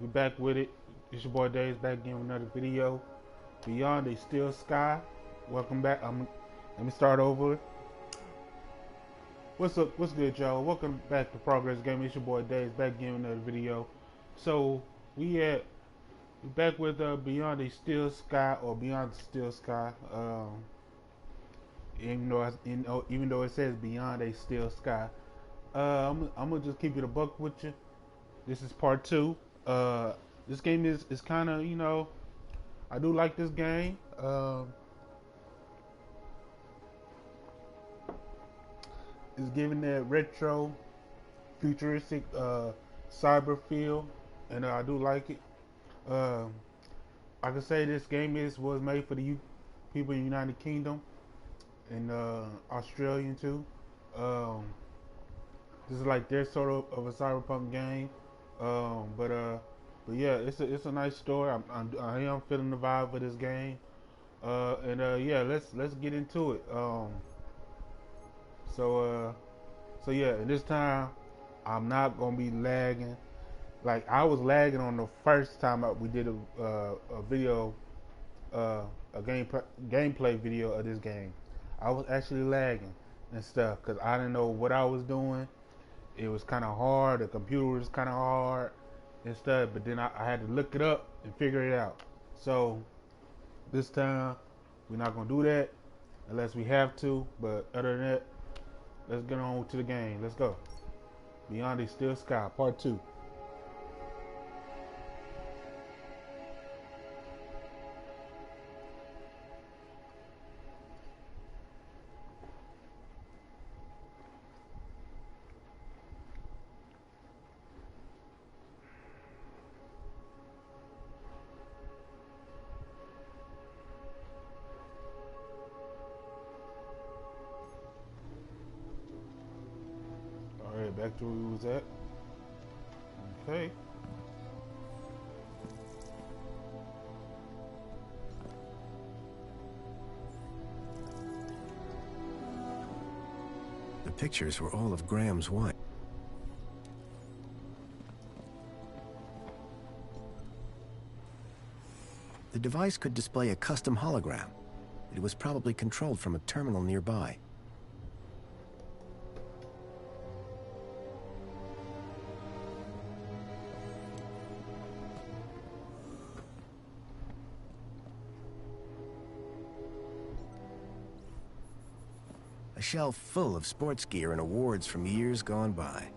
We back with it. It's your boy Days back again with another video. Beyond a Still Sky. Welcome back. Let me start over. What's up? What's good, y'all? Welcome back to Progress Gaming. It's your boy Days back again with another video. So we back with Beyond a Still Sky or Beyond the Still Sky. Even though it says Beyond a Still Sky, I'm gonna just keep it a buck with you. This is part two. This game is kind of, I do like this game. It's giving that retro, futuristic, cyber feel, and I do like it. Um, I can say this game was made for the people in the United Kingdom and Australian too. Um, this is like their sort of a cyberpunk game. But yeah, it's a nice story. I am feeling the vibe of this game. Yeah, let's get into it. So uh, so yeah, and this time I'm not gonna be lagging. Like I was lagging on the first time we did a video, uh, a gameplay video of this game. I was actually lagging and stuff because I didn't know what I was doing. It was kind of hard. The computer was kind of hard and stuff. But then I had to look it up and figure it out. So this time we're not gonna do that unless we have to. But other than that, let's get on to the game. Let's go. Beyond the Still Sky, Part 2. Alright, back to where we was at. Okay. The pictures were all of Graham's wife. The device could display a custom hologram. It was probably controlled from a terminal nearby. A shelf full of sports gear and awards from years gone by.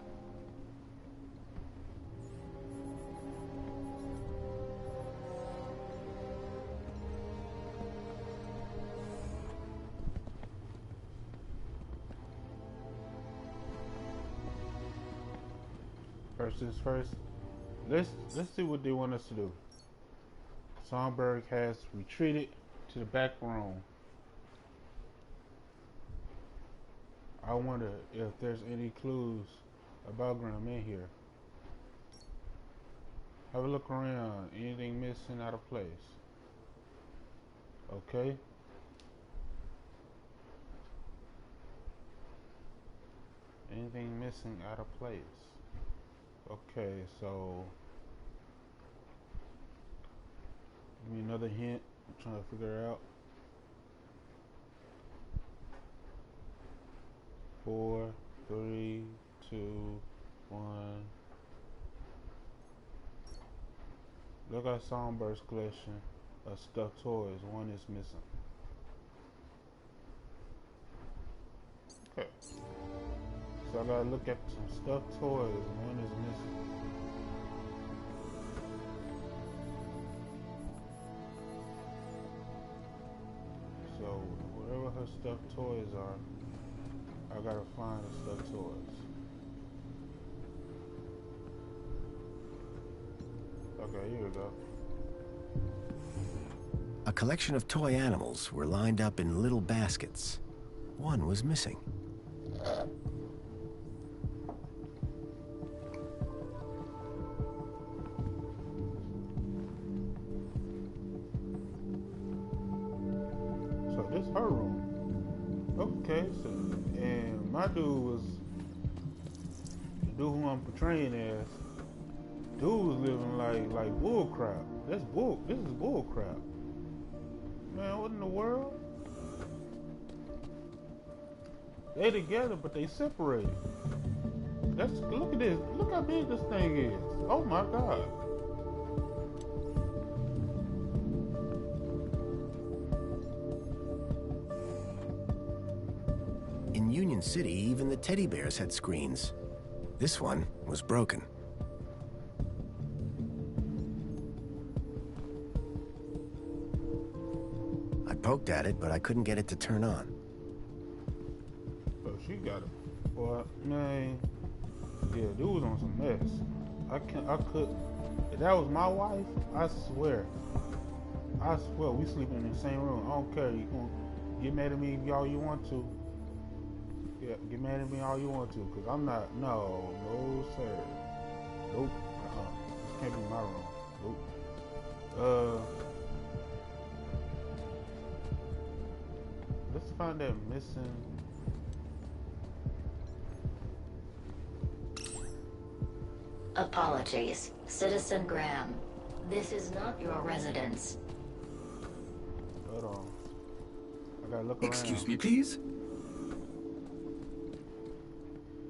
First things first. Let's see what they want us to do. Sonberg has retreated to the back room. I wonder if there's any clues about Graham in here. Have a look around. Anything missing, out of place? Okay. Anything missing, out of place? Okay, so give me another hint. I'm trying to figure it out. 4, 3, 2, 1. Look at Songbirds collection of stuffed toys. One is missing. Okay. So I gotta look at some stuffed toys. One is missing. So wherever her stuffed toys are, I gotta find the stuffed toys. Okay, here we go. A collection of toy animals were lined up in little baskets. One was missing. So this her room. Okay, so and my dude was the dude who I'm portraying as dude was living like bull crap. This is bull crap. Man, what in the world? They together, but they separated. Look at this. Look how big this thing is. Oh my God. In Union City, even the teddy bears had screens. This one was broken. I poked at it, but I couldn't get it to turn on. Oh, she got it. Boy, man. Yeah, dude was on some mess. I could. If that was my wife, I swear, we sleeping in the same room. I don't care. You can get mad at me all you want to. Yeah, get mad at me all you want to, cause I'm not. No, sir. Nope. This can't be my room. Nope. Let's find that missing. Apologies, Citizen Graham. This is not your residence. Hold on. I gotta look around. Excuse me, please?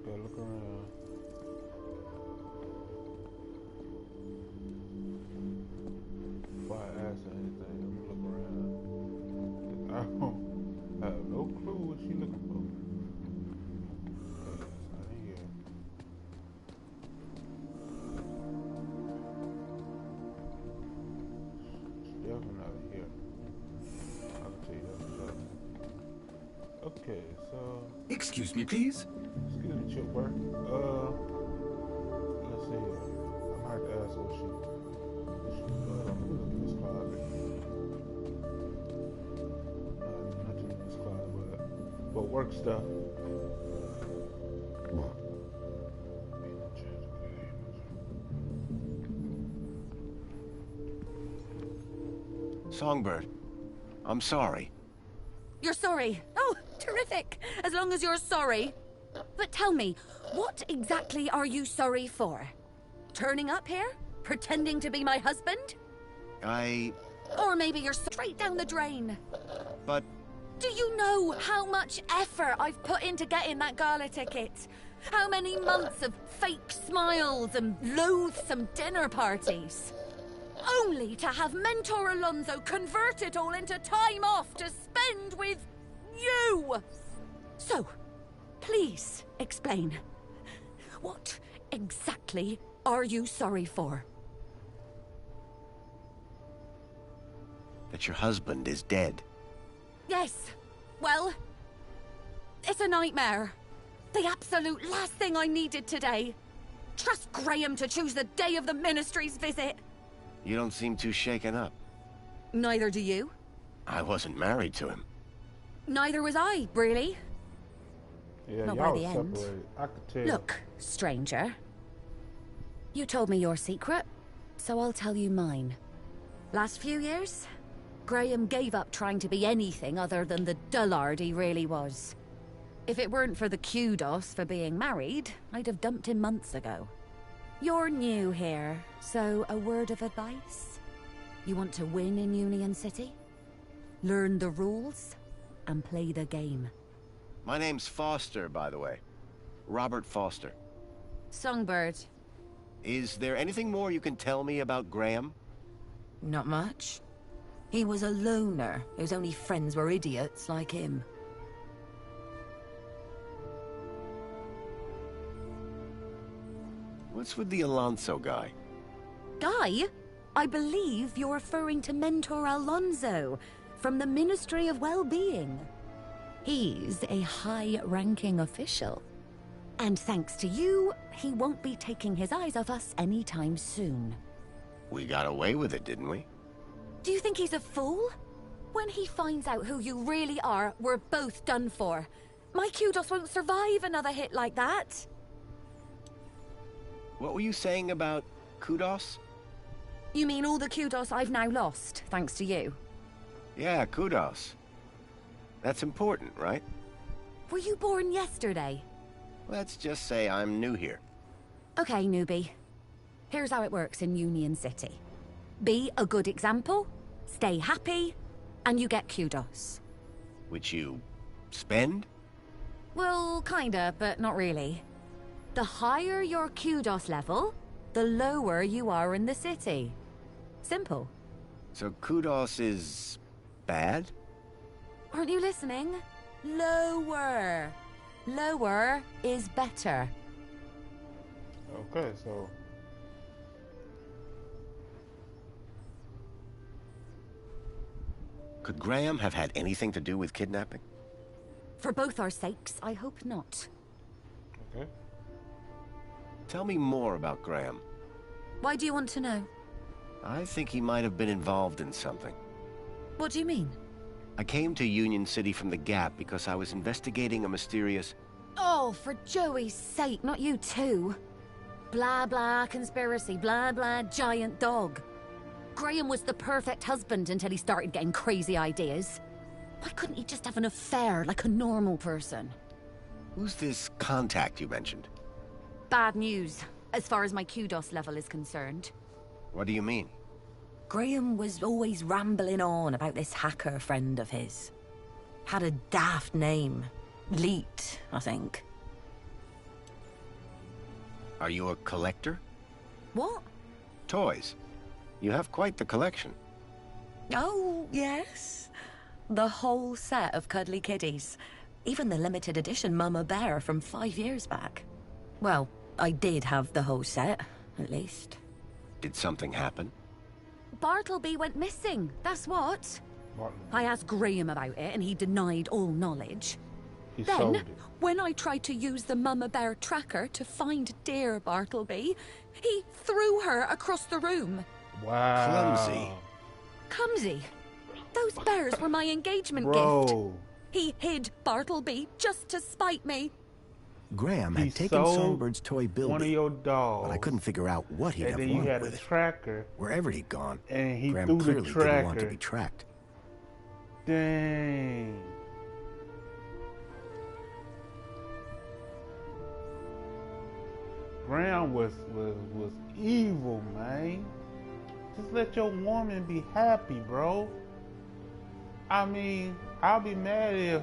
Gotta look around. Before I ask her anything, I'm gonna look around. I have no clue what she looking for. Okay, it's not in here. It's definitely not in here. I can tell you that for sure. Okay, so. Excuse me, please? Excuse me, Chip Work. Let's see here. I might have to ask what she let me look in this closet. Nothing in this closet, but work stuff. Songbird, I'm sorry. You're sorry? Oh, terrific. As long as you're sorry. But tell me, what exactly are you sorry for? Turning up here? Pretending to be my husband? Or maybe you're straight down the drain. But... Do you know how much effort I've put into getting that gala ticket? How many months of fake smiles and loathsome dinner parties? Only to have Mentor Alonso convert it all into time off to spend with you! So, please explain. What exactly are you sorry for? That your husband is dead. Yes. Well, it's a nightmare. The absolute last thing I needed today. Trust Graham to choose the day of the ministry's visit. You don't seem too shaken up. Neither do you. I wasn't married to him. Neither was I, really. Yeah, Not y'all by the was end. separated. I could tell. Look, stranger. You told me your secret, so I'll tell you mine. Last few years, Graham gave up trying to be anything other than the dullard he really was. If it weren't for the kudos for being married, I'd have dumped him months ago. You're new here, so a word of advice? You want to win in Union City? Learn the rules and play the game. My name's Foster, by the way. Robert Foster. Songbird. Is there anything more you can tell me about Graham? Not much. He was a loner whose only friends were idiots like him. What's with the Alonso guy? Guy? I believe you're referring to Mentor Alonso from the Ministry of Well-Being. He's a high-ranking official. And thanks to you, he won't be taking his eyes off us anytime soon. We got away with it, didn't we? Do you think he's a fool? When he finds out who you really are, we're both done for. My kudos won't survive another hit like that. What were you saying about kudos? You mean all the kudos I've now lost, thanks to you? Yeah, kudos. That's important, right? Were you born yesterday? Let's just say I'm new here. Okay, newbie. Here's how it works in Union City. Be a good example, stay happy, and you get kudos. Which you spend? Well, kinda, but not really. The higher your kudos level, the lower you are in the city. Simple. So kudos is bad? Aren't you listening? Lower. Lower is better. Okay, so Could Graham have had anything to do with kidnapping? For both our sakes, I hope not. okay. Tell me more about Graham. Why do you want to know? I think he might have been involved in something. What do you mean? I came to Union City from the Gap because I was investigating a mysterious... Oh, for Joey's sake, not you too. Blah blah conspiracy, blah blah giant dog. Graham was the perfect husband until he started getting crazy ideas. Why couldn't he just have an affair like a normal person? Who's this contact you mentioned? Bad news, as far as my kudos level is concerned. What do you mean? Graham was always rambling on about this hacker friend of his. Had a daft name. Leet, I think. Are you a collector? What? Toys. You have quite the collection. Oh, yes. The whole set of cuddly kitties. Even the limited edition Mama Bear from 5 years back. Well, I did have the whole set, at least. Did something happen? Bartleby went missing, that's what. Martin, I asked Graham about it and he denied all knowledge. he sold Then, it. when I tried to use the Mama Bear tracker to find dear Bartleby, he threw her across the room. Wow. Clumsy. Clumsy. Those bears were my engagement gift. Bro, He hid Bartleby just to spite me. Graham he had taken sold Songbird's toy one of Bilby, your dogs. but I couldn't figure out what he'd And have then you wanted had a with it. tracker, Wherever he'd gone, and he Graham threw the clearly didn't want to tracker. be tracked. Dang. Graham was evil, man. Just let your woman be happy, bro. I mean, I'll be mad if,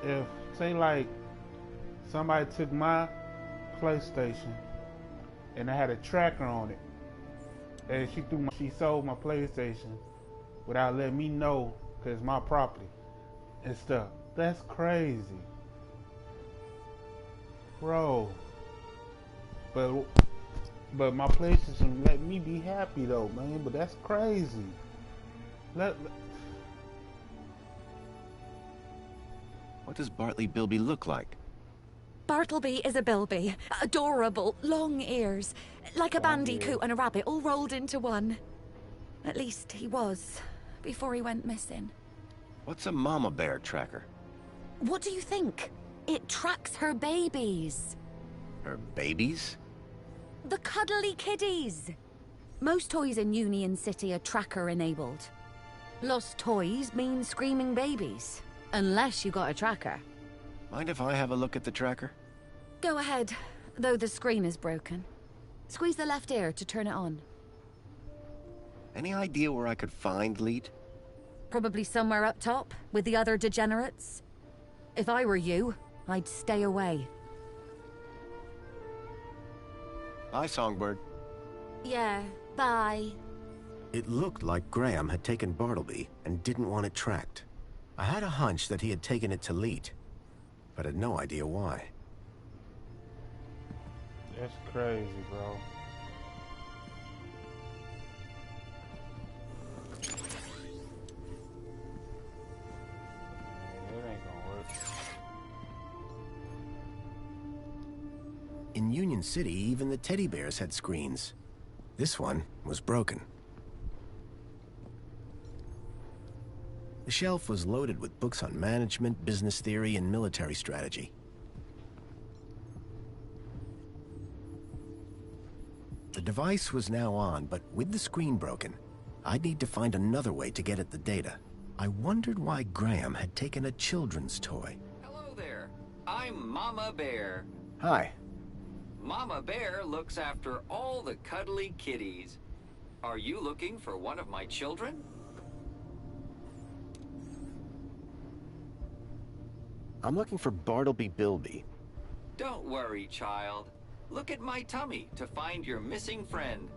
if say like somebody took my PlayStation and I had a tracker on it, and she sold my PlayStation without letting me know because it's my property and stuff. That's crazy, bro. But my PlayStation let me be happy though, man. But that's crazy. What does Bartley Bilby look like? Bartleby is a Bilby. Adorable, long ears. Like a Long bandicoot ears. and a rabbit all rolled into one. At least he was, before he went missing. What's a mama bear tracker? What do you think? It tracks her babies. Her babies? The cuddly kiddies. Most toys in Union City are tracker-enabled. Lost toys mean screaming babies. Unless you got a tracker. Mind if I have a look at the tracker? Go ahead, though the screen is broken. Squeeze the left ear to turn it on. Any idea where I could find Leet? Probably somewhere up top, with the other degenerates. If I were you, I'd stay away. Bye, Songbird. Yeah, bye. It looked like Graham had taken Bartleby and didn't want it tracked. I had a hunch that he had taken it to Leet, but had no idea why. That's crazy, bro. It ain't gonna work. In Union City, even the teddy bears had screens. This one was broken. The shelf was loaded with books on management, business theory, and military strategy. The device was now on, but with the screen broken, I'd need to find another way to get at the data. I wondered why Graham had taken a children's toy. Hello there. I'm Mama Bear. Hi. Mama Bear looks after all the cuddly kitties. Are you looking for one of my children? I'm looking for Bartleby Bilby. Don't worry, child. Look at my tummy to find your missing friend.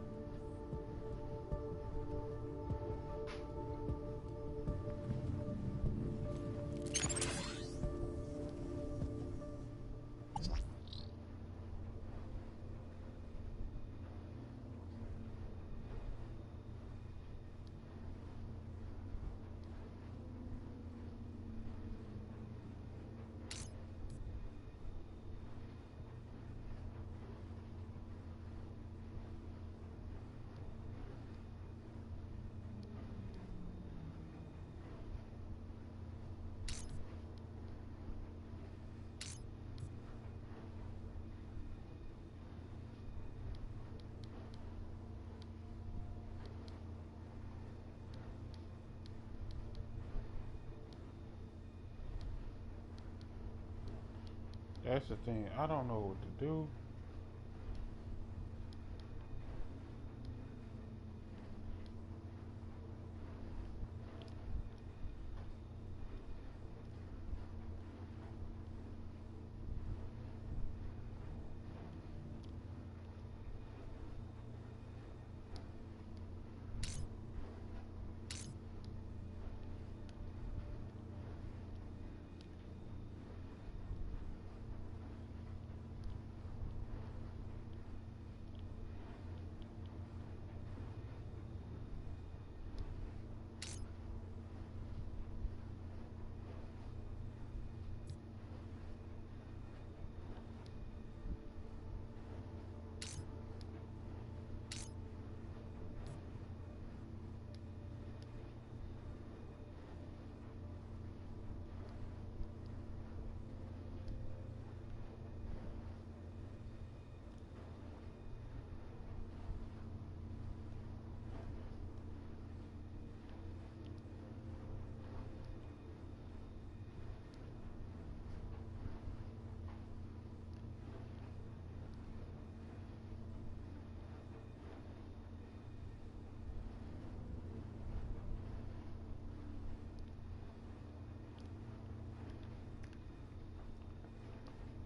That's the thing. I don't know what to do.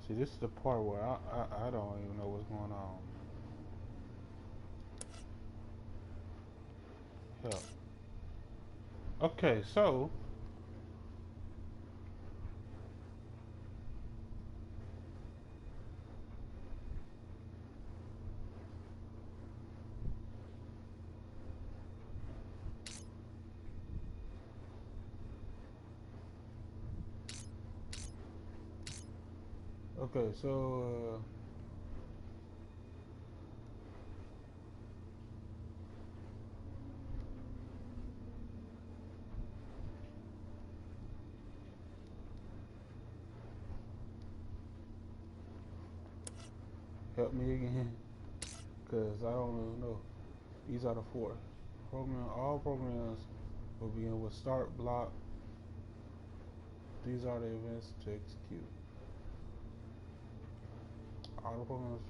See, this is the part where I don't even know what's going on. Help. Okay, so okay, so help me again, cause I don't even know. These are the four. All programs will begin with start block. These are the events to execute. All the programs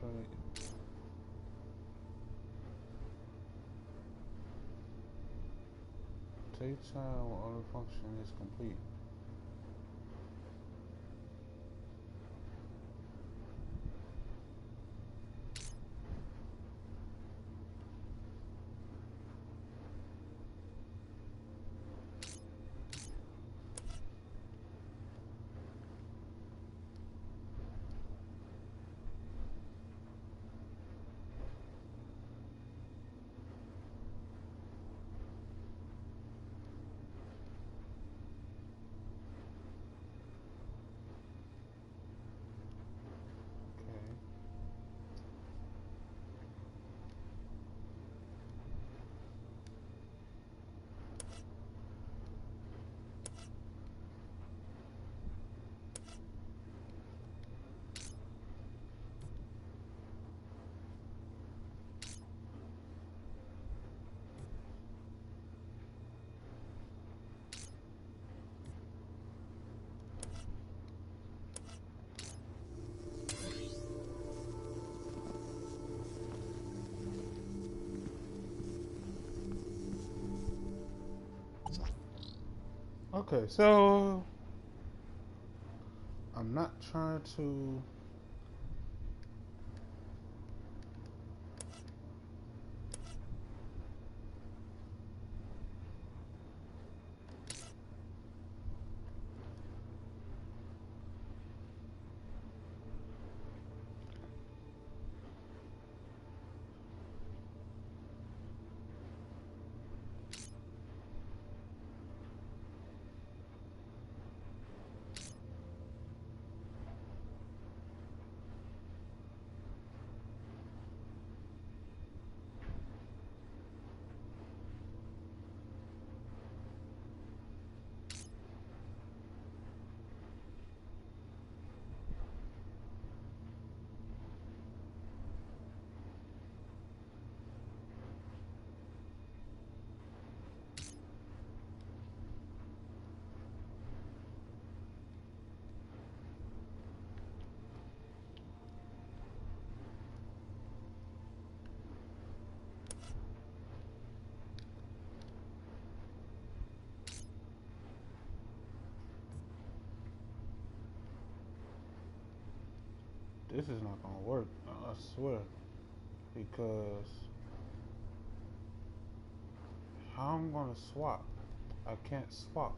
take time when other function is complete. Okay, so I'm not trying to. This is not gonna work. I swear, because how I'm gonna swap? I can't swap.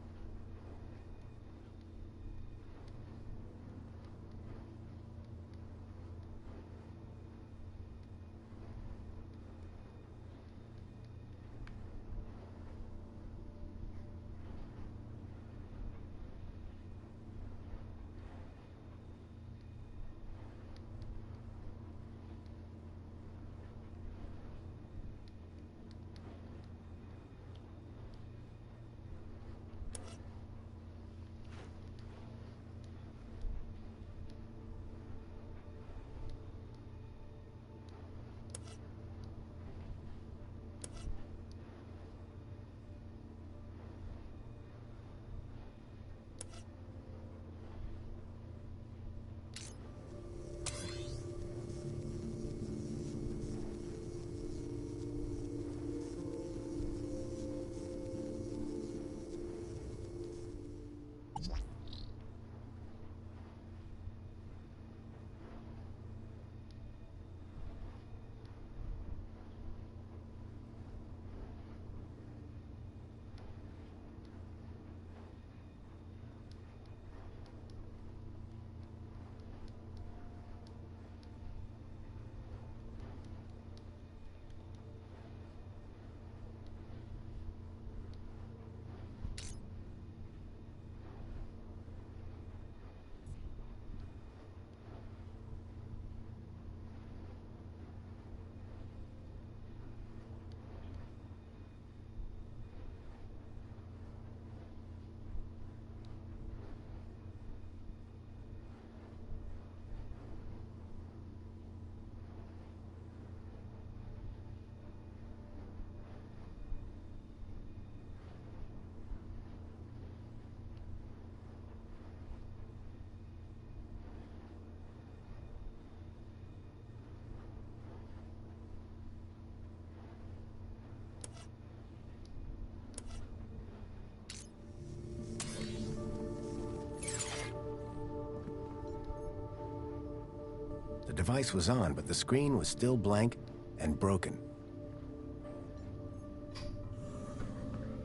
The device was on, but the screen was still blank and broken.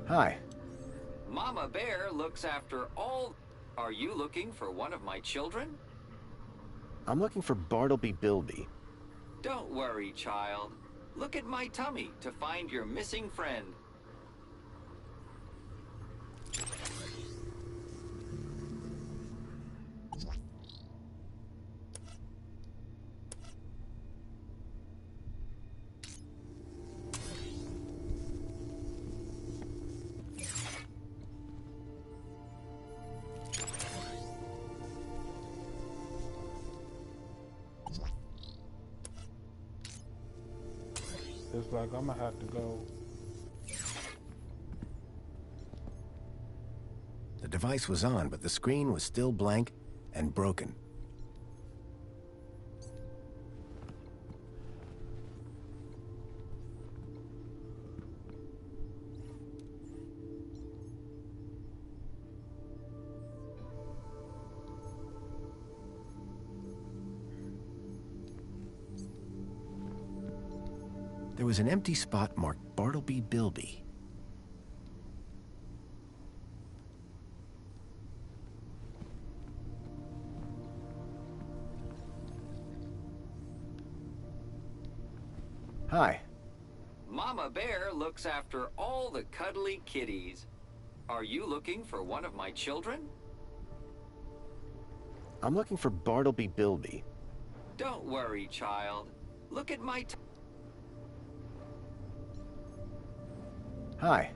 Hi. Mama Bear looks after all... Are you looking for one of my children? I'm looking for Bartleby Bilby. Don't worry, child. Look at my tummy to find your missing friend. It's like I'm gonna have to go. The device was on, but the screen was still blank and broken. There was an empty spot marked Bartleby Bilby. Hi. Mama Bear looks after all the cuddly kitties. Are you looking for one of my children? I'm looking for Bartleby Bilby. Don't worry, child. Look at my Hi.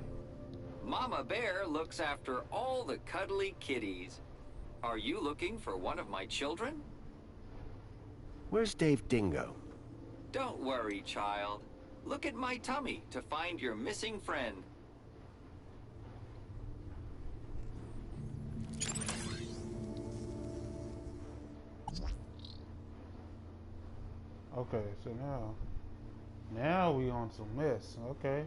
Mama Bear looks after all the cuddly kitties. Are you looking for one of my children? Where's Dave Dingo? Don't worry, child. Look at my tummy to find your missing friend. Okay, so now we on some mess. Okay.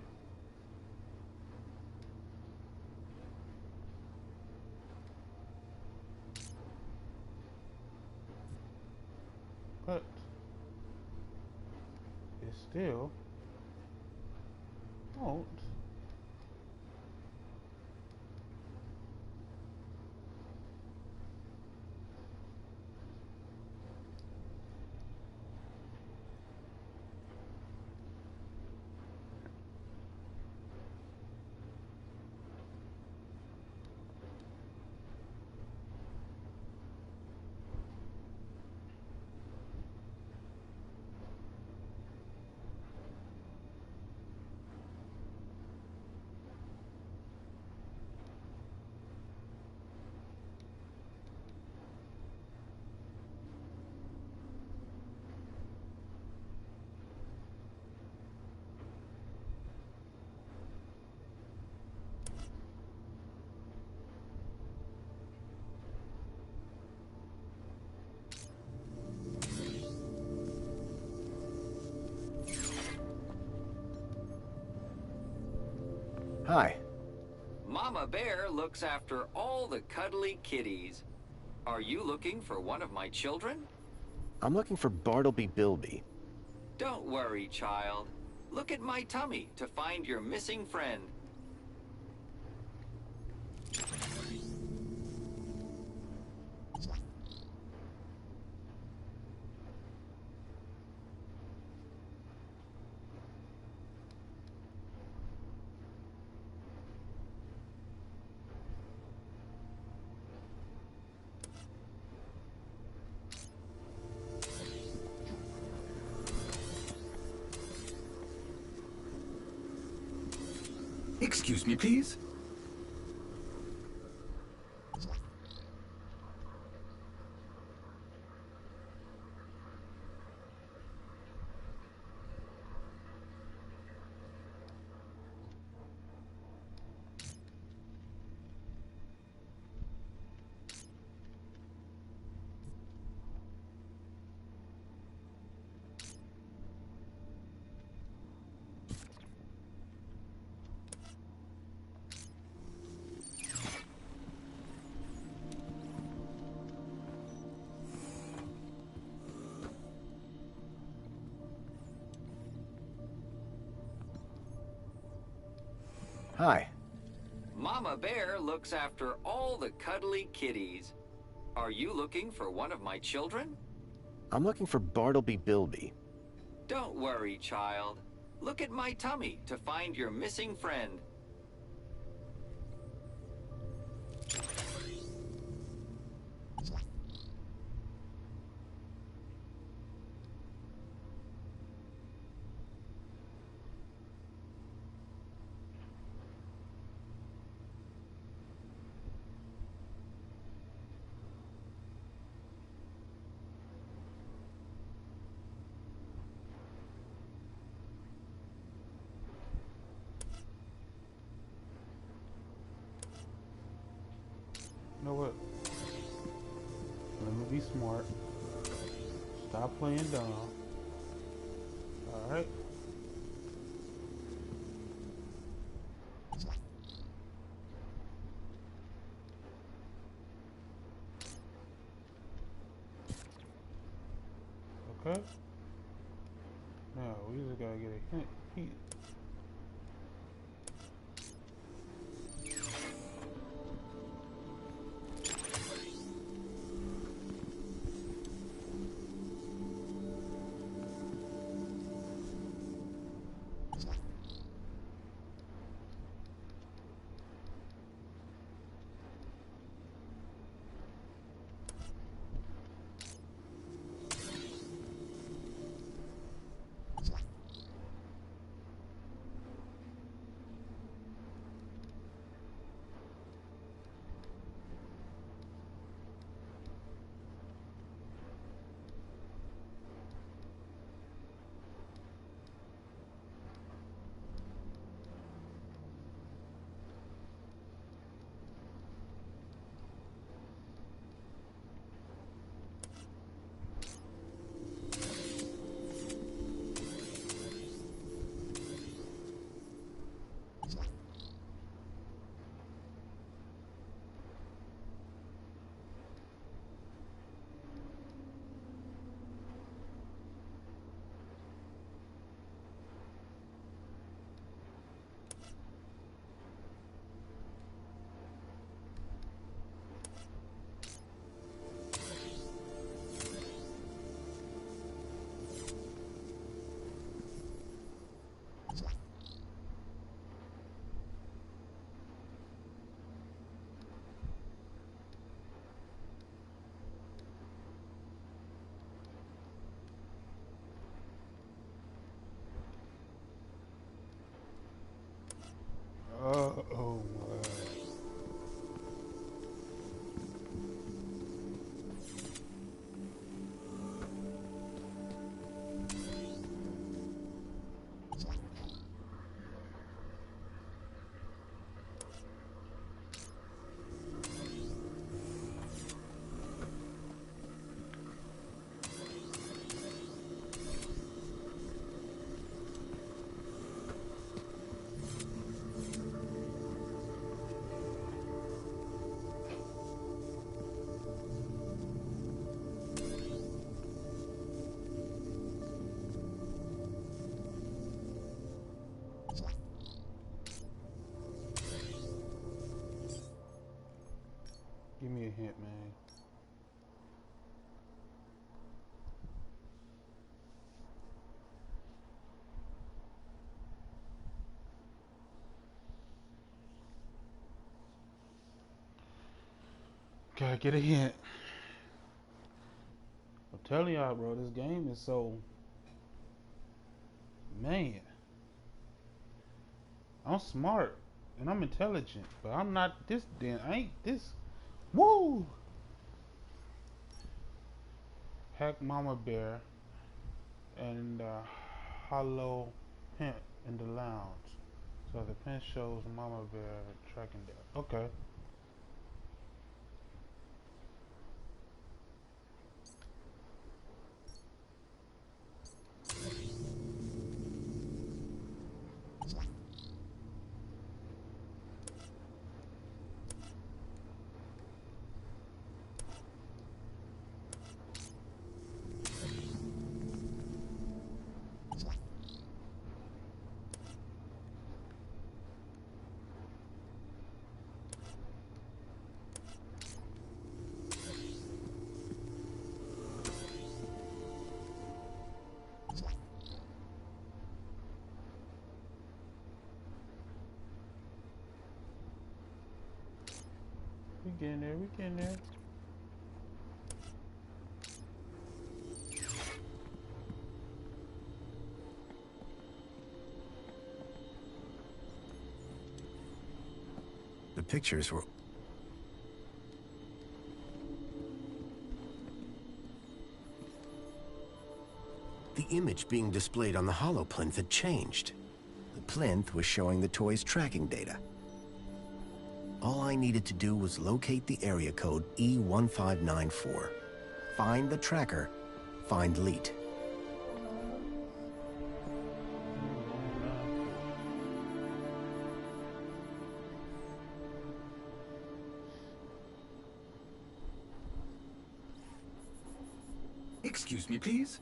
But it still won't. Hi. Mama Bear looks after all the cuddly kitties. Are you looking for one of my children? I'm looking for Bartleby Bilby. Don't worry, child. Look at my tummy to find your missing friend. Excuse me, please. Hi. Mama Bear looks after all the cuddly kitties. Are you looking for one of my children? I'm looking for Bartleby Bilby. Don't worry, child. Look at my tummy to find your missing friend. You know what? Let me be smart. Stop playing dumb. Alright? Okay? Now, we just gotta get a hint. He, oh my. Give me a hint, man. Gotta get a hint. I'm telling y'all, bro, this game is so, man. I'm smart and I'm intelligent, but I'm not this. Then I ain't this. Woo! Hack Mama Bear and hollow pimp in the lounge. So the pen shows Mama Bear tracking down. Okay. We getting there. We getting there. The pictures were... The image being displayed on the hollow plinth had changed. The plinth was showing the toy's tracking data. All I needed to do was locate the area code E1594. Find the tracker, find Leet. Excuse me, please.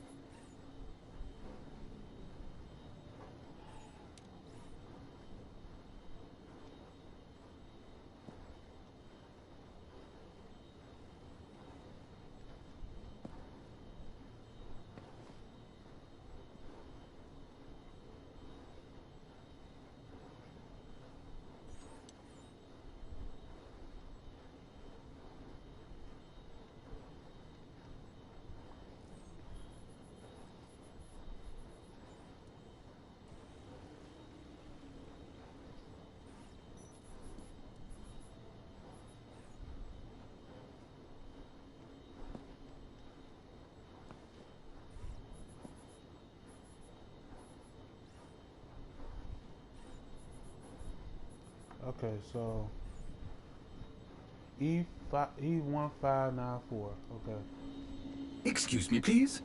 Okay, so E1594. Okay. Excuse me, please.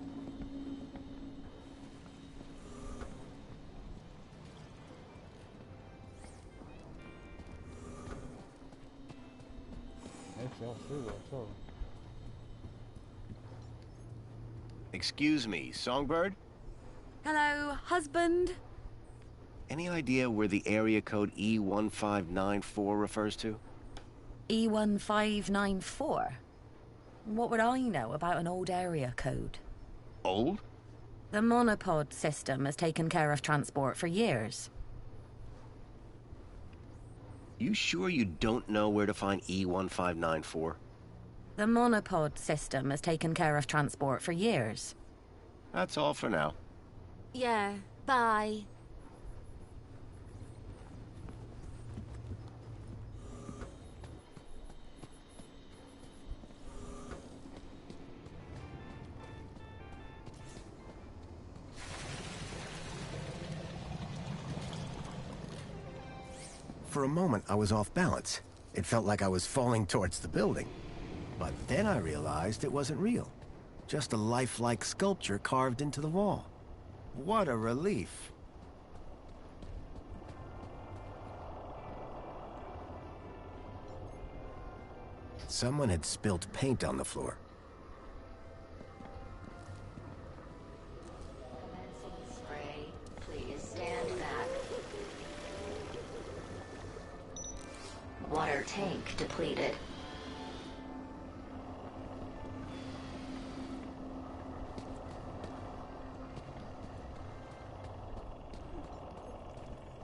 Actually, I'll see that too. Excuse me, Songbird? Hello, husband? Any idea where the area code E1594 refers to? E1594? What would I know about an old area code? Old? The monopod system has taken care of transport for years. You sure you don't know where to find E1594? The monopod system has taken care of transport for years. That's all for now. Yeah, bye. For a moment, I was off balance. It felt like I was falling towards the building. But then I realized it wasn't real. Just a lifelike sculpture carved into the wall. What a relief. Someone had spilt paint on the floor. Commencing spray. Please stand back. Water tank depleted.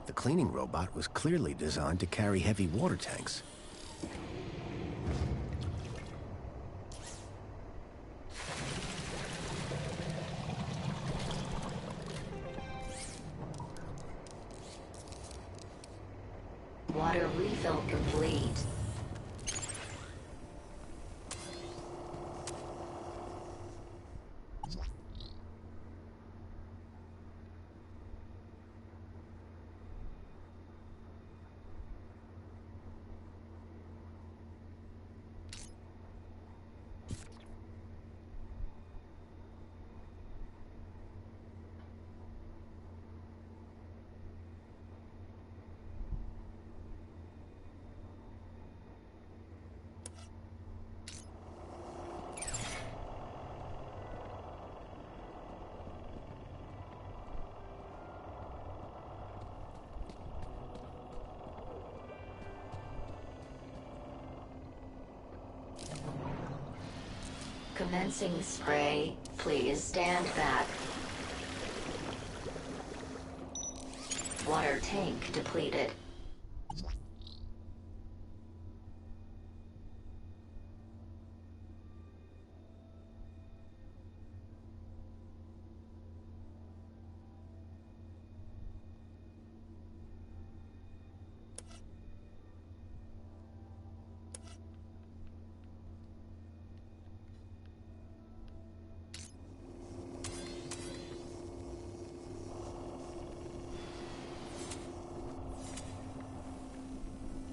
The cleaning robot was clearly designed to carry heavy water tanks. Water refill complete. Commencing spray. Please stand back. Water tank depleted.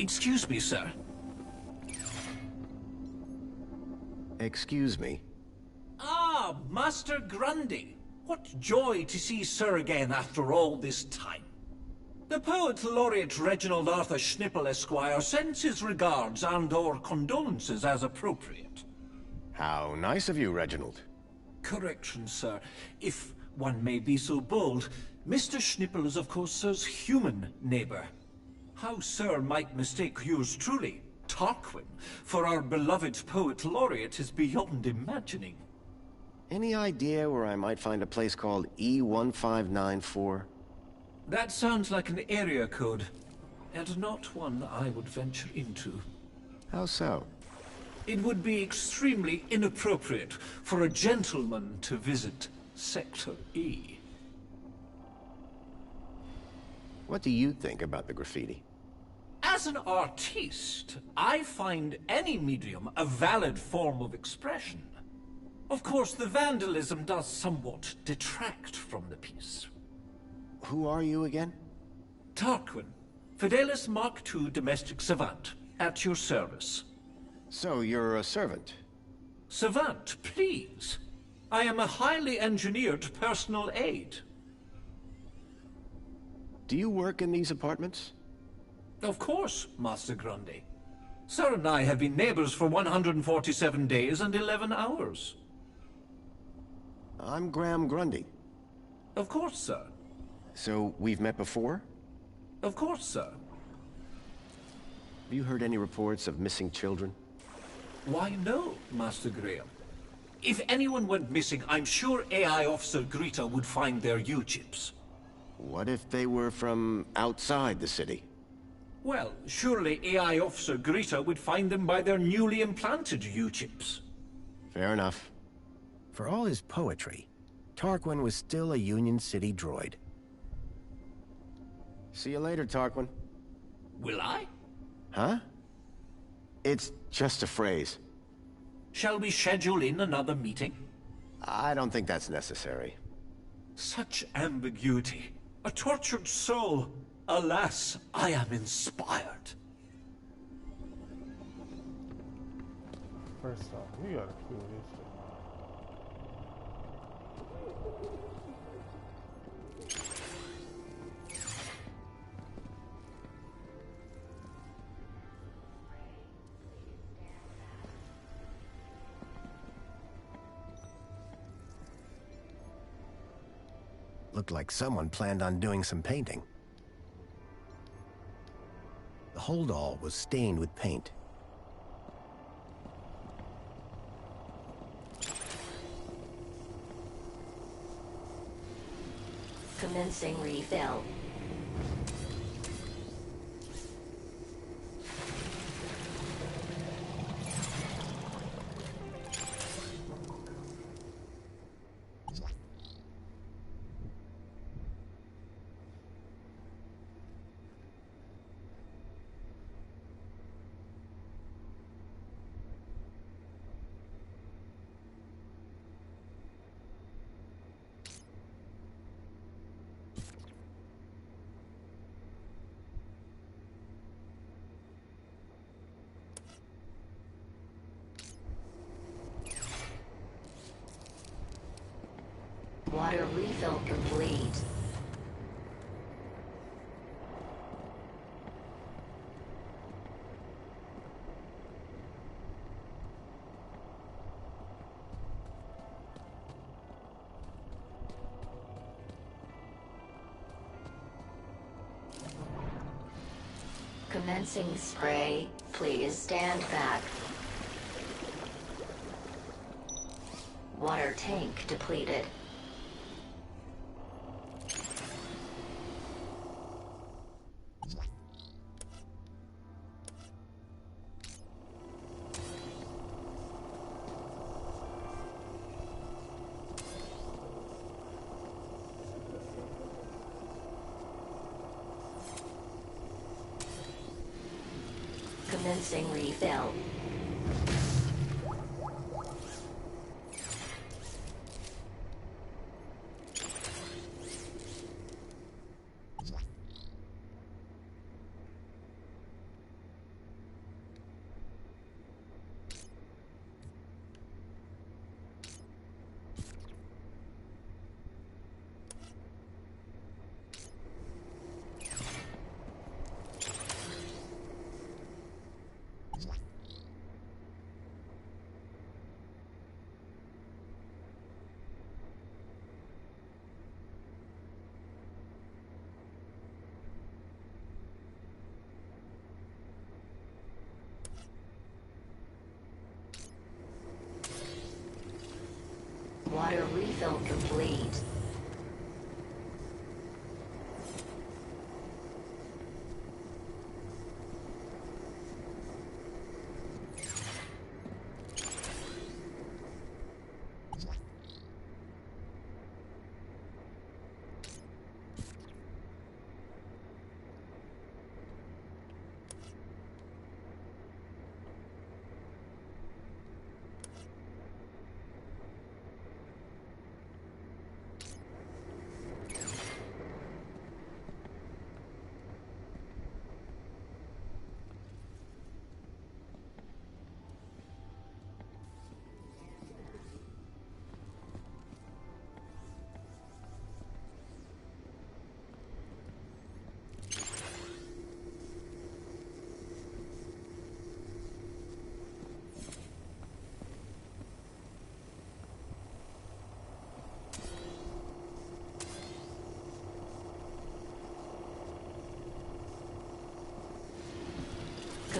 Excuse me, sir. Excuse me. Ah, Master Grundy. What joy to see Sir again after all this time. The Poet Laureate Reginald Arthur Schnippel, Esquire, sends his regards and/or condolences as appropriate. How nice of you, Reginald. Correction, sir. If one may be so bold, Mr. Schnippel is of course Sir's human neighbor. How Sir might mistake yours truly, Tarquin, for our beloved Poet Laureate is beyond imagining. Any idea where I might find a place called E1594? That sounds like an area code, and not one I would venture into. How so? It would be extremely inappropriate for a gentleman to visit Sector E. What do you think about the graffiti? As an artiste, I find any medium a valid form of expression. Of course, the vandalism does somewhat detract from the piece. Who are you again? Tarquin, Fidelis Mark II domestic savant, at your service. So you're a servant? Savant, please. I am a highly engineered personal aide. Do you work in these apartments? Of course, Master Grundy. Sir and I have been neighbors for 147 days and 11 hours. I'm Graham Grundy. Of course, sir. So we've met before? Of course, sir. Have you heard any reports of missing children? Why, no, Master Graham. If anyone went missing, I'm sure AI Officer Greta would find their U-chips. What if they were from outside the city? Well, surely AI Officer Greta would find them by their newly implanted U-chips. Fair enough. For all his poetry, Tarquin was still a Union City droid. See you later, Tarquin. Will I? Huh? It's just a phrase. Shall we schedule in another meeting? I don't think that's necessary. Such ambiguity. A tortured soul. Alas, I am inspired. First off, we gotta kill this thing. Looked like someone planned on doing some painting. The holdall was stained with paint. Commencing refill. Water refill complete. Commencing spray. Please stand back. Water tank depleted. Commencing refill. Water refill complete.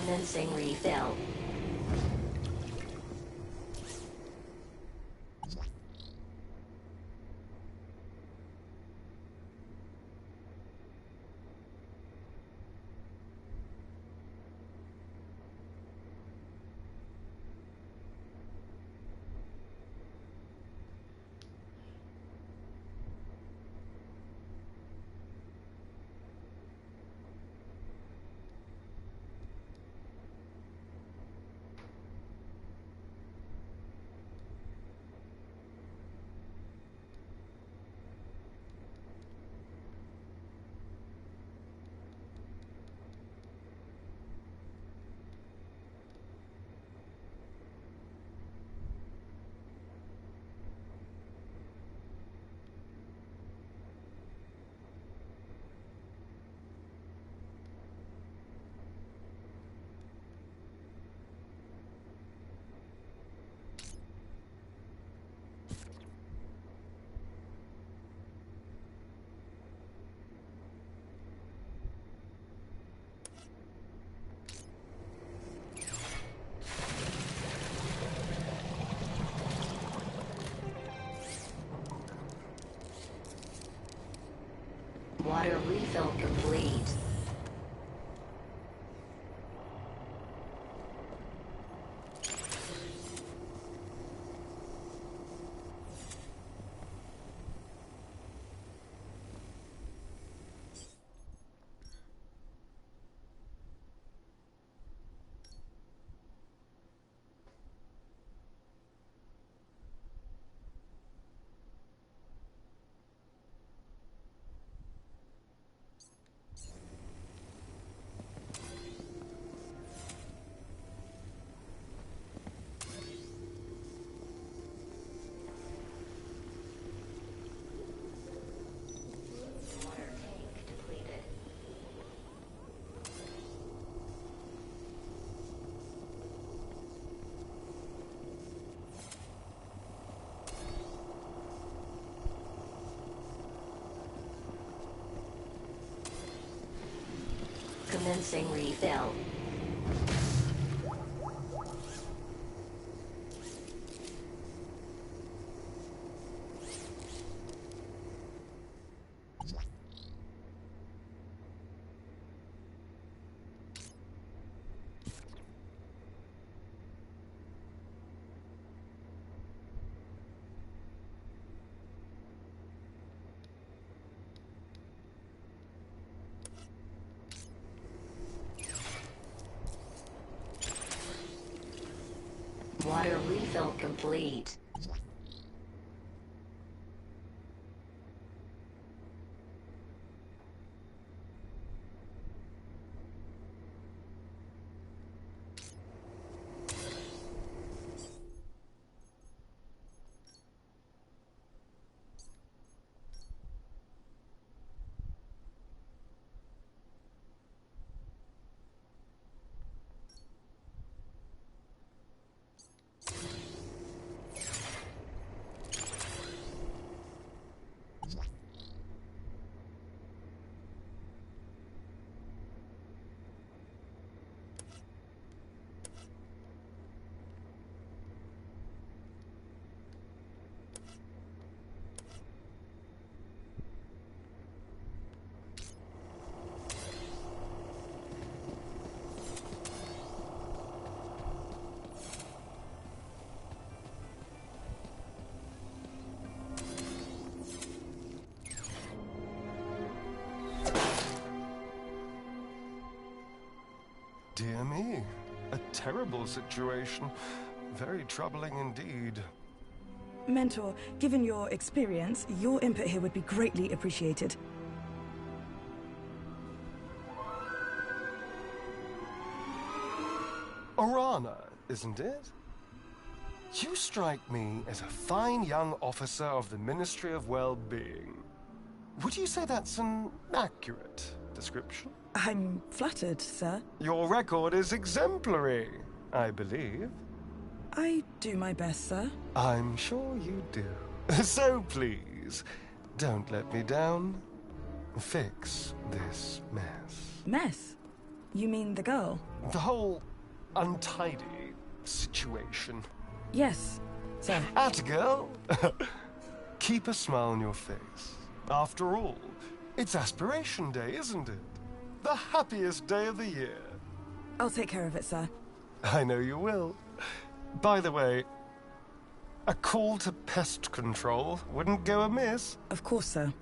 Commencing refill. Water refill complete. Commencing refill. Water refill complete. Dear me, a terrible situation. Very troubling indeed. Mentor, given your experience, your input here would be greatly appreciated. Orana, isn't it? You strike me as a fine young officer of the Ministry of Well-Being. Would you say that's an accurate description? I'm flattered, sir. Your record is exemplary, I believe. I do my best, sir. I'm sure you do. So please, don't let me down. Fix this mess. Mess? You mean the girl? The whole untidy situation. Yes, sir. Atta girl. Keep a smile on your face. After all, it's Aspiration Day, isn't it? The happiest day of the year. I'll take care of it, sir. I know you will. By the way, a call to pest control wouldn't go amiss. Of course, sir.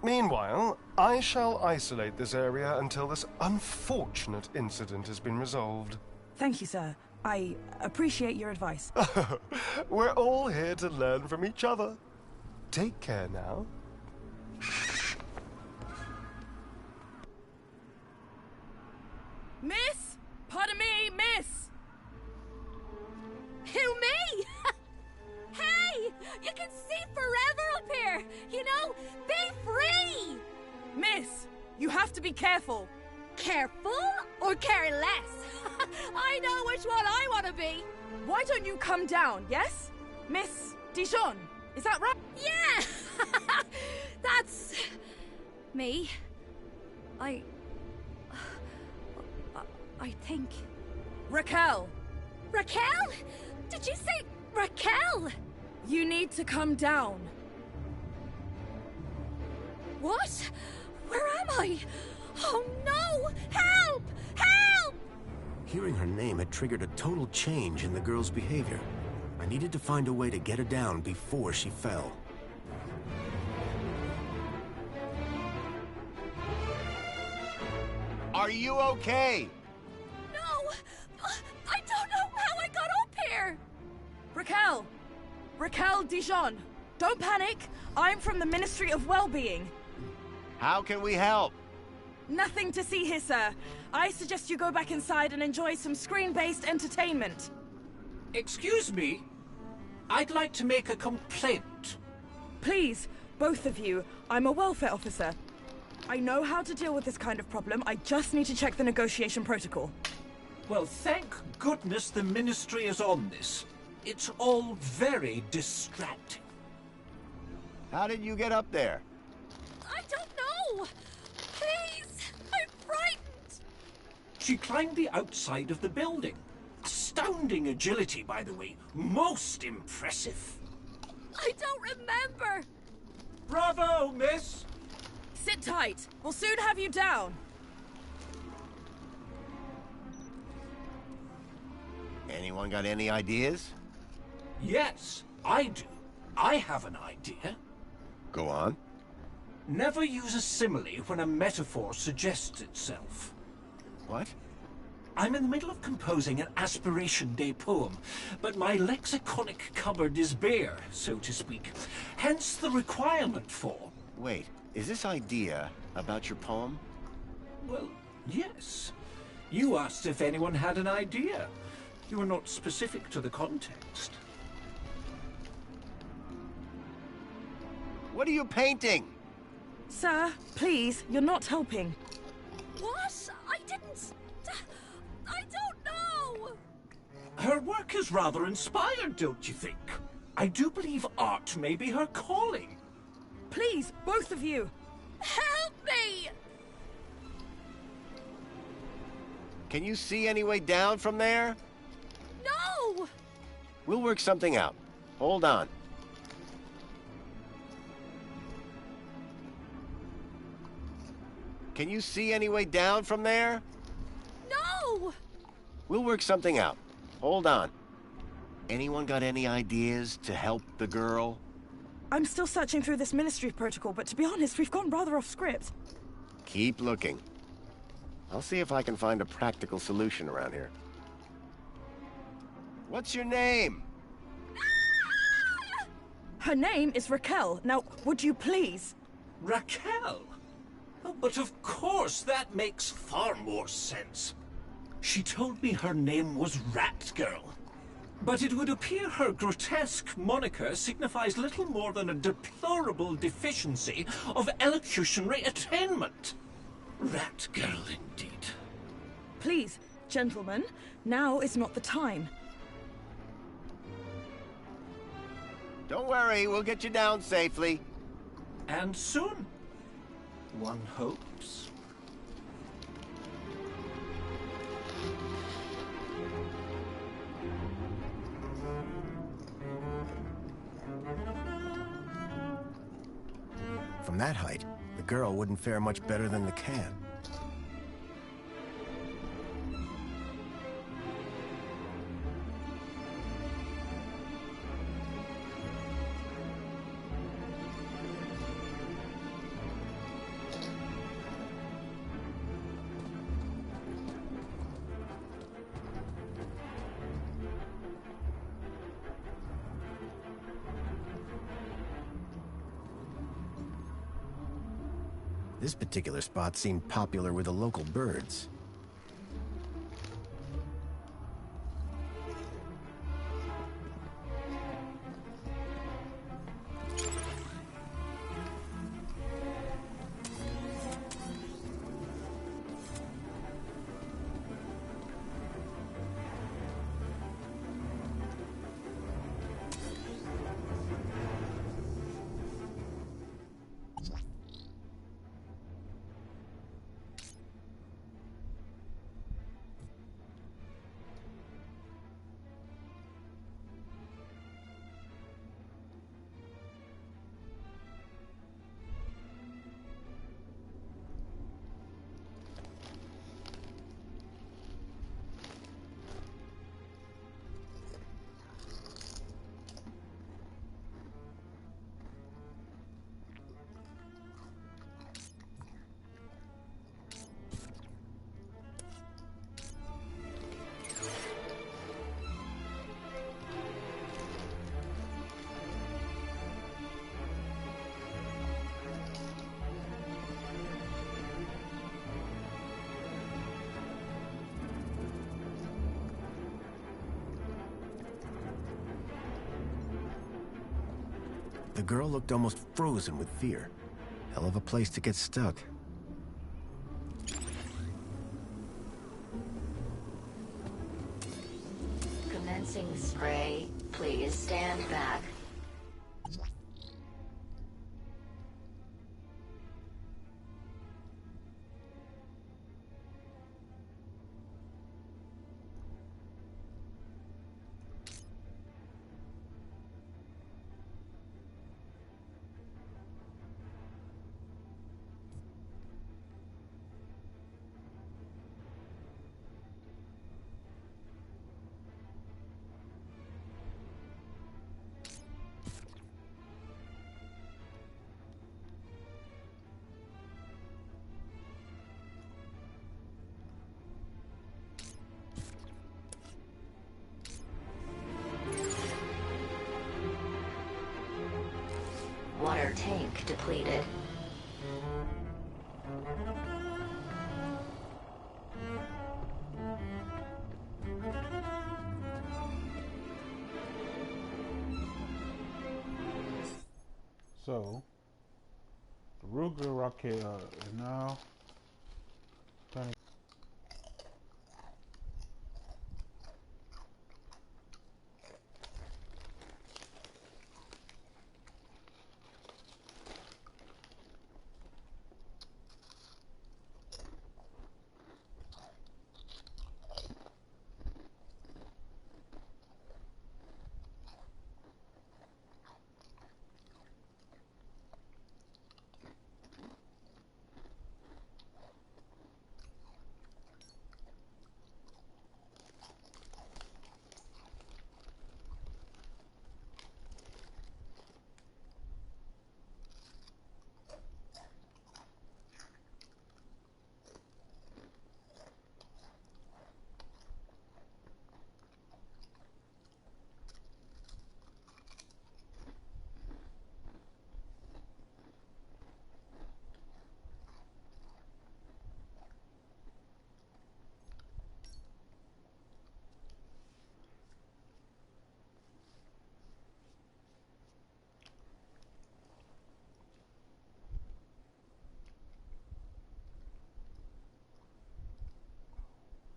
Meanwhile, I shall isolate this area until this unfortunate incident has been resolved. Thank you, sir. I appreciate your advice. We're all here to learn from each other. Take care now. Miss? Pardon me, miss! Who, me? Hey! You can see forever up here! You know, be free! Miss, you have to be careful. Careful or careless? I know which one I want to be. Why don't you come down, yes? Miss Dijon, is that right? Yeah! That's... me. I think... Raquel! Raquel? Did you say Raquel? You need to come down. What? Where am I? Oh no! Help! Help! Hearing her name had triggered a total change in the girl's behavior. I needed to find a way to get her down before she fell. Are you okay? No! I don't know how I got up here! Raquel! Raquel Dijon! Don't panic! I'm from the Ministry of Well-Being. How can we help? Nothing to see here, sir. I suggest you go back inside and enjoy some screen-based entertainment. Excuse me? I'd like to make a complaint. Please, both of you. I'm a welfare officer. I know how to deal with this kind of problem. I just need to check the negotiation protocol. Well, thank goodness the Ministry is on this. It's all very distracting. How did you get up there? I don't know! Please! I'm frightened! She climbed the outside of the building. Astounding agility, by the way. Most impressive. I don't remember! Bravo, miss! Sit tight. We'll soon have you down. Anyone got any ideas? Yes, I do. I have an idea. Go on. Never use a simile when a metaphor suggests itself. What? I'm in the middle of composing an Aspiration Day poem, but my lexiconic cupboard is bare, so to speak. Hence the requirement for... Wait, is this idea about your poem? Well, yes. You asked if anyone had an idea. You were not specific to the context. What are you painting? Sir, please, you're not helping. What? I didn't... I don't know! Her work is rather inspired, don't you think? I do believe art may be her calling. Please, both of you. Help me! Can you see any way down from there? No! We'll work something out. Hold on. Can you see any way down from there? No! We'll work something out. Hold on. Anyone got any ideas to help the girl? I'm still searching through this ministry protocol, but to be honest, we've gone rather off script. Keep looking. I'll see if I can find a practical solution around here. What's your name? Her name is Raquel. Now, would you please? Raquel? Oh, but of course, that makes far more sense. She told me her name was Rat Girl. But it would appear her grotesque moniker signifies little more than a deplorable deficiency of elocutionary attainment. Rat Girl, indeed. Please, gentlemen, now is not the time. Don't worry, we'll get you down safely. And soon. One hopes. that height, the girl wouldn't fare much better than the cat. This particular spot seemed popular with the local birds. The girl looked almost frozen with fear. Hell of a place to get stuck. Commencing spray. Please stand back. Water tank depleted. So, the Ruger rocket is now trying to.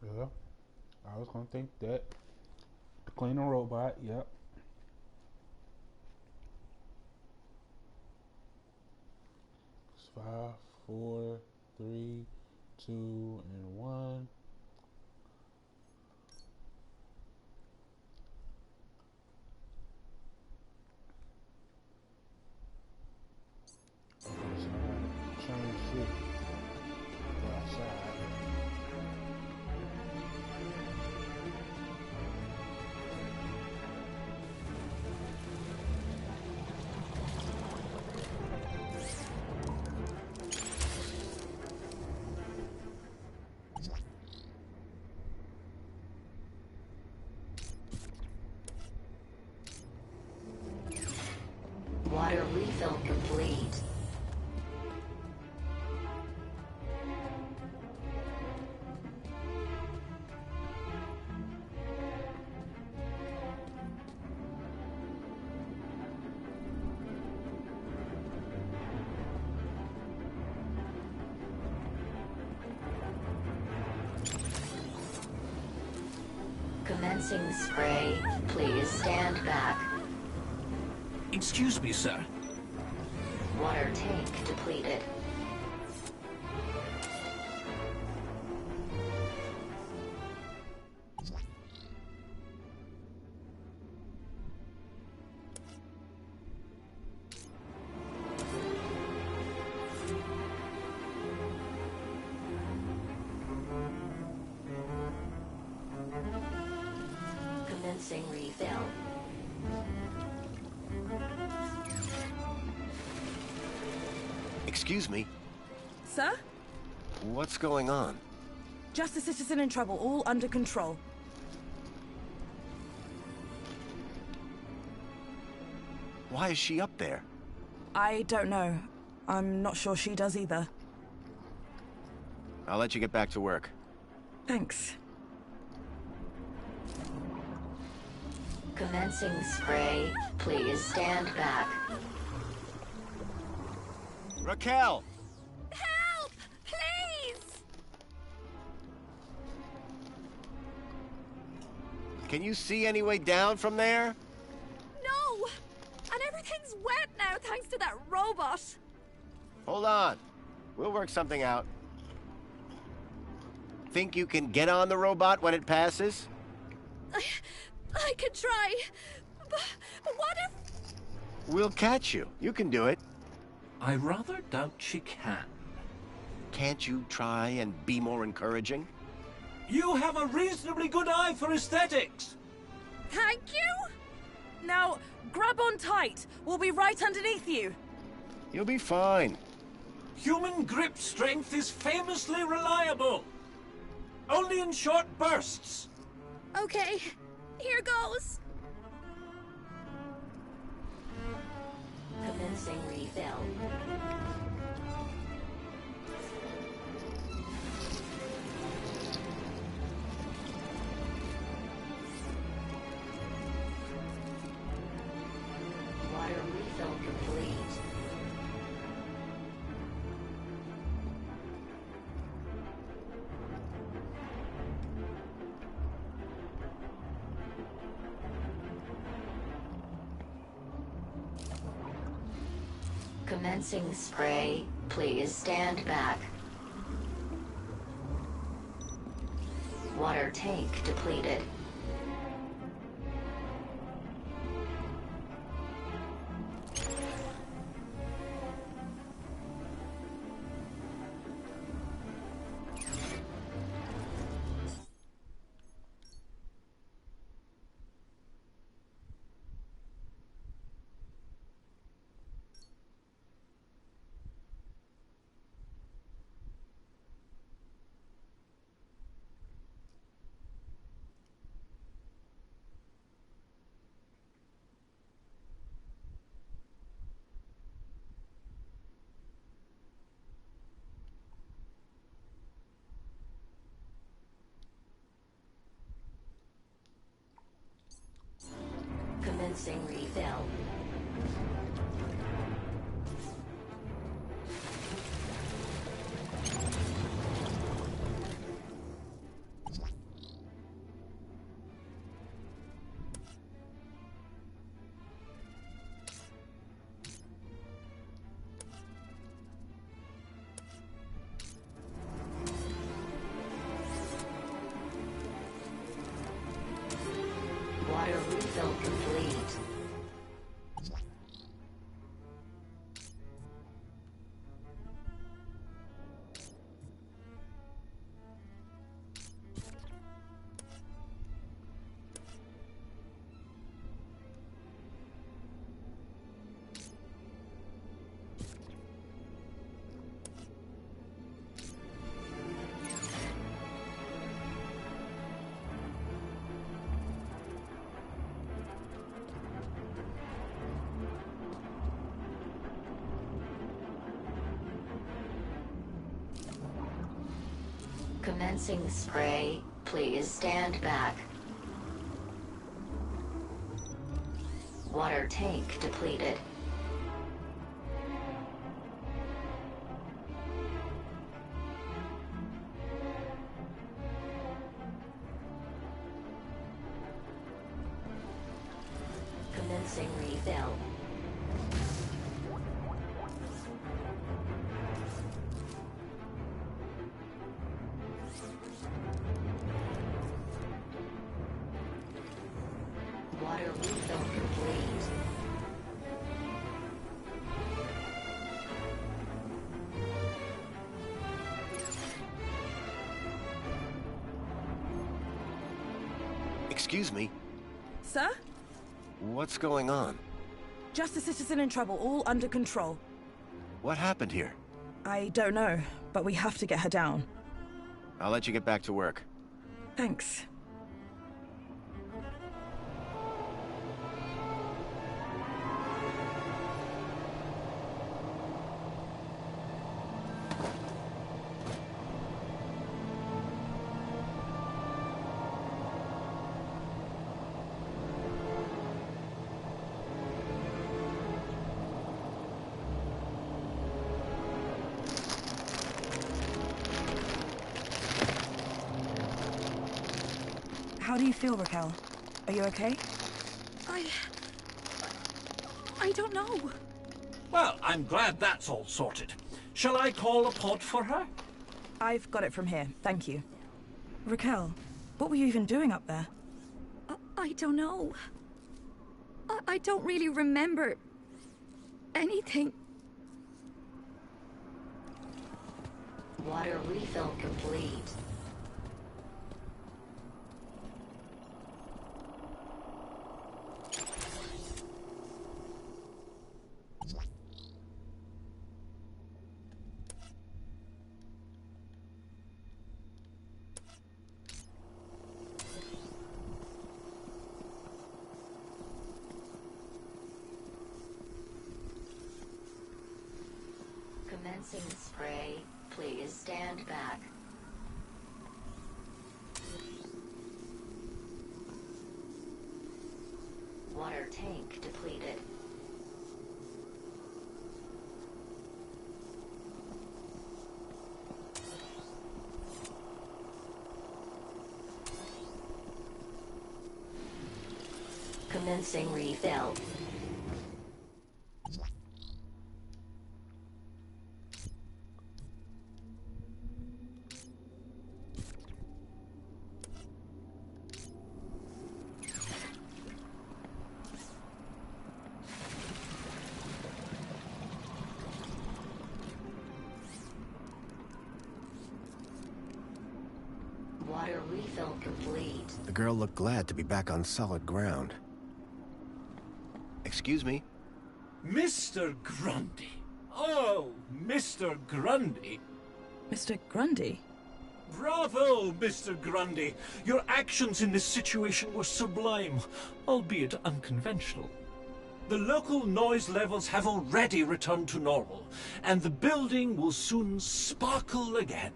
Yeah, I was gonna think that. The cleaner robot, yep. It's 5, 4, 3, 2, and 1. Okay, so Commencing spray. Please stand back. Excuse me, sir. Water tank depleted. Commencing refill. Excuse me, Sir? what's going on? Just a citizen in trouble, all under control. Why is she up there? I don't know. I'm not sure she does either. I'll let you get back to work. Thanks. Commencing spray. Please stand back. Raquel! Help! Please! Can you see any way down from there? No! And everything's wet now thanks to that robot. Hold on. We'll work something out. Think you can get on the robot when it passes? I could try. But what if... We'll catch you. You can do it. I rather doubt she can. Can't you try and be more encouraging? You have a reasonably good eye for aesthetics. Thank you? Now, grab on tight. We'll be right underneath you. You'll be fine. Human grip strength is famously reliable. Only in short bursts. Okay, here goes. Commencing refill. Water refill complete. Commencing spray. Please stand back. Water tank depleted. Commencing refill. Water refill complete. Commencing spray. Please stand back. Water tank depleted. Commencing refill. Water refill complete. Excuse me, Sir? what's going on? Just a citizen in trouble, all under control. What happened here? I don't know, but we have to get her down. I'll let you get back to work. Thanks. How do you feel, Raquel? Are you okay? I don't know. Well, I'm glad that's all sorted. Shall I call a pod for her? I've got it from here, thank you. Raquel, what were you even doing up there? I don't know. I don't really remember anything. Water refill complete. Commencing spray. Please stand back. Water tank depleted. Commencing refill. Water refill complete. The girl looked glad to be back on solid ground. Excuse me? Mr. Grundy. Oh, Mr. Grundy. Mr. Grundy? Bravo, Mr. Grundy. Your actions in this situation were sublime, albeit unconventional. The local noise levels have already returned to normal, and the building will soon sparkle again.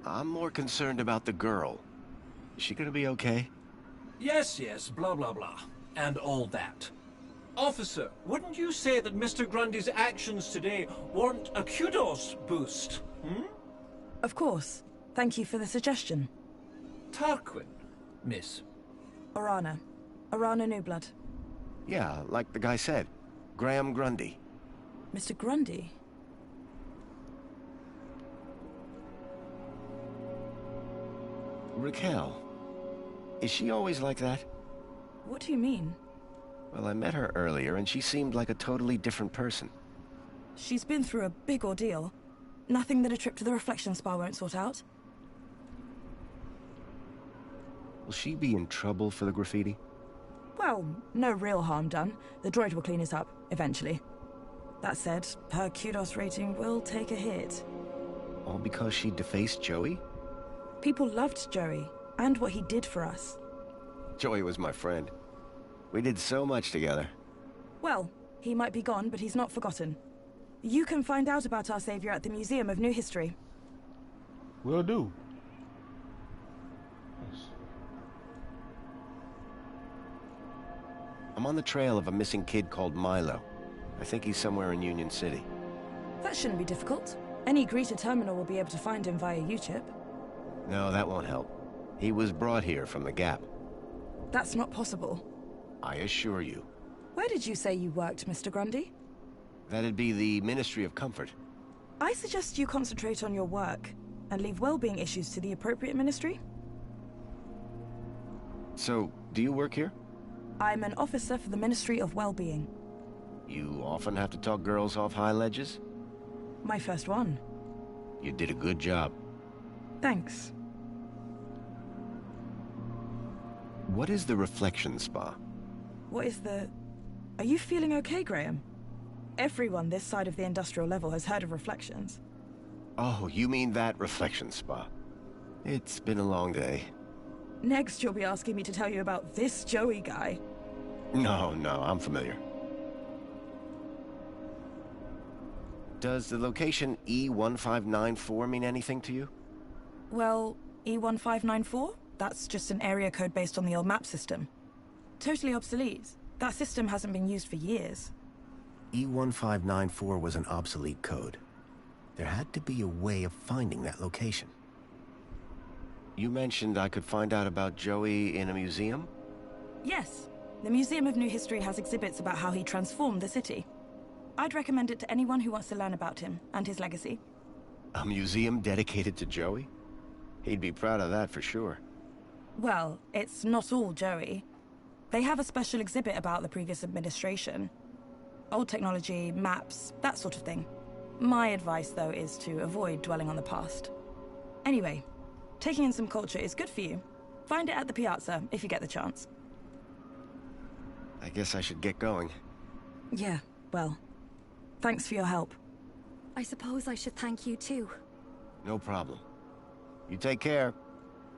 I'm more concerned about the girl. Is she gonna be okay? Yes, blah, blah, blah, and all that. Officer, wouldn't you say that Mr. Grundy's actions today warrant a kudos boost, Of course. Thank you for the suggestion. Tarquin, miss. Orana. Orana Newblood. Yeah, like the guy said. Graham Grundy. Mr. Grundy? Raquel. Is she always like that? What do you mean? Well, I met her earlier, and she seemed like a totally different person. She's been through a big ordeal. Nothing that a trip to the reflection spa won't sort out. Will she be in trouble for the graffiti? Well, no real harm done. The droid will clean it up, eventually. That said, her kudos rating will take a hit. All because she defaced Joey? People loved Joey, and what he did for us. Joey was my friend. We did so much together. Well, he might be gone, but he's not forgotten. You can find out about our savior at the Museum of New History. Will do. I'm on the trail of a missing kid called Milo. I think he's somewhere in Union City. That shouldn't be difficult. Any greeter terminal will be able to find him via U-chip. No, that won't help. He was brought here from the Gap. That's not possible. I assure you. Where did you say you worked, Mr. Grundy? That'd be the Ministry of Comfort. I suggest you concentrate on your work and leave well-being issues to the appropriate ministry. So, do you work here? I'm an officer for the Ministry of Well-being. You often have to talk girls off high ledges? My first one. You did a good job. Thanks. What is the reflection spa? What is the... Are you feeling okay, Graham? Everyone this side of the industrial level has heard of reflections. Oh, you mean that reflection spa. It's been a long day. Next, you'll be asking me to tell you about this Joey guy. No, I'm familiar. Does the location E1594 mean anything to you? Well, E1594? That's just an area code based on the old map system. Totally obsolete. That system hasn't been used for years. E1594 was an obsolete code. There had to be a way of finding that location. You mentioned I could find out about Joey in a museum? Yes. The Museum of New History has exhibits about how he transformed the city. I'd recommend it to anyone who wants to learn about him and his legacy. A museum dedicated to Joey? He'd be proud of that for sure. Well, it's not all Joey. They have a special exhibit about the previous administration. Old technology, maps, that sort of thing. My advice, though, is to avoid dwelling on the past. Anyway, taking in some culture is good for you. Find it at the piazza, if you get the chance. I guess I should get going. Yeah, well, thanks for your help. I suppose I should thank you too. No problem. You take care.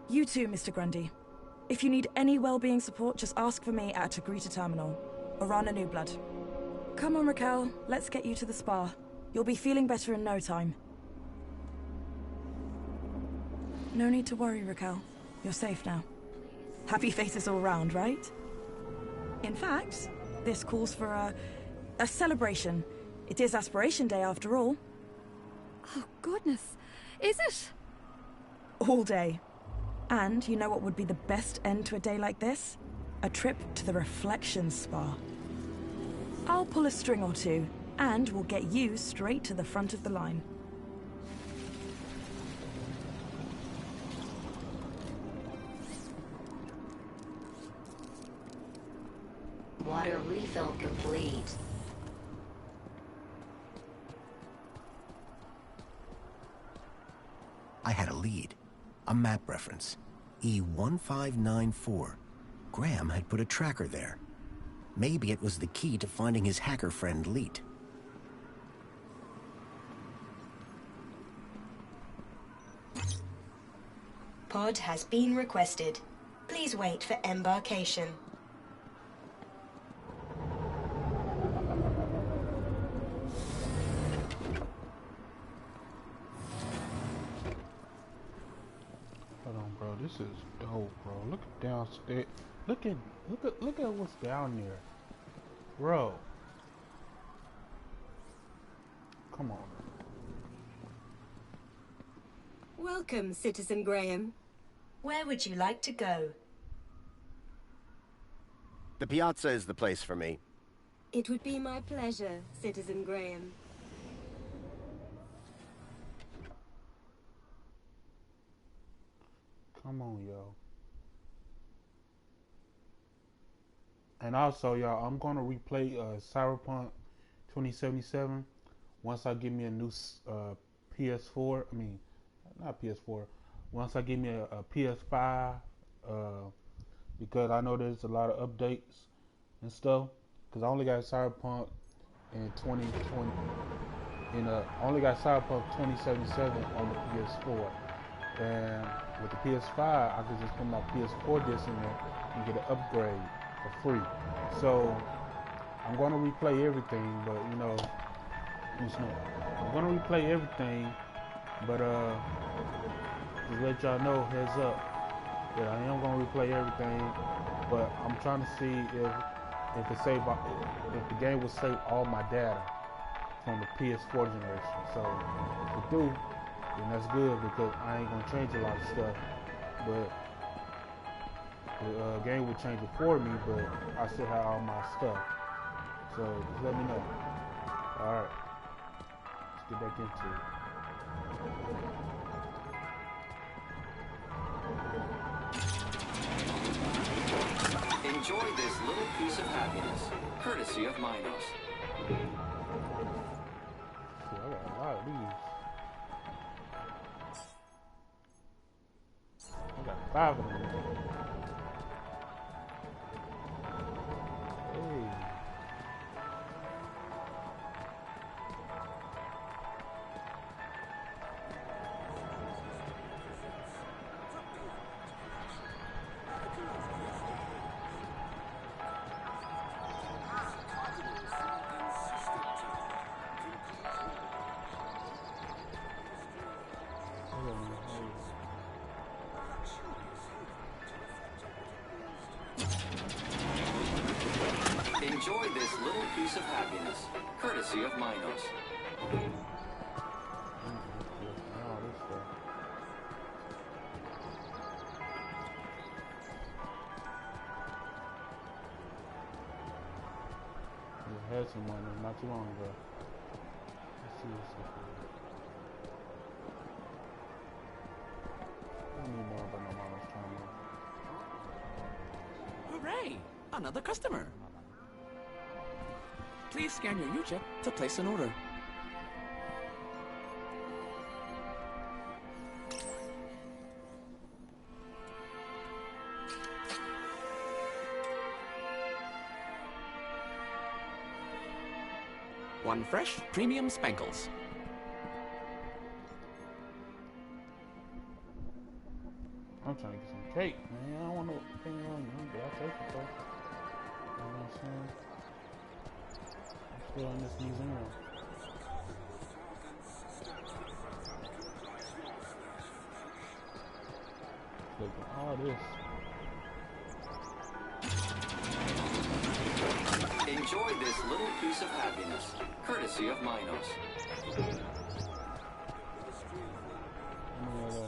You too, Mr. Grundy. If you need any well-being support, just ask for me at Agrita Terminal, or Rana New Blood. Come on, Raquel, let's get you to the spa. You'll be feeling better in no time. No need to worry, Raquel. You're safe now. Happy faces all round, right? In fact, this calls for a celebration. It is Aspiration Day after all. Oh, goodness. Is it? All day. And you know what would be the best end to a day like this? A trip to the Reflection Spa. I'll pull a string or two, and we'll get you straight to the front of the line. Water refill complete. I had a lead. A map reference. E1594. Graham had put a tracker there. Maybe it was the key to finding his hacker friend, Leet. Pod has been requested. Please wait for embarkation. Hold on, bro. This is dope, bro. Look at downstairs. Look at what's down there, bro. Come on. Welcome, Citizen Graham. Where would you like to go? The piazza is the place for me. It would be my pleasure, Citizen Graham. Come on, yo. And also, y'all, I'm gonna replay Cyberpunk 2077 once I get me a new PS4. I mean, not PS4. Once I get me a PS5, because I know there's a lot of updates and stuff. Because I only got Cyberpunk in 2020, I only got Cyberpunk 2077 on the PS4. And with the PS5, I could just put my PS4 disc in there and get an upgrade for free. So I'm gonna replay everything, but I'm gonna replay everything, but just let y'all know, heads up, that I am gonna replay everything. But I'm trying to see if the game will save all my data from the PS4 generation. So if it do, then that's good, because I ain't gonna change a lot of stuff, but the game will change it for me, but I still have all my stuff. So just let me know. Alright. Let's get back into it. Enjoy this little piece of happiness, courtesy of Minos. See, I got a lot of these. I got 5 of them. Hey. Enjoy this little piece of happiness, courtesy of Minos. I had some money not too long ago. Let's see what's up here. I don't need more about my mama's camera. Hooray! Another customer. Please scan your U-chip to place an order. One fresh premium spankles. I'm trying to get some cake, man. I don't want no thing on you, but I'll take it though. You know what I'm saying? I'm still in this museum. Look at all this. Enjoy this little piece of happiness, courtesy of Minos.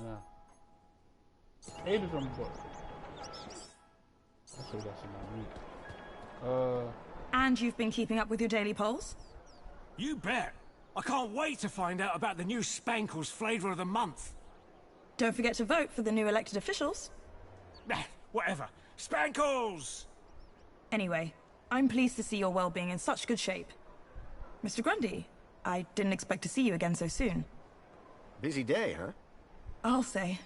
Now. 8 of them books. I should got some more meat. And you've been keeping up with your daily polls? You bet. I can't wait to find out about the new Spankles flavor of the month. Don't forget to vote for the new elected officials. Whatever. Spankles! Anyway, I'm pleased to see your well-being in such good shape. Mr. Grundy, I didn't expect to see you again so soon. Busy day, huh? I'll say.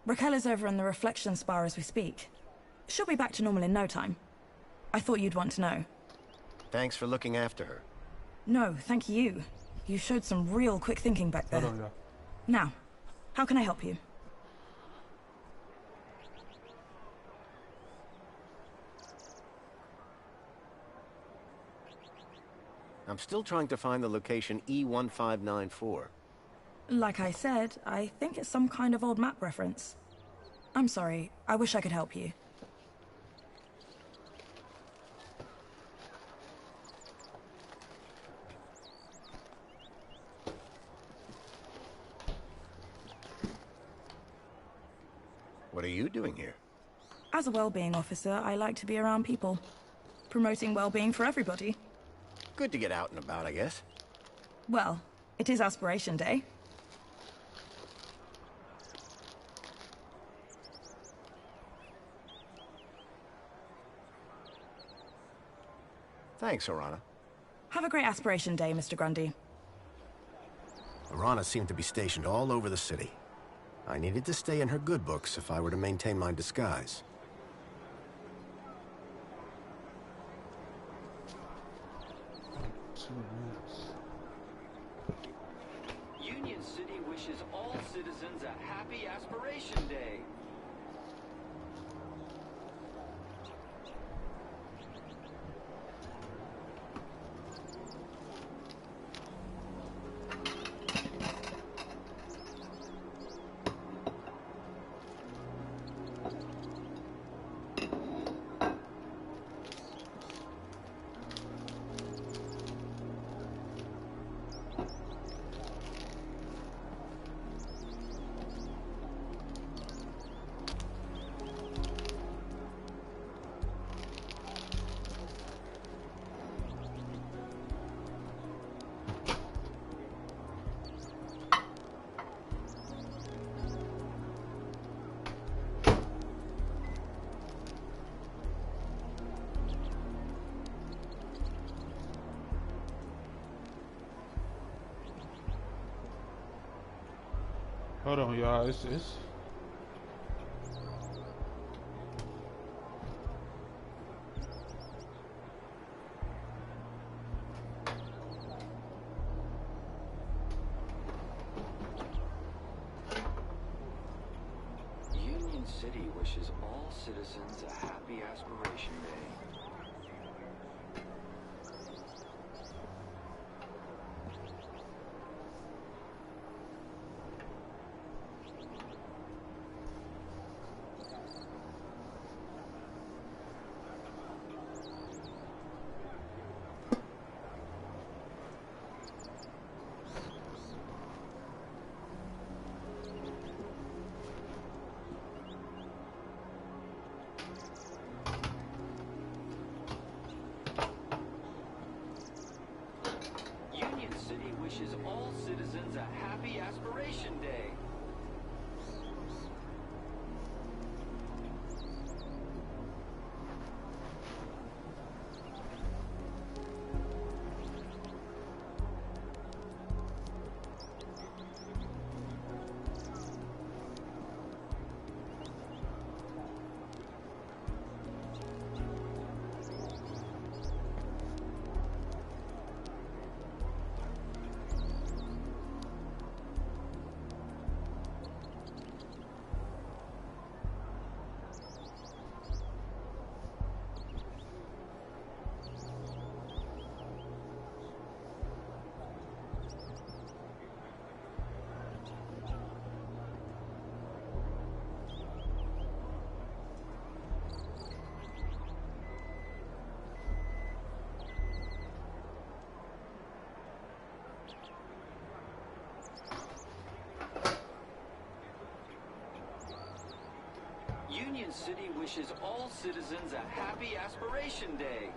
Raquel is over in the reflection spa as we speak. She'll be back to normal in no time. I thought you'd want to know. Thanks for looking after her. No, thank you. You showed some real quick thinking back there. Now, how can I help you? I'm still trying to find the location E1594. Like I said, I think it's some kind of old map reference. I'm sorry, I wish I could help you. What are you doing here? As a well-being officer, I like to be around people. Promoting well-being for everybody. Good to get out and about, I guess. Well, it is Aspiration Day. Thanks, Orana. Have a great Aspiration Day, Mr. Grundy. Orana seemed to be stationed all over the city. I needed to stay in her good books if I were to maintain my disguise. Union City wishes all citizens a happy Aspiration Day. Hold on, y'all. It's Union City wishes all citizens a happy Aspiration Day. Union City wishes all citizens a happy Aspiration Day. Union City wishes all citizens a happy Aspiration Day.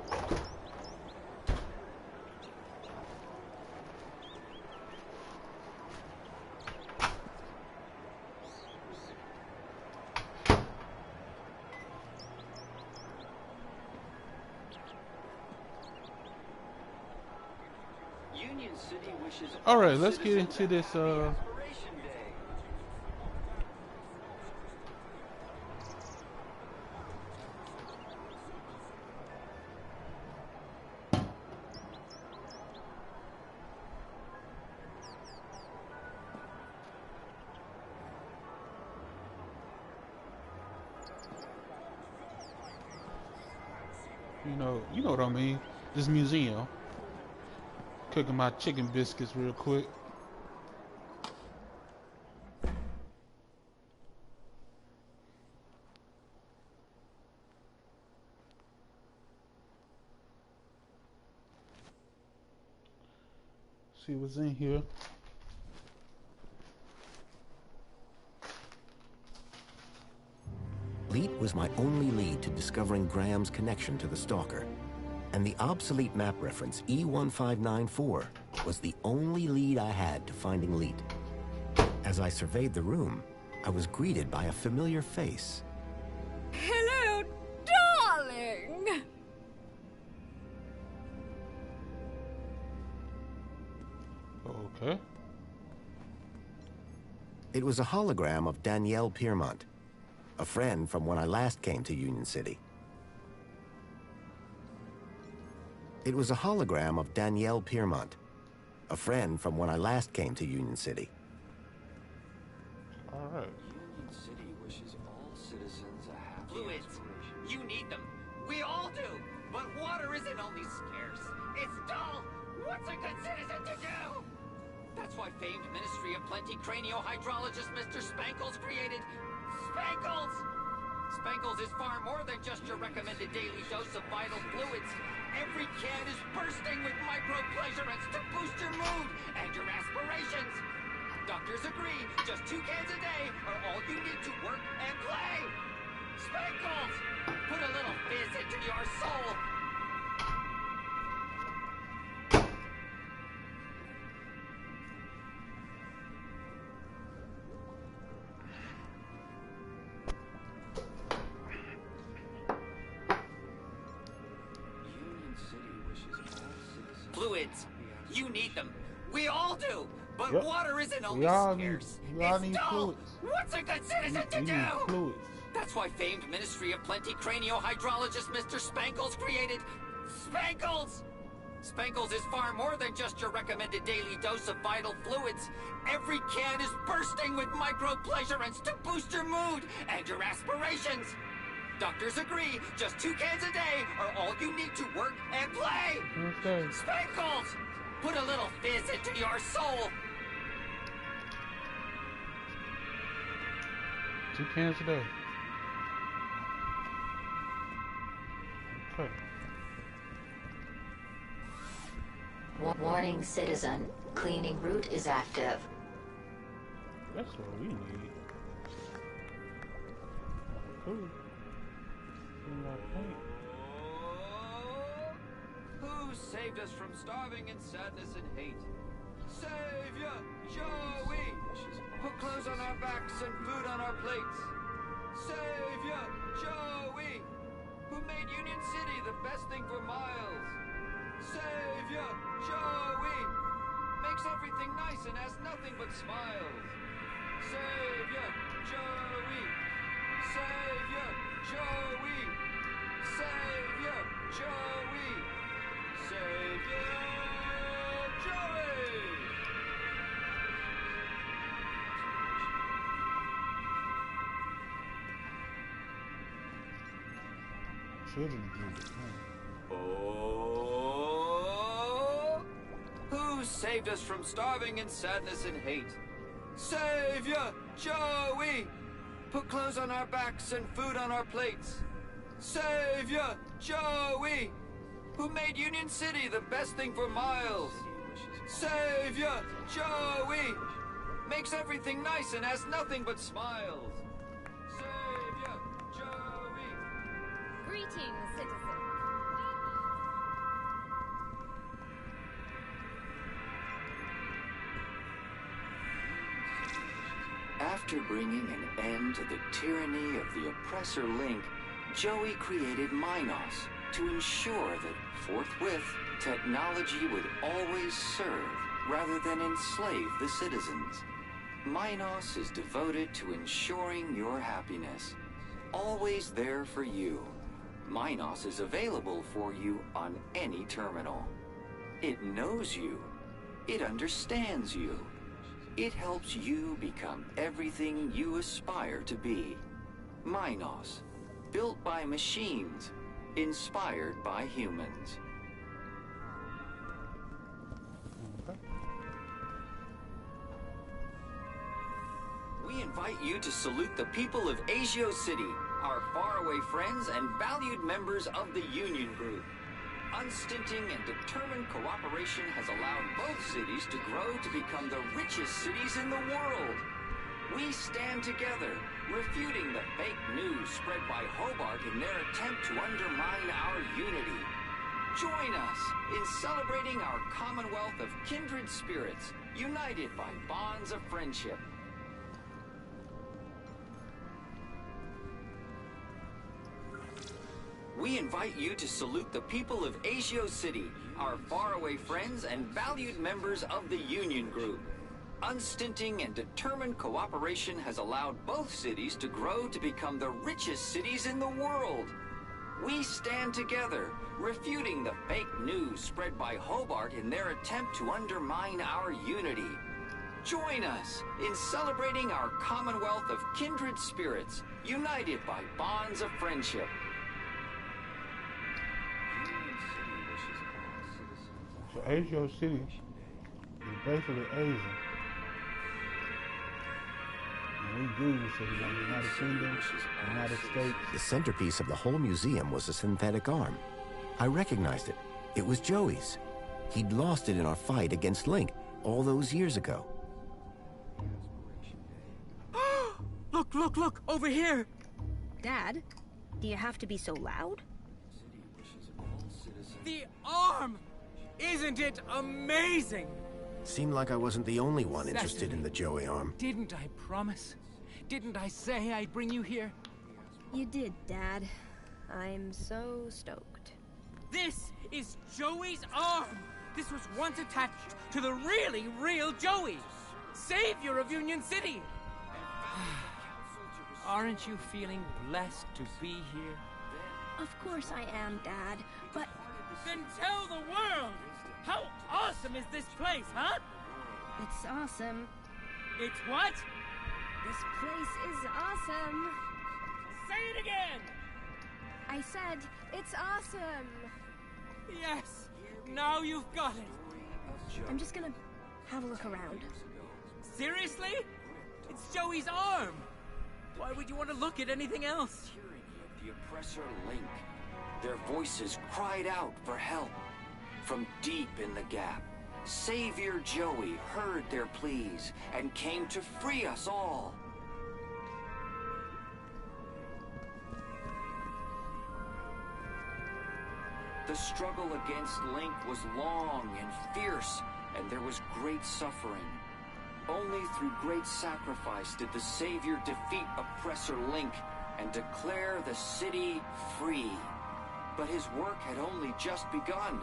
Union City wishes all right. all Let's get citizens into a this. happy Aspiration Day. You know what I mean. This museum. Cooking my chicken biscuits real quick. See what's in here. Leet was my only lead to discovering Graham's connection to the Stalker. And the obsolete map reference E1594 was the only lead I had to finding Leet. As I surveyed the room, I was greeted by a familiar face. Hello, darling! Okay. It was a hologram of Danielle Piermont, a friend from when I last came to Union City. It was a hologram of Danielle Piermont, a friend from when I last came to Union City. All right. Union City wishes all citizens a happy Fluids. Aspiration. You need them. We all do. But water isn't only scarce. It's dull. What's a good citizen to do? That's why famed Ministry of Plenty craniohydrologist Mr. Spankles created Spankles! Spankles is far more than just your recommended daily dose of vital fluids. Every can is bursting with micro-pleasurants to boost your mood and your aspirations. Doctors agree, just 2 cans a day are all you need to work and play. Spankles! Put a little fizz into your soul. Union City wishes all citizens Fluids. You need them. We all do. But But Yep. water isn't only We all scarce. need It's dull. fluids. What's a good citizen to We do? need fluids. That's why famed Ministry of Plenty cranio-hydrologist Mr. Spankles created Spankles! Spankles is far more than just your recommended daily dose of vital fluids. Every can is bursting with micro-pleasurants to boost your mood and your aspirations. Doctors agree, just 2 cans a day are all you need to work and play. Okay. Spankles! Put a little fizz into your soul. 2 cans a day. Okay. Warning, citizen. Cleaning route is active. That's what we need. Cool. Who saved us from starving in sadness and hate? Savior, Joey! Put clothes on our backs and food on our plates. Savior, Joey! Who made Union City the best thing for miles. Savior, Joey! Makes everything nice and has nothing but smiles. Savior, Joey! Savior, Joey! Savior, Joey! Savior, Joey! Children group. Oh, who saved us from starving in sadness and hate? Savior, Joey! Put clothes on our backs and food on our plates. Savior, Joey! Who made Union City the best thing for miles. Savior, Joey! Makes everything nice and has nothing but smiles. Savior, Joey! Greetings, citizen. After bringing an end to the tyranny of the oppressor Link, Joey created Minos to ensure that forthwith technology would always serve rather than enslave the citizens. Minos is devoted to ensuring your happiness, always there for you. Minos is available for you on any terminal. It knows you. It understands you. It helps you become everything you aspire to be. Minos, built by machines, inspired by humans. We invite you to salute the people of Asio City, our faraway friends and valued members of the Union Group. Unstinting and determined cooperation has allowed both cities to grow to become the richest cities in the world. We stand together, refuting the fake news spread by Hobart in their attempt to undermine our unity. Join us in celebrating our commonwealth of kindred spirits, united by bonds of friendship. We invite you to salute the people of Asio City, our faraway friends and valued members of the Union Group. Unstinting and determined cooperation has allowed both cities to grow to become the richest cities in the world. We stand together, refuting the fake news spread by Hobart in their attempt to undermine our unity. Join us in celebrating our commonwealth of kindred spirits, united by bonds of friendship. So Asio City is basically Asia. And we Google cities like the United Kingdom, United States. The centerpiece of the whole museum was a synthetic arm. I recognized it. It was Joey's. He'd lost it in our fight against Link all those years ago. Look, look, look! Over here! Dad, do you have to be so loud? The arm! Isn't it amazing? Seemed like I wasn't the only one interested in the Joey arm. Didn't I promise? Didn't I say I'd bring you here? You did, Dad. I'm so stoked. This is Joey's arm! This was once attached to the really real Joey! Savior of Union City! Aren't you feeling blessed to be here? Of course I am, Dad, but... Then tell the world! How awesome is this place, huh? It's awesome. It's what? This place is awesome. Say it again! I said, it's awesome. Yes, now you've got it. I'm just gonna have a look around. Seriously? It's Joey's arm. Why would you want to look at anything else? The oppressor Link. Their voices cried out for help. From deep in the gap, Savior Joey heard their pleas and came to free us all. The struggle against Link was long and fierce, and there was great suffering. Only through great sacrifice did the Savior defeat oppressor Link and declare the city free. But his work had only just begun.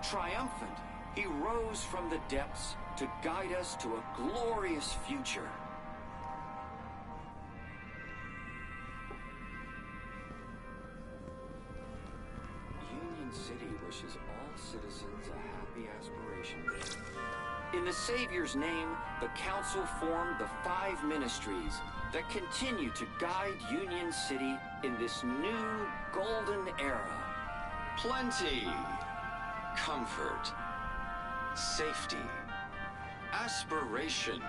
Triumphant, he rose from the depths to guide us to a glorious future. Union City wishes all citizens a happy aspiration day. In the Savior's name, the Council formed the 5 ministries that continue to guide Union City in this new golden era. Plenty, comfort, safety, aspiration,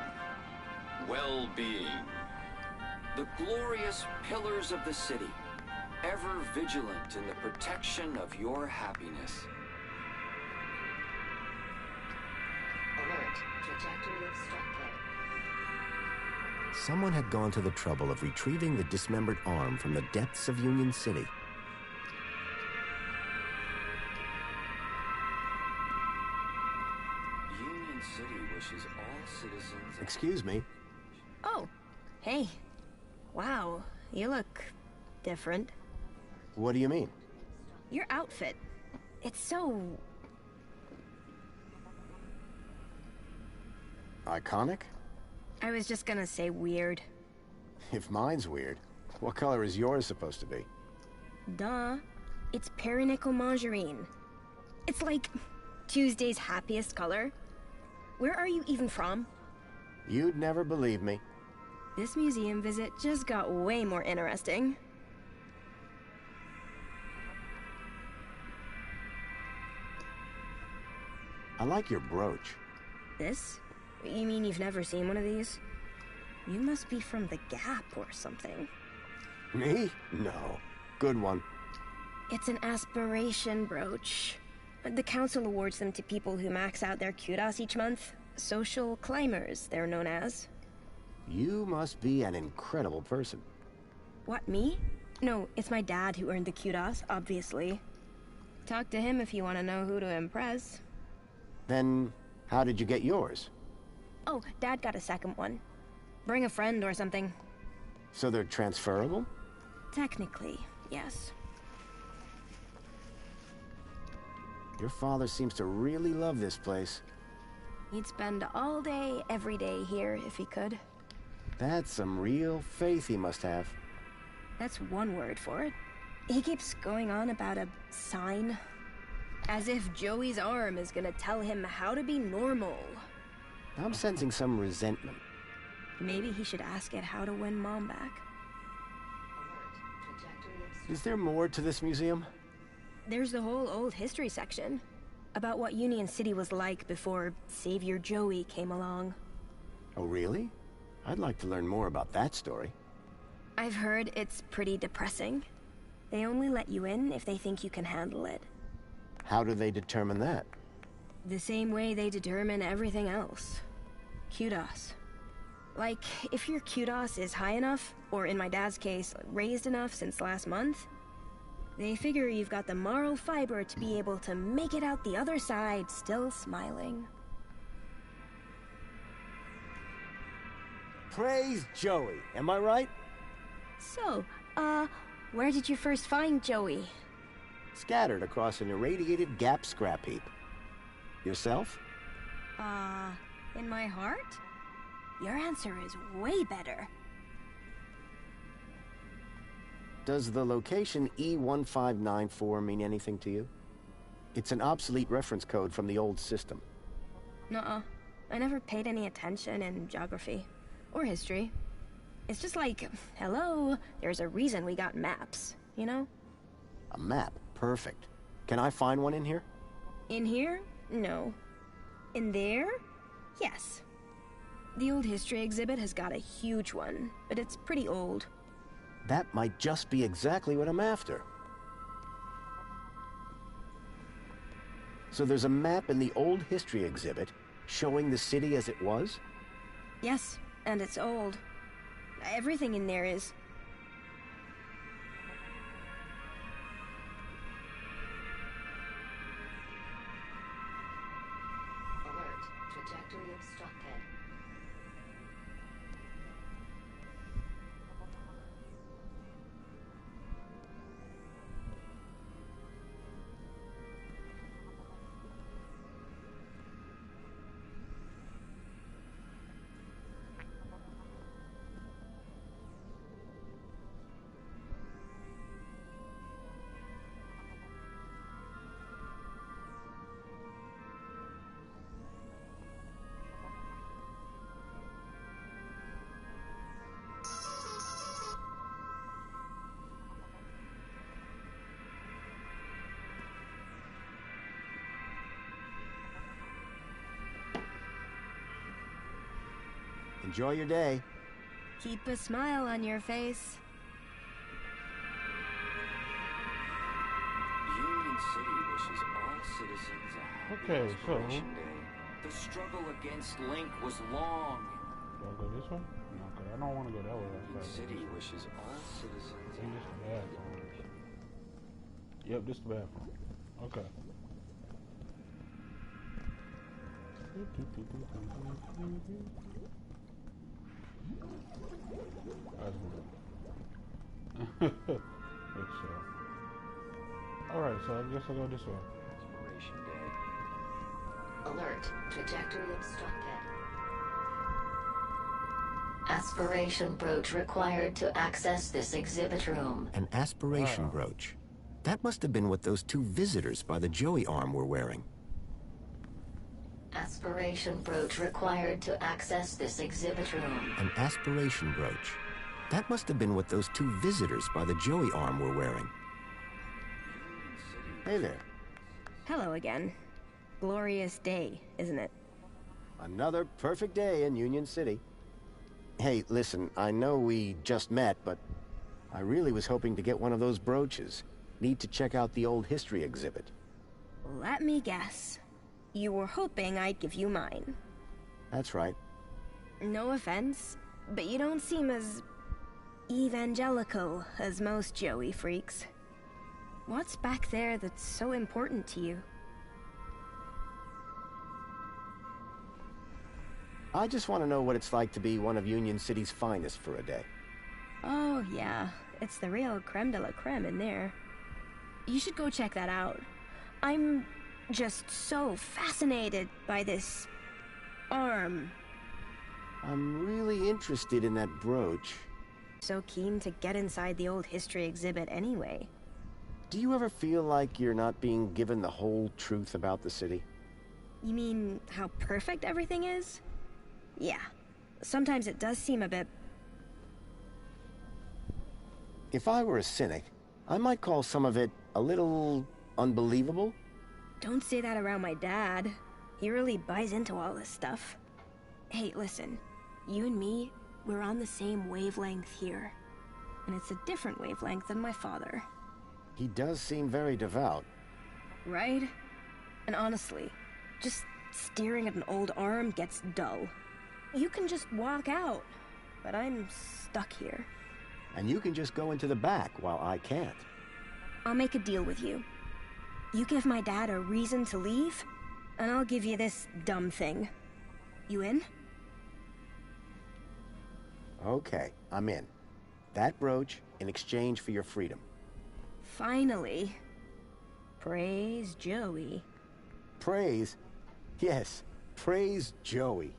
well-being. The glorious pillars of the city, ever vigilant in the protection of your happiness. Alert. Trajectory obstructed. Someone had gone to the trouble of retrieving the dismembered arm from the depths of Union City. Union City wishes all citizens... Excuse me. Oh, hey. Wow, you look different. What do you mean? Your outfit. It's so... Iconic? I was just gonna say weird. If mine's weird, what color is yours supposed to be? Duh. It's perinickel margarine. It's like Tuesday's happiest color. Where are you even from? You'd never believe me. This museum visit just got way more interesting. I like your brooch. This? You mean you've never seen one of these? You must be from the Gap or something. Me? No. Good one. It's an aspiration brooch. The council awards them to people who max out their kudos each month. Social climbers, they're known as. You must be an incredible person. What, me? No, it's my dad who earned the kudos, obviously. Talk to him if you want to know who to impress. Then, how did you get yours? Oh, Dad got a second one. Bring a friend or something. So they're transferable? Technically, yes. Your father seems to really love this place. He'd spend all day, every day here if he could. That's some real faith he must have. That's one word for it. He keeps going on about a sign. As if Joey's arm is gonna tell him how to be normal. I'm sensing some resentment. Maybe he should ask it how to win Mom back. Is there more to this museum? There's the whole old history section. About what Union City was like before Savior Joey came along. Oh, really? I'd like to learn more about that story. I've heard it's pretty depressing. They only let you in if they think you can handle it. How do they determine that? The same way they determine everything else. Kudos. Like, if your kudos is high enough, or in my dad's case, raised enough since last month, they figure you've got the moral fiber to be able to make it out the other side still smiling. Praise Joey, am I right? So, where did you first find Joey? Scattered across an irradiated Gap scrap heap. Yourself? In my heart? Your answer is way better. Does the location E1594 mean anything to you? It's an obsolete reference code from the old system. Nuh-uh. I never paid any attention in geography. Or history. It's just like, hello, there's a reason we got maps, you know? A map? Perfect. Can I find one in here? In here? No. In there? Yes. The old history exhibit has got a huge one, but it's pretty old. That might just be exactly what I'm after. So there's a map in the old history exhibit showing the city as it was? Yes, and it's old. Everything in there is. Alert. Trajectory obstructed. Enjoy your day. Keep a smile on your face. Union City wishes all citizens a happy Okay, so Restoration Day. The struggle against Link was long. do I go this way? No, okay, I don't want to go that way. Union City wishes all citizens I think this the bathroom. Yep, this the bathroom. Okay. Make sure. Alright, so I guess I'll go this way. Restoration Day. Alert. Trajectory obstructed. Aspiration brooch required to access this exhibit room. An aspiration brooch. That must have been what those two visitors by the Joey arm were wearing. Aspiration brooch required to access this exhibit room. An aspiration brooch. That must have been what those two visitors by the Joey arm were wearing. Hey there. Hello again. Glorious day, isn't it? Another perfect day in Union City. Hey, listen, I know we just met, but I really was hoping to get one of those brooches. Need to check out the old history exhibit. Let me guess. You were hoping I'd give you mine. That's right. No offense, but you don't seem as evangelical as most Joey freaks. What's back there that's so important to you? I just want to know what it's like to be one of Union City's finest for a day. Oh, yeah. It's the real creme de la creme in there. You should go check that out. I'm just so fascinated by this arm. I'm really interested in that brooch. So keen to get inside the old history exhibit anyway. Do you ever feel like you're not being given the whole truth about the city? You mean how perfect everything is? Yeah. Sometimes it does seem a bit... If I were a cynic, I might call some of it a little unbelievable. Don't say that around my dad. He really buys into all this stuff. Hey, listen. You and me, we're on the same wavelength here. And it's a different wavelength than my father. He does seem very devout. Right? And honestly, just staring at an old arm gets dull. You can just walk out, but I'm stuck here. And you can just go into the back while I can't. I'll make a deal with you. You give my dad a reason to leave, and I'll give you this dumb thing. You in? Okay, I'm in. That brooch in exchange for your freedom. Finally. Praise Joey. Praise? Yes, praise Joey.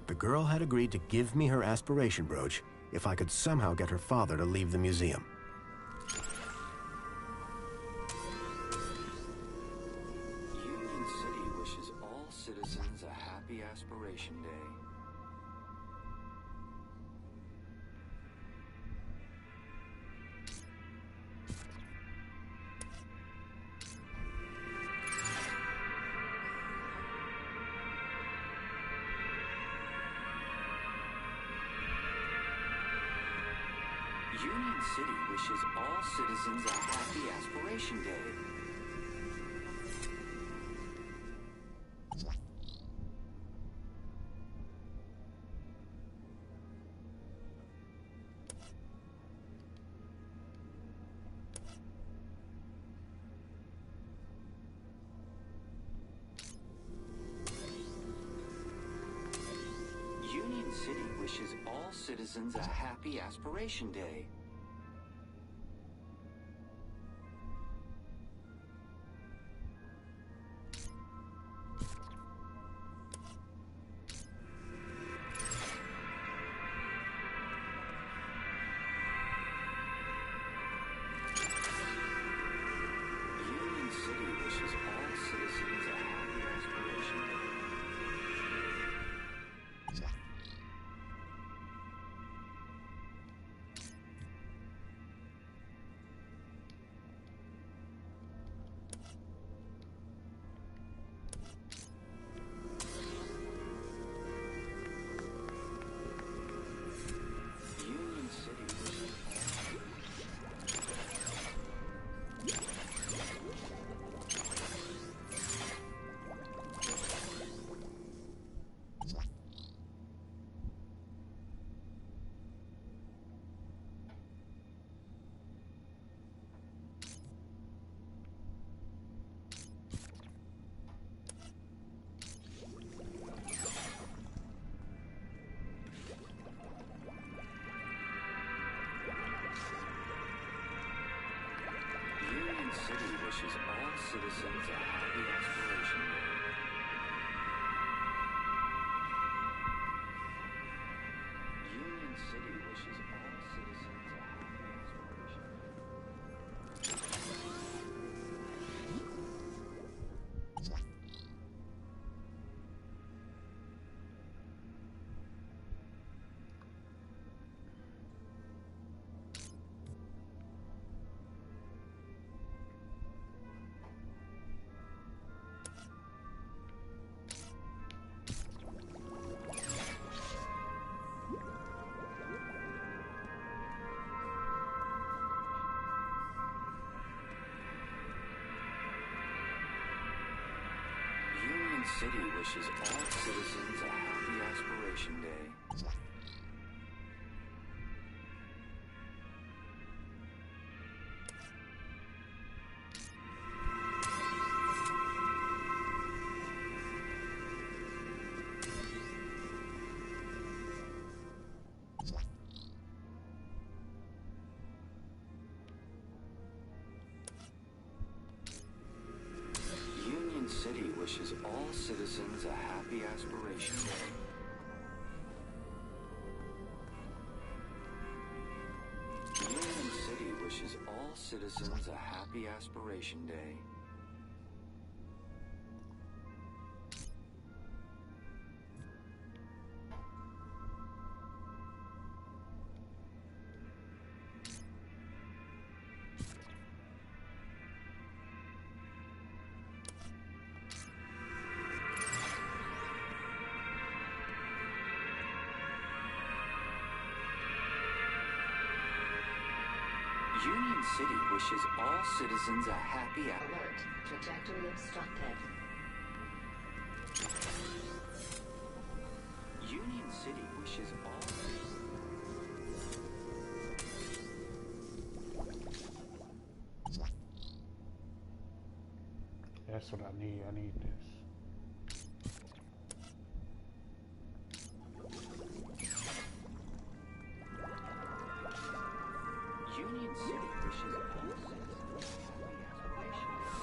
The girl had agreed to give me her aspiration brooch if I could somehow get her father to leave the museum. Union City wishes all citizens a happy Aspiration Day. Union City wishes all citizens a happy Aspiration Day. Union City wishes all citizens a happy Aspiration Day. Union City wishes all citizens a happy Aspiration Day. Union City wishes Union City wishes all citizens a happy Aspiration Day. Union City wishes all citizens a happy Aspiration Union City wishes all citizens a happy Aspiration Day. Union City wishes all citizens a happy Aspiration Day. Union City wishes all citizens a happy Aspiration Day. Union City wishes all citizens a happy Alert. Trajectory obstructed. Union City wishes all That's what I need. I need this. Union City wishes all citizens a happy Aspiration Day.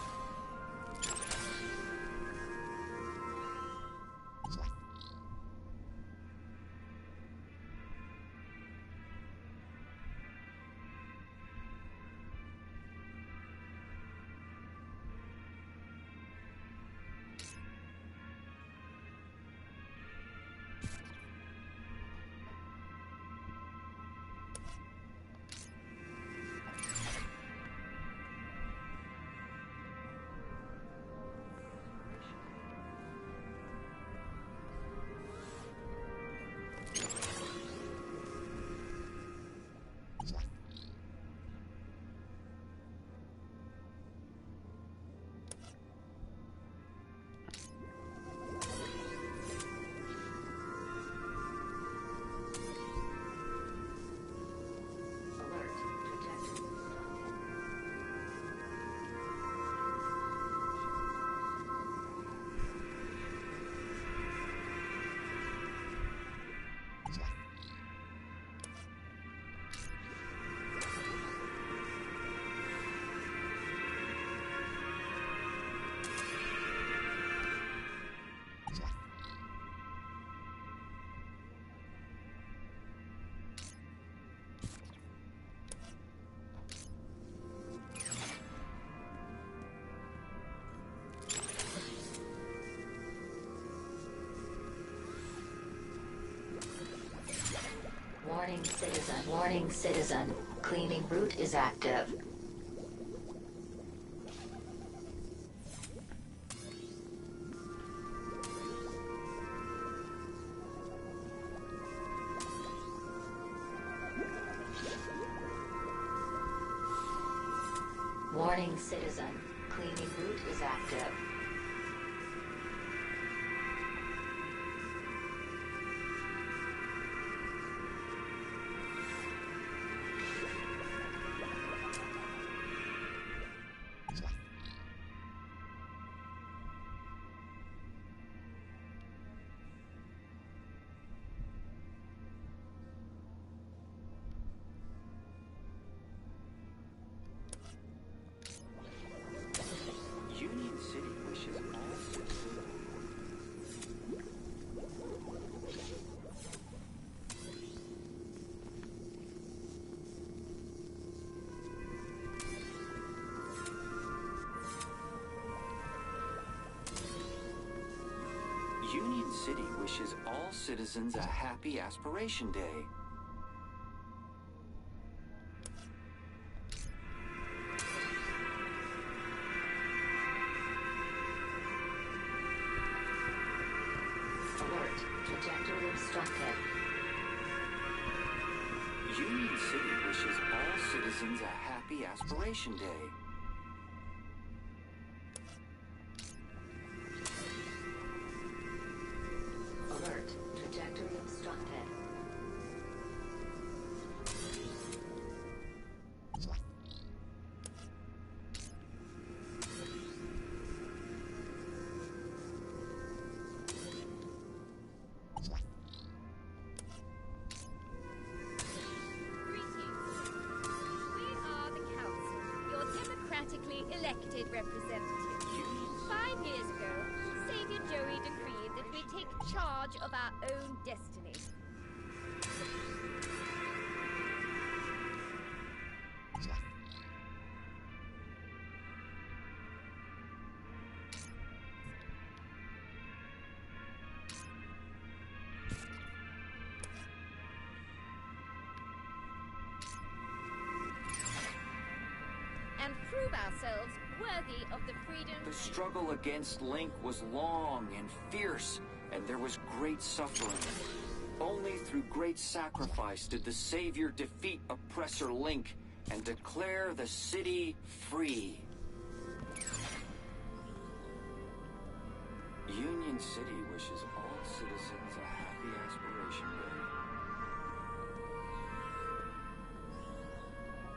Warning, citizen. Cleaning route is active. Warning, citizen. Cleaning route is active. Union City wishes all citizens. Union City wishes all citizens a happy Aspiration Day. Alert. Trajectory obstructed. Union City wishes all citizens a happy Aspiration Day. Alert. Trajectory obstructed. We are the council, your democratically elected representatives. 5 years ago, Savior Joey decreed that we take charge of our own destiny. And prove ourselves worthy of the freedom. The struggle against Link was long and fierce, and there was great suffering. Only through great sacrifice did the Savior defeat oppressor Link and declare the city free. Union City wishes all citizens a happy Aspiration Day.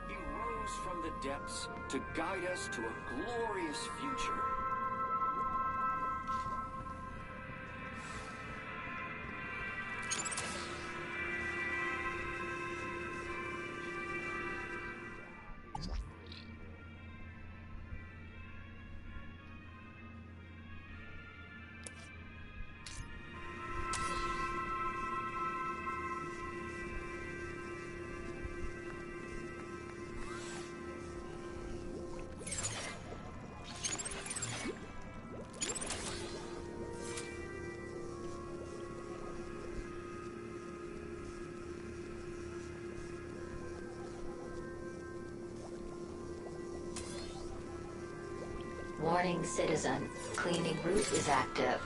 He rose from the depths to guide us to a glorious future. Warning, citizen. Cleaning route is active.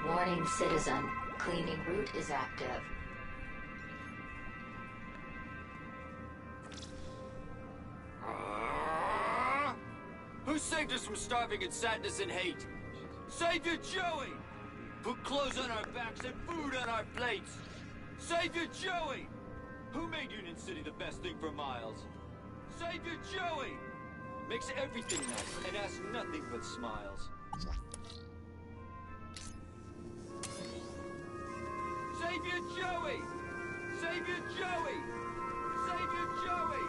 Warning, citizen. Cleaning route is active. Who saved us from starving in sadness and hate? Savior Joey! Put clothes on our backs and food on our plates! Savior Joey! Who made Union City the best thing for miles? Savior Joey! Makes everything nice and asks nothing but smiles. Savior Joey! Savior Joey! Savior Joey!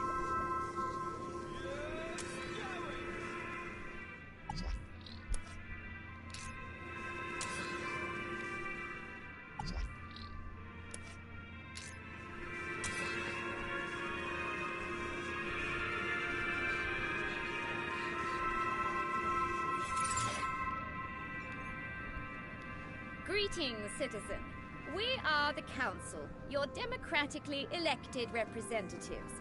Greetings, citizen. We are the Council, your democratically elected representatives.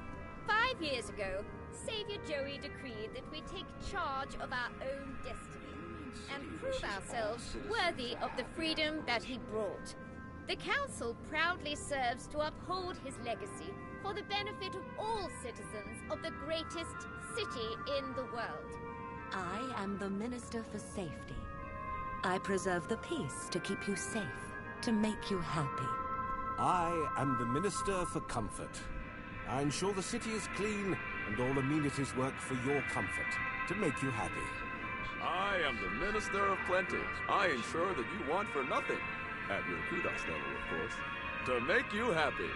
5 years ago, Savior Joey decreed that we take charge of our own destiny and prove ourselves worthy of the freedom that he brought. The Council proudly serves to uphold his legacy for the benefit of all citizens of the greatest city in the world. I am the Minister for Safety. I preserve the peace to keep you safe, to make you happy. I am the Minister for Comfort. I ensure the city is clean and all amenities work for your comfort, to make you happy. I am the Minister of Plenty. I ensure that you want for nothing, at your kudos level, of course, to make you happy.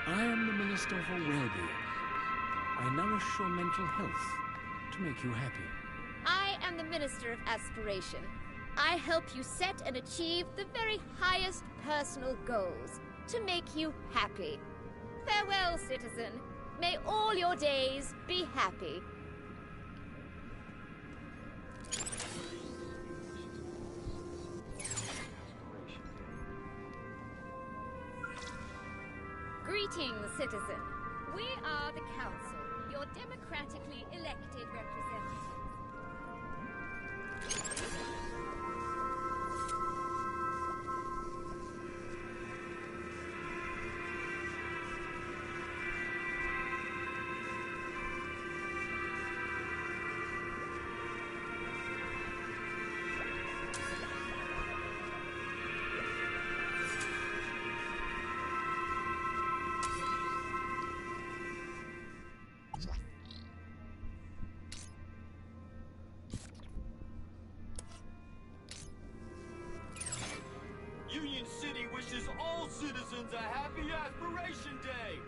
I am the Minister for Well-being. I nourish your mental health to make you happy. I am the Minister of Aspiration. I help you set and achieve the very highest personal goals to make you happy. Farewell, citizen. May all your days be happy. Greetings, citizen. We are the Council, your democratically elected representatives. Union City wishes all citizens a happy Aspiration Day!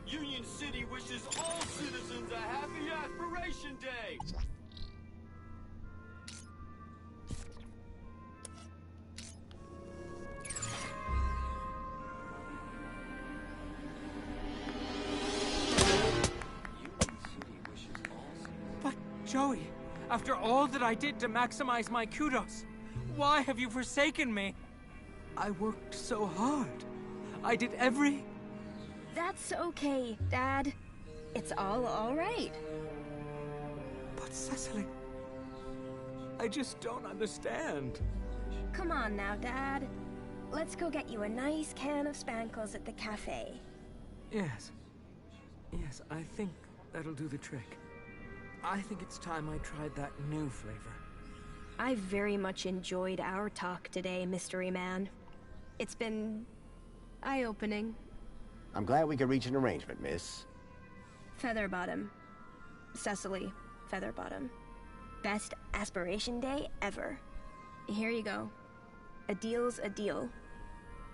Union City wishes all citizens a happy Aspiration Day! But, Joey, after all that I did to maximize my kudos, why have you forsaken me? I worked so hard. I did every... That's okay, Dad. It's all right. But Cecily... I just don't understand. Come on now, Dad. Let's go get you a nice can of Spankles at the cafe. Yes. Yes, I think that'll do the trick. I think it's time I tried that new flavor. I very much enjoyed our talk today, Mystery Man. It's been... eye-opening. I'm glad we could reach an arrangement, miss. Featherbottom. Cecily Featherbottom. Best Aspiration Day ever. Here you go. A deal's a deal.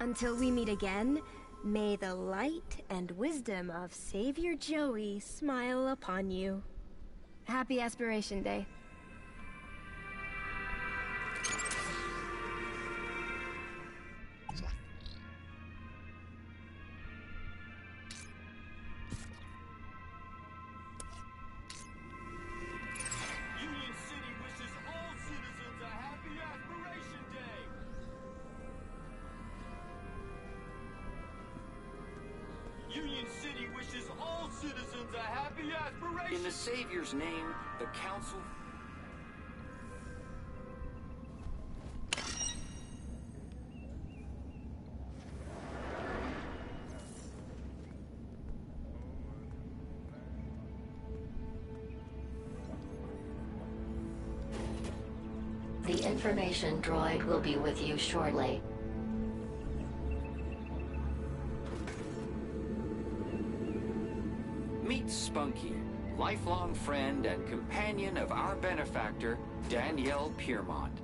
Until we meet again, may the light and wisdom of Savior Joey smile upon you. Happy Aspiration Day. Union City wishes all citizens a happy Aspiration Day! Union City wishes all citizens a happy Aspiration... In the Savior's name, the Council... The information droid will be with you shortly. Meet Spunky, lifelong friend and companion of our benefactor, Danielle Piermont.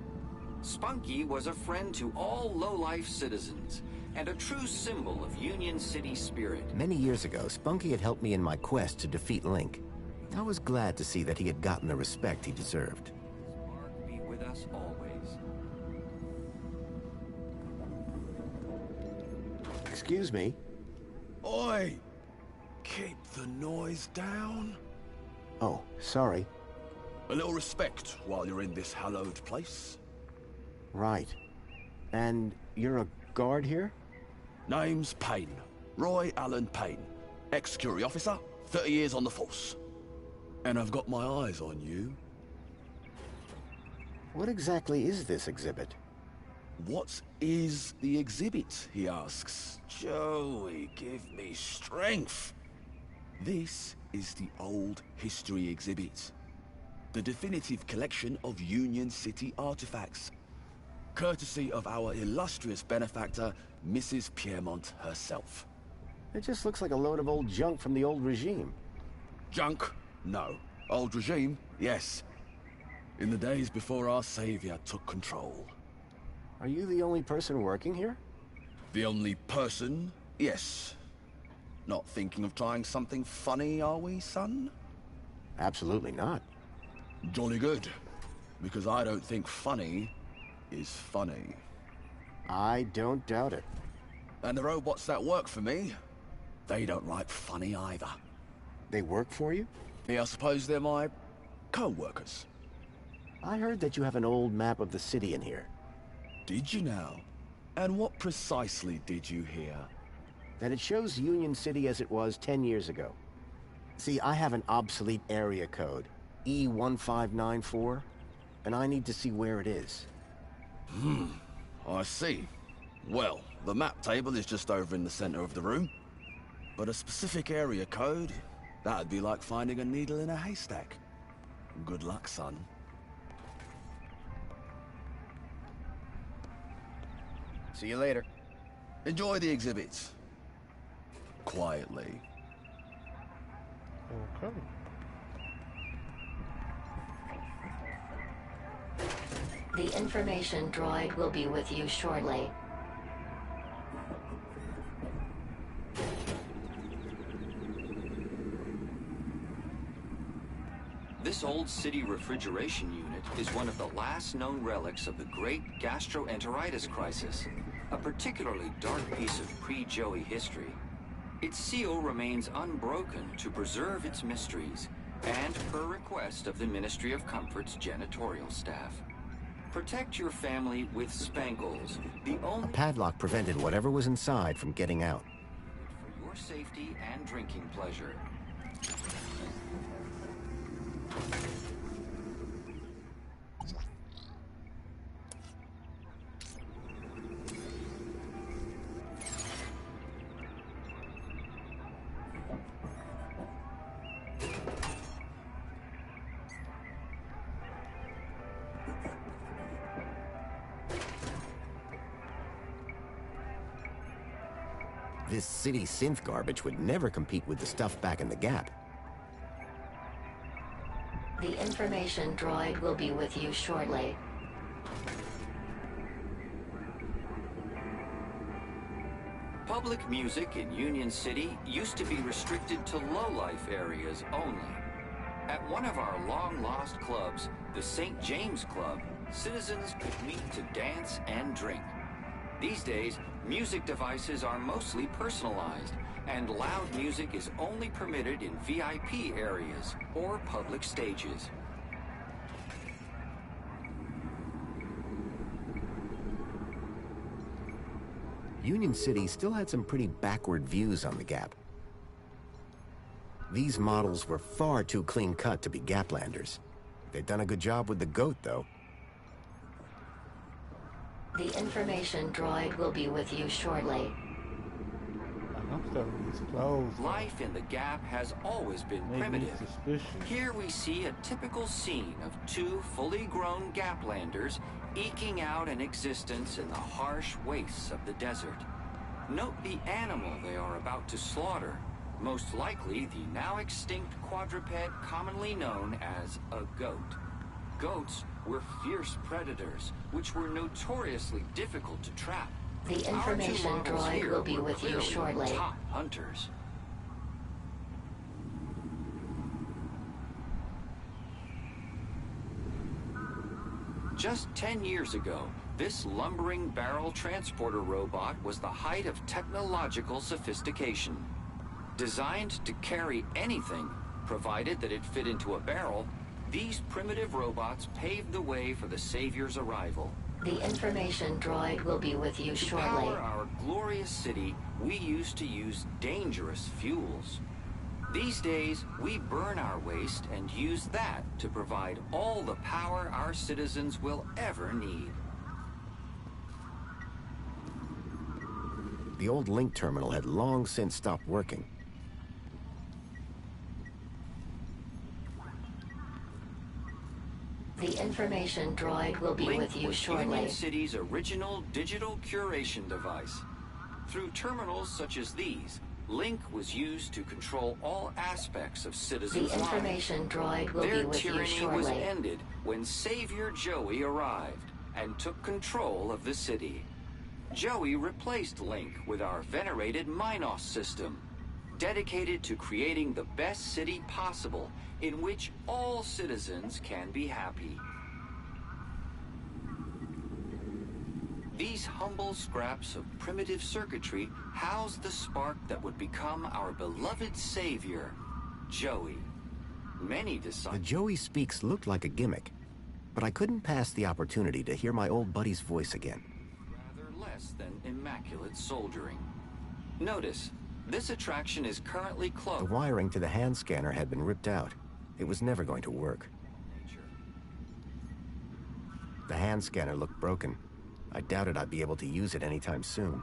Spunky was a friend to all low-life citizens, and a true symbol of Union City spirit. Many years ago, Spunky had helped me in my quest to defeat Link. I was glad to see that he had gotten the respect he deserved. Mark be with us always. Excuse me? Oi! Keep the noise down. Oh, sorry. A little respect while you're in this hallowed place. Right. And you're a guard here? Name's Payne. Roy Allen Payne. Ex-security officer, 30 years on the force. And I've got my eyes on you. What exactly is this exhibit? What is the exhibit, he asks. Joey, give me strength. This is the old history exhibit. The definitive collection of Union City artifacts. Courtesy of our illustrious benefactor, Mrs. Piermont herself. It just looks like a load of old junk from the old regime. Junk? No. Old regime? Yes. In the days before our savior took control. Are you the only person working here? The only person? Yes. Not thinking of trying something funny, are we, son? Absolutely not. Jolly good. Because I don't think funny is funny. I don't doubt it. And the robots that work for me, they don't like funny either. They work for you? Yeah, I suppose they're my co-workers. I heard that you have an old map of the city in here. Did you now? And what precisely did you hear? That it shows Union City as it was 10 years ago. See, I have an obsolete area code, E1594, and I need to see where it is. I see. Well, the map table is just over in the center of the room. But a specific area code, that'd be like finding a needle in a haystack. Good luck, son. See you later. Enjoy the exhibits. Quietly. Okay. The information droid will be with you shortly. This old city refrigeration unit is one of the last known relics of the great gastroenteritis crisis, a particularly dark piece of pre-Joey history. Its seal remains unbroken to preserve its mysteries, and per request of the Ministry of Comfort's janitorial staff. Protect your family with Spankles, the only... A padlock prevented whatever was inside from getting out. for your safety and drinking pleasure. This city synth garbage would never compete with the stuff back in the Gap. The information droid will be with you shortly. Public music in Union City used to be restricted to low-life areas only. At one of our long-lost clubs, the St. James Club, citizens could meet to dance and drink. These days, music devices are mostly personalized, and loud music is only permitted in VIP areas or public stages. Union City still had some pretty backward views on the Gap. These models were far too clean-cut to be Gaplanders. They'd done a good job with the goat, though. The information droid will be with you shortly. I'm starting to explode. Life in the Gap has always been primitive. Here we see a typical scene of two fully grown Gaplanders eking out an existence in the harsh wastes of the desert. Note the animal they are about to slaughter, most likely the now extinct quadruped commonly known as a goat. Goats were fierce predators, which were notoriously difficult to trap, The information Our two models droid here will be were with you clearly shortly. top hunters. Just 10 years ago, this lumbering barrel transporter robot was the height of technological sophistication. Designed to carry anything, provided that it fit into a barrel, these primitive robots paved the way for the Savior's arrival. The information droid will be with you To shortly. power our glorious city, we used to use dangerous fuels. These days, we burn our waste and use that to provide all the power our citizens will ever need. The old link terminal had long since stopped working. The information droid will be Link with you was shortly. Union City's original digital curation device. Through terminals such as these, Link was used to control all aspects of citizens' The information droid will Their be with you tyranny was shortly. ended when Savior Joey arrived and took control of the city. Joey replaced Link with our venerated Minos system, dedicated to creating the best city possible in which all citizens can be happy. These humble scraps of primitive circuitry house the spark that would become our beloved savior, Joey. Many The disciples. Joey Speaks looked like a gimmick, but I couldn't pass the opportunity to hear my old buddy's voice again. Rather less than immaculate soldiering. Notice, this attraction is currently The closed. wiring to the hand scanner had been ripped out. It was never going to work. The hand scanner looked broken. I doubted I'd be able to use it anytime soon.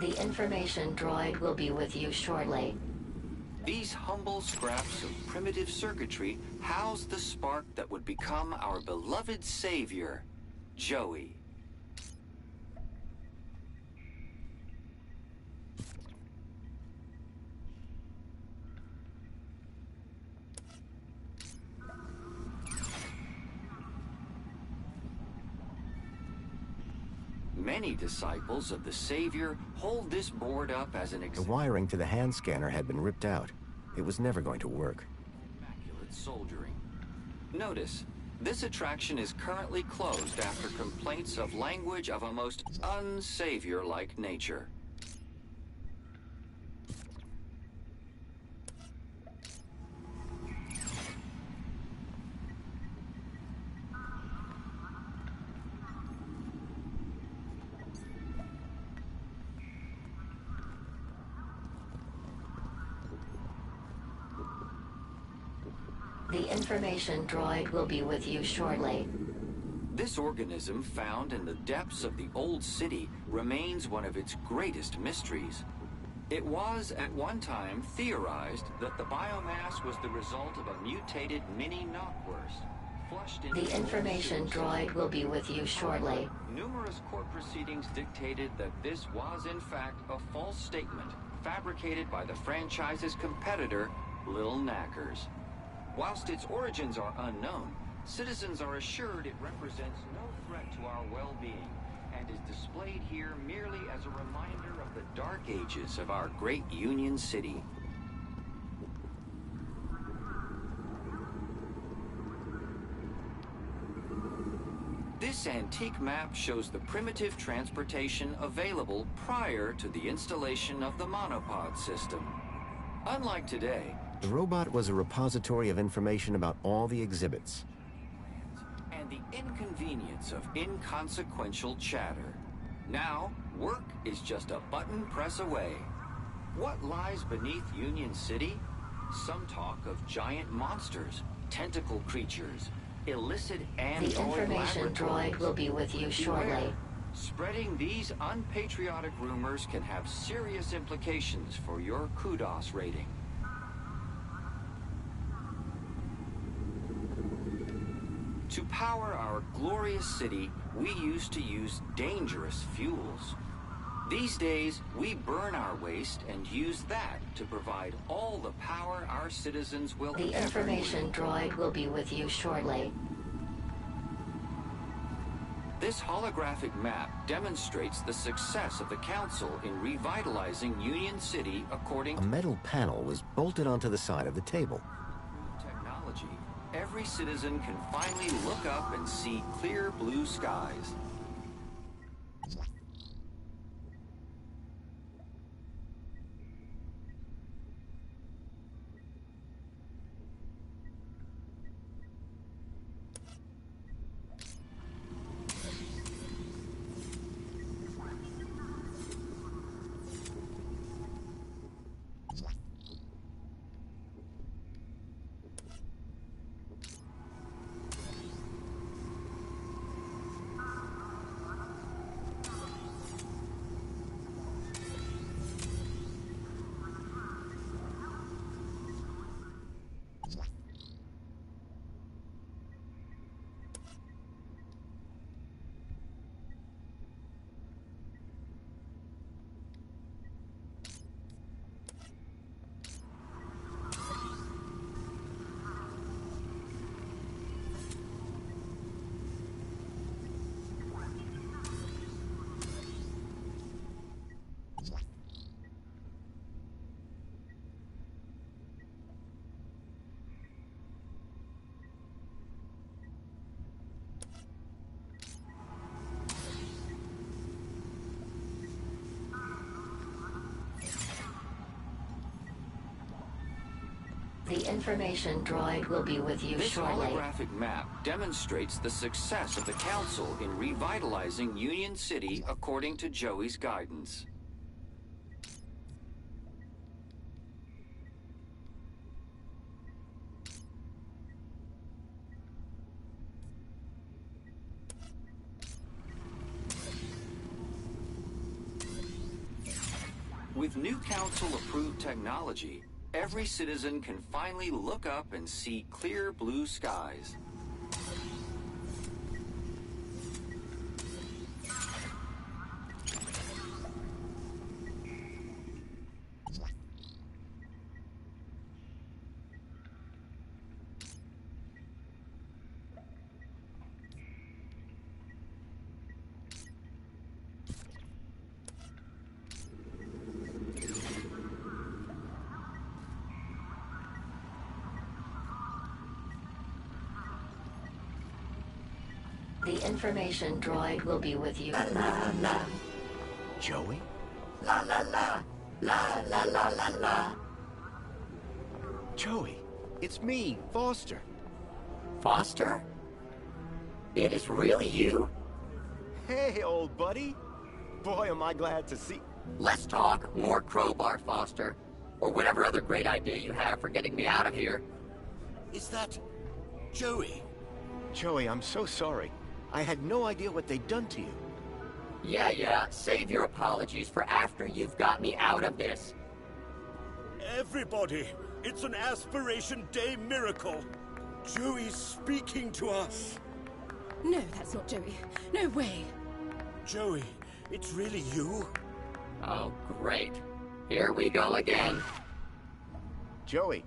The information droid will be with you shortly. These humble scraps of primitive circuitry house the spark that would become our beloved savior, Joey. Many disciples of the Savior hold this board up as an The wiring to the hand scanner had been ripped out. It was never going to work. immaculate soldiering. Notice, this attraction is currently closed after complaints of language of a most unsavior-like nature. The information droid will be with you shortly. This organism, found in the depths of the old city, remains one of its greatest mysteries. It was, at one time, theorized that the biomass was the result of a mutated mini knockwurst, flushed into The information droid will be with you shortly. Numerous court proceedings dictated that this was, in fact, a false statement, fabricated by the franchise's competitor, Lil Knackers. Whilst its origins are unknown, citizens are assured it represents no threat to our well-being and is displayed here merely as a reminder of the dark ages of our great Union City. This antique map shows the primitive transportation available prior to the installation of the monopod system. Unlike today, The robot was a repository of information about all the exhibits. and the inconvenience of inconsequential chatter. Now, work is just a button press away. What lies beneath Union City? Some talk of giant monsters, tentacle creatures, illicit android The information laboratories. droid will be with you shortly. Beware. Spreading these unpatriotic rumors can have serious implications for your kudos rating. To power our glorious city, we used to use dangerous fuels. These days, we burn our waste and use that to provide all the power our citizens will The ever information need. droid will be with you shortly. This holographic map demonstrates the success of the Council in revitalizing Union City according A to metal panel was bolted onto the side of the table. technology. Every citizen can finally look up and see clear blue skies. The information droid will be with you This shortly. holographic map demonstrates the success of the Council in revitalizing Union City according to Joey's guidance. With new Council-approved technology, every citizen can finally look up and see clear blue skies. The information droid will be with you. Joey? Joey, it's me, Foster. Foster? It is really you? Hey, old buddy. Boy, am I glad to see... Let's talk more crowbar, Foster. Or whatever other great idea you have for getting me out of here. Is that... Joey? Joey, I'm so sorry. I had no idea what they'd done to you. Yeah, save your apologies for after you've got me out of this. Everybody, it's an Aspiration Day miracle. Joey's speaking to us. No, that's not Joey. No way. Joey, it's really you? Oh, great. Here we go again. Joey.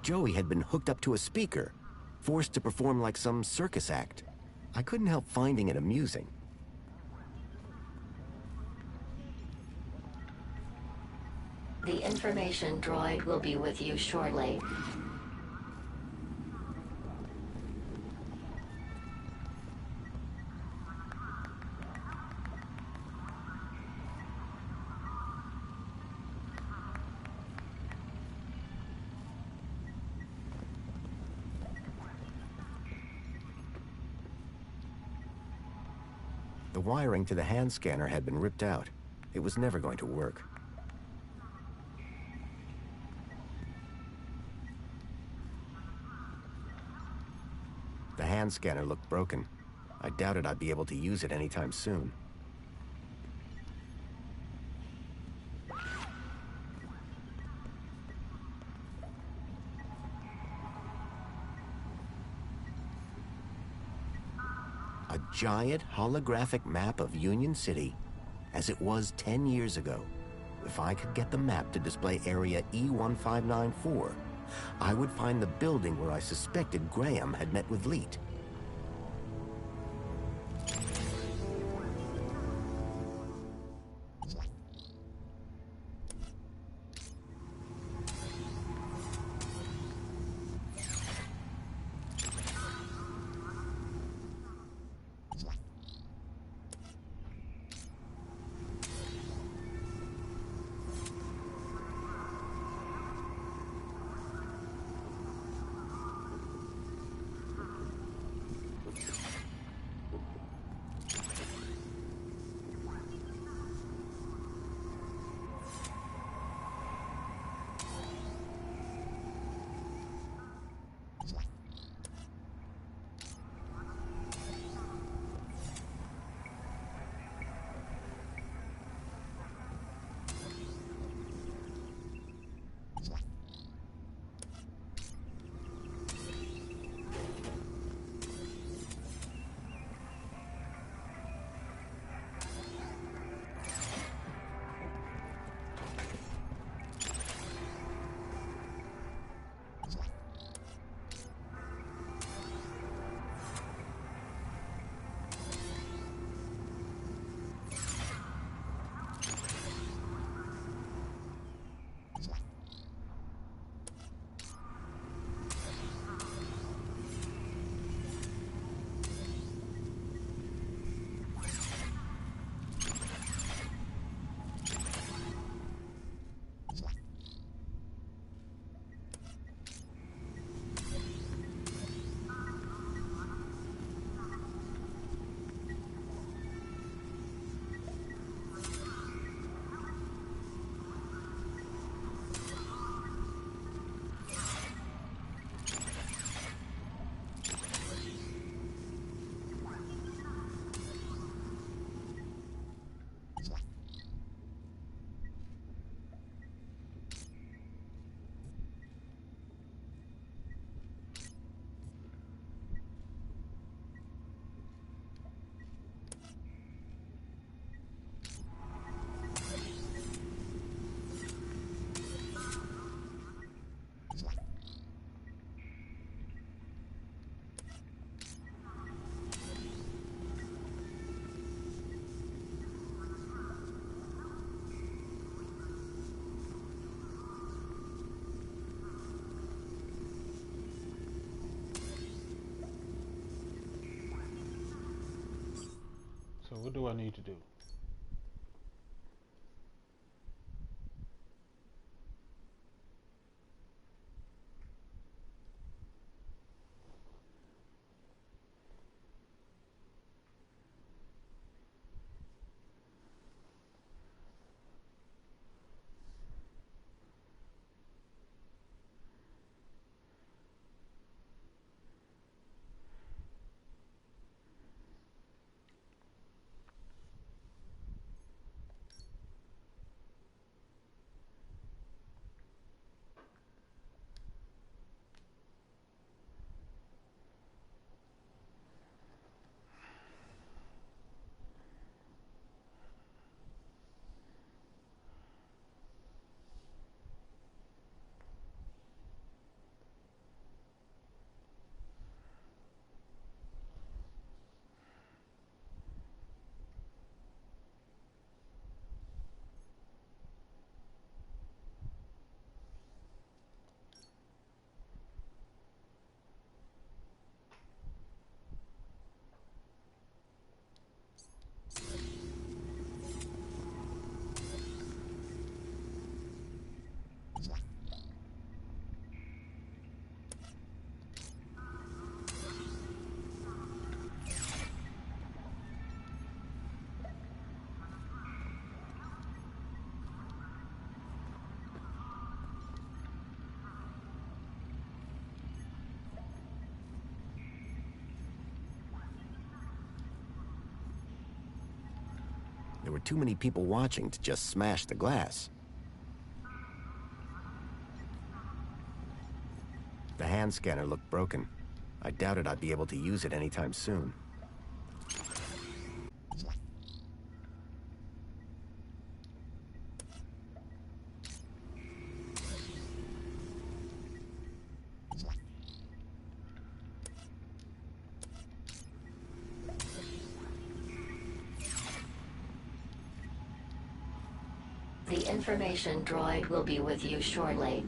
Joey had been hooked up to a speaker, forced to perform like some circus act. I couldn't help finding it amusing. The information droid will be with you shortly. The wiring to the hand scanner had been ripped out. It was never going to work. The hand scanner looked broken. I doubted I'd be able to use it anytime soon. A giant holographic map of Union City as it was 10 years ago. If I could get the map to display area E1594, I would find the building where I suspected Graham had met with Leet. So what do I need to do? There were too many people watching to just smash the glass. The hand scanner looked broken. I doubted I'd be able to use it anytime soon. The information droid will be with you shortly.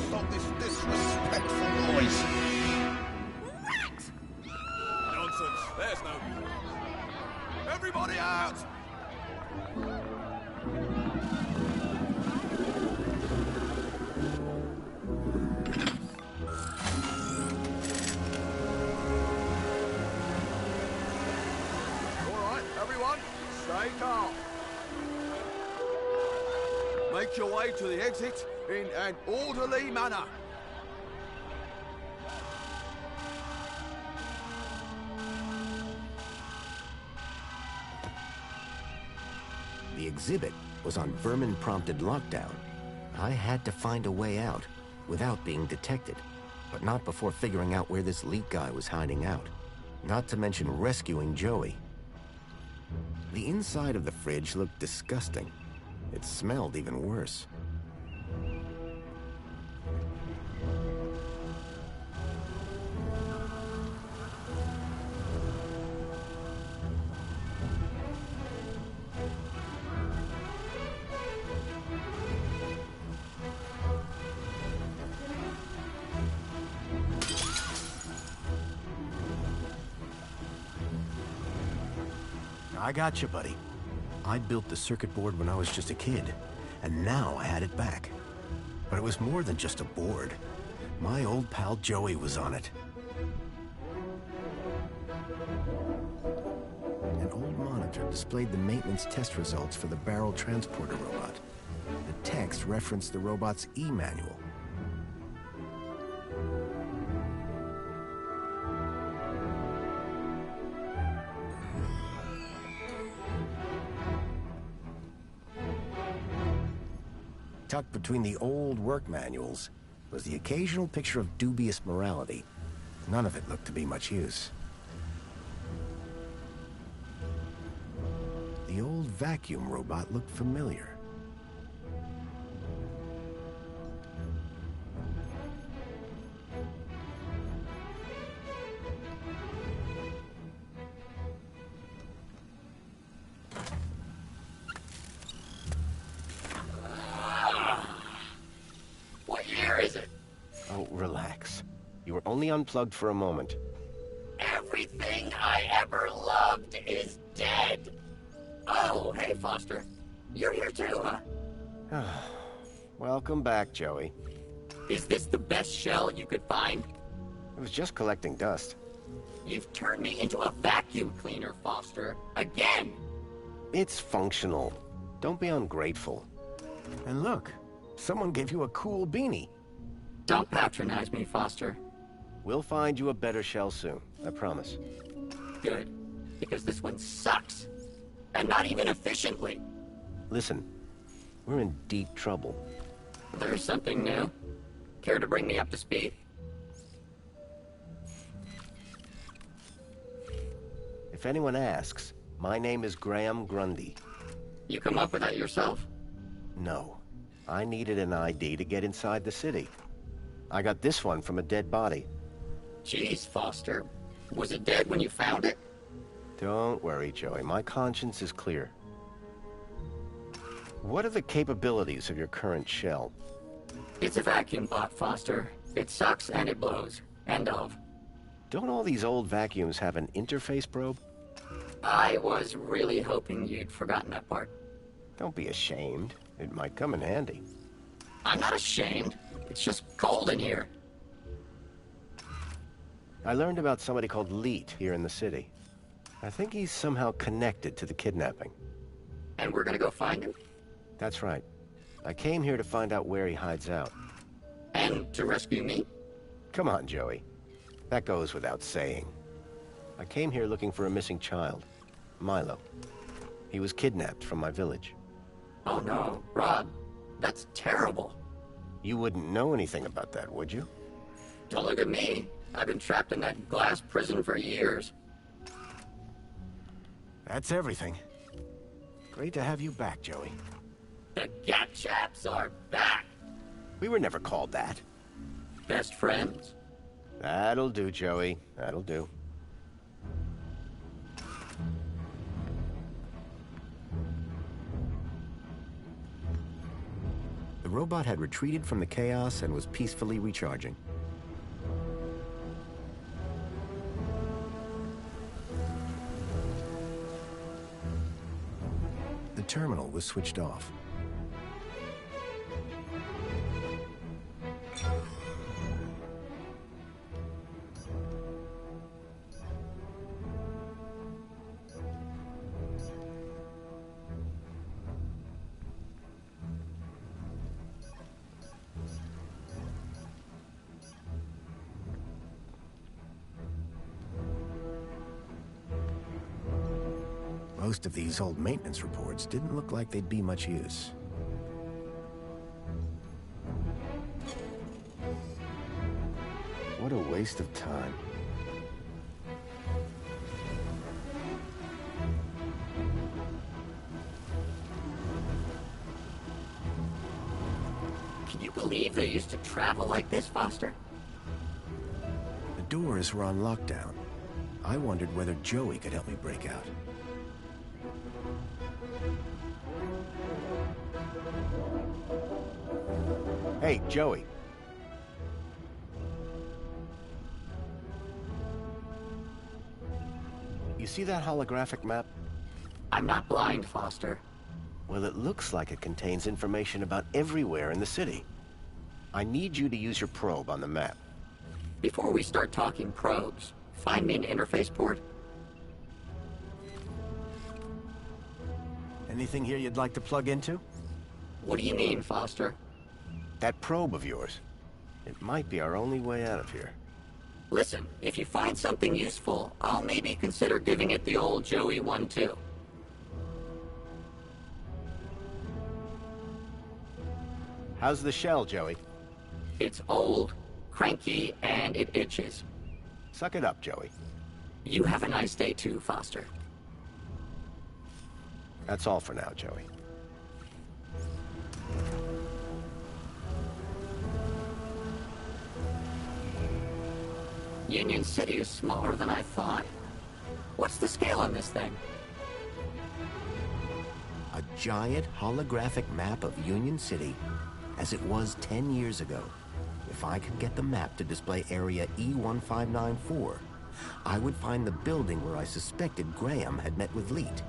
Stop this disrespectful noise. Nonsense. There's no... Everybody out! All right, everyone, stay calm. Make your way to the exit in an orderly manner. The exhibit was on vermin-prompted lockdown. I had to find a way out without being detected, but not before figuring out where this leak guy was hiding out. Not to mention rescuing Joey. The inside of the fridge looked disgusting. It smelled even worse. I got you, buddy. I built the circuit board when I was just a kid, and now I had it back. But it was more than just a board. My old pal Joey was on it. An old monitor displayed the maintenance test results for the barrel transporter robot. The text referenced the robot's e-manual. Tucked between the old work manuals was the occasional picture of dubious morality. None of it looked to be much use. The old vacuum robot looked familiar. What year is it? Oh, relax. You were only unplugged for a moment. Everything I ever loved is dead. Oh, hey, Foster. You're here too, huh? Welcome back, Joey. Is this the best shell you could find? It was just collecting dust. You've turned me into a vacuum cleaner, Foster. Again! It's functional. Don't be ungrateful. And look, someone gave you a cool beanie. Don't patronize me, Foster. We'll find you a better shell soon, I promise. Good, because this one sucks. And not even efficiently. Listen, we're in deep trouble. There's something new. Care to bring me up to speed? If anyone asks, my name is Graham Grundy. You come up with that yourself? No. I needed an ID to get inside the city. I got this one from a dead body. Jeez, Foster. Was it dead when you found it? Don't worry, Joey. My conscience is clear. What are the capabilities of your current shell? It's a vacuum bot, Foster. It sucks and it blows. End of. Don't all these old vacuums have an interface probe? I was really hoping you'd forgotten that part. Don't be ashamed. It might come in handy. I'm not ashamed. It's just cold in here. I learned about somebody called Leet here in the city. I think he's somehow connected to the kidnapping. And we're gonna go find him? That's right. I came here to find out where he hides out. And to rescue me? Come on, Joey. That goes without saying. I came here looking for a missing child, Milo. He was kidnapped from my village. Oh no, Rob. That's terrible. You wouldn't know anything about that, would you? Don't look at me. I've been trapped in that glass prison for years. That's everything. Great to have you back, Joey. The Gat Chaps are back. We were never called that. Best friends? That'll do, Joey. That'll do. The robot had retreated from the chaos and was peacefully recharging. The terminal was switched off. Most of these old maintenance reports didn't look like they'd be much use. What a waste of time. Can you believe they used to travel like this, Foster? The doors were on lockdown. I wondered whether Joey could help me break out. Hey, Joey. You see that holographic map? I'm not blind, Foster. Well, it looks like it contains information about everywhere in the city. I need you to use your probe on the map. Before we start talking probes, find me an interface port. Anything here you'd like to plug into? What do you mean, Foster? That probe of yours. It might be our only way out of here. Listen, if you find something useful, I'll maybe consider giving it the old Joey one too. How's the shell, Joey? It's old, cranky, and it itches. Suck it up, Joey. You have a nice day too, Foster. That's all for now, Joey. Union City is smaller than I thought. What's the scale on this thing? A giant holographic map of Union City as it was 10 years ago. If I could get the map to display area E1594, I would find the building where I suspected Graham had met with Leet.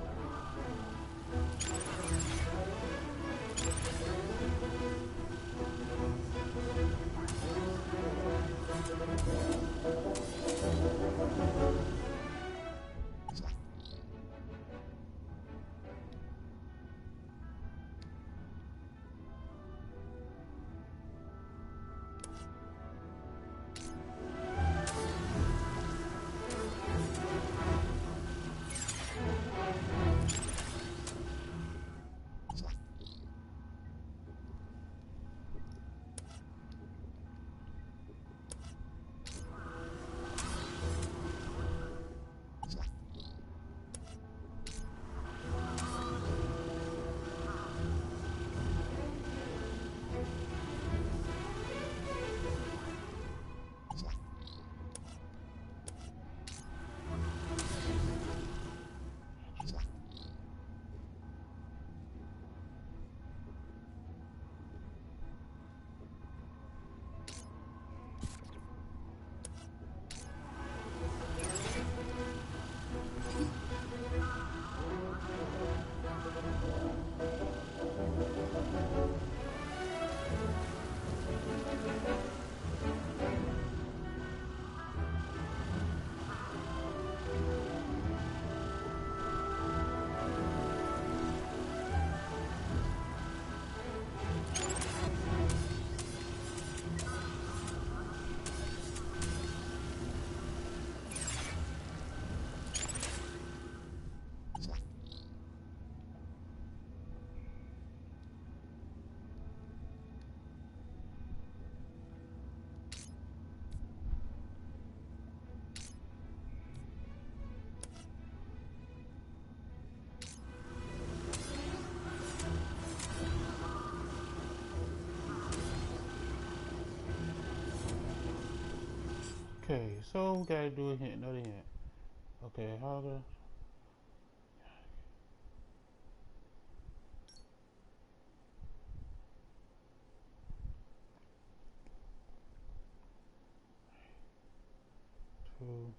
Okay, so we gotta do a hint, another hint. Okay, how the... Two...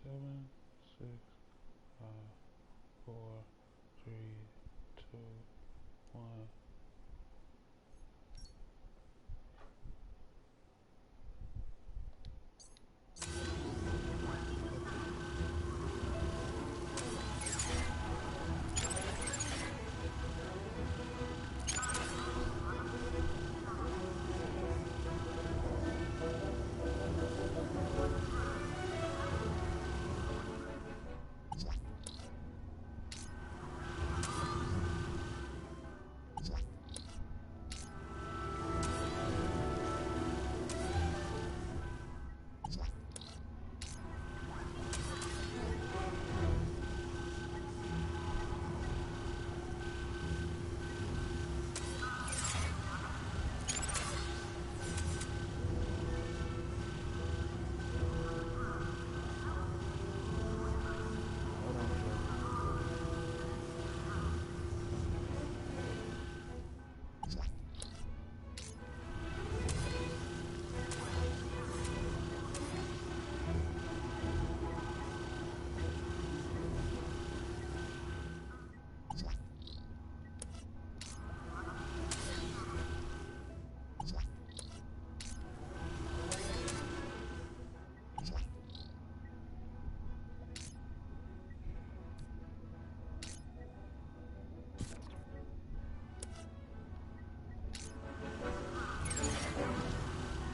7, 6, 5, 4, 3, 2, 1.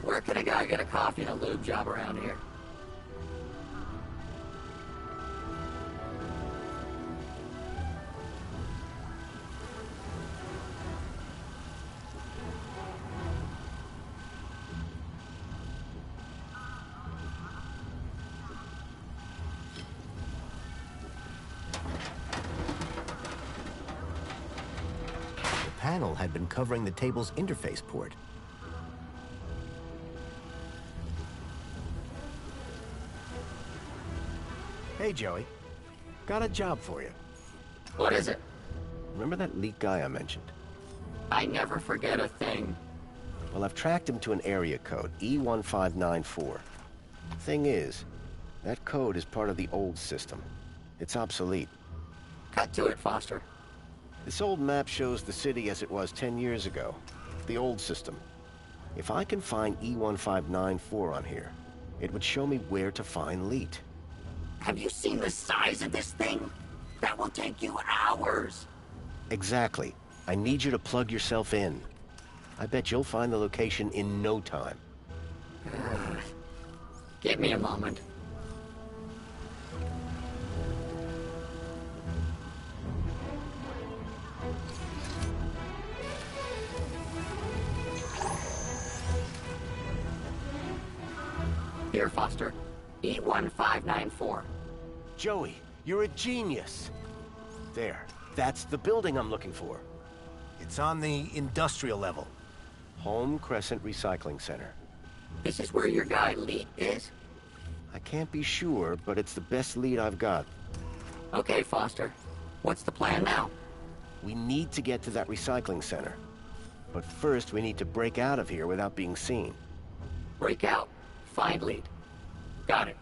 Where can a guy get a coffee and a lube job around here? The panel had been covering the table's interface port. Hey, Joey. Got a job for you. What is it? Remember that leak guy I mentioned? I never forget a thing. Well, I've tracked him to an area code, E1594. Thing is, that code is part of the old system. It's obsolete. Cut to it, Foster. This old map shows the city as it was 10 years ago. The old system. If I can find E1594 on here, it would show me where to find Leet. Have you seen the size of this thing? That will take you hours. Exactly. I need you to plug yourself in. I bet you'll find the location in no time. Give me a moment. Here, Foster. E1594. Joey, you're a genius. There. That's the building I'm looking for. It's on the industrial level. Home Crescent Recycling Center. This is where your guy Leet is? I can't be sure, but it's the best lead I've got. Okay, Foster. What's the plan now? We need to get to that recycling center. But first, we need to break out of here without being seen. Break out. Find Leet. Got it.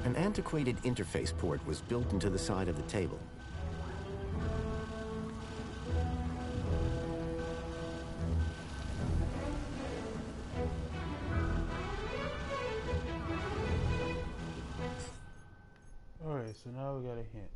An antiquated interface port was built into the side of the table. Alright, so now we got a hint.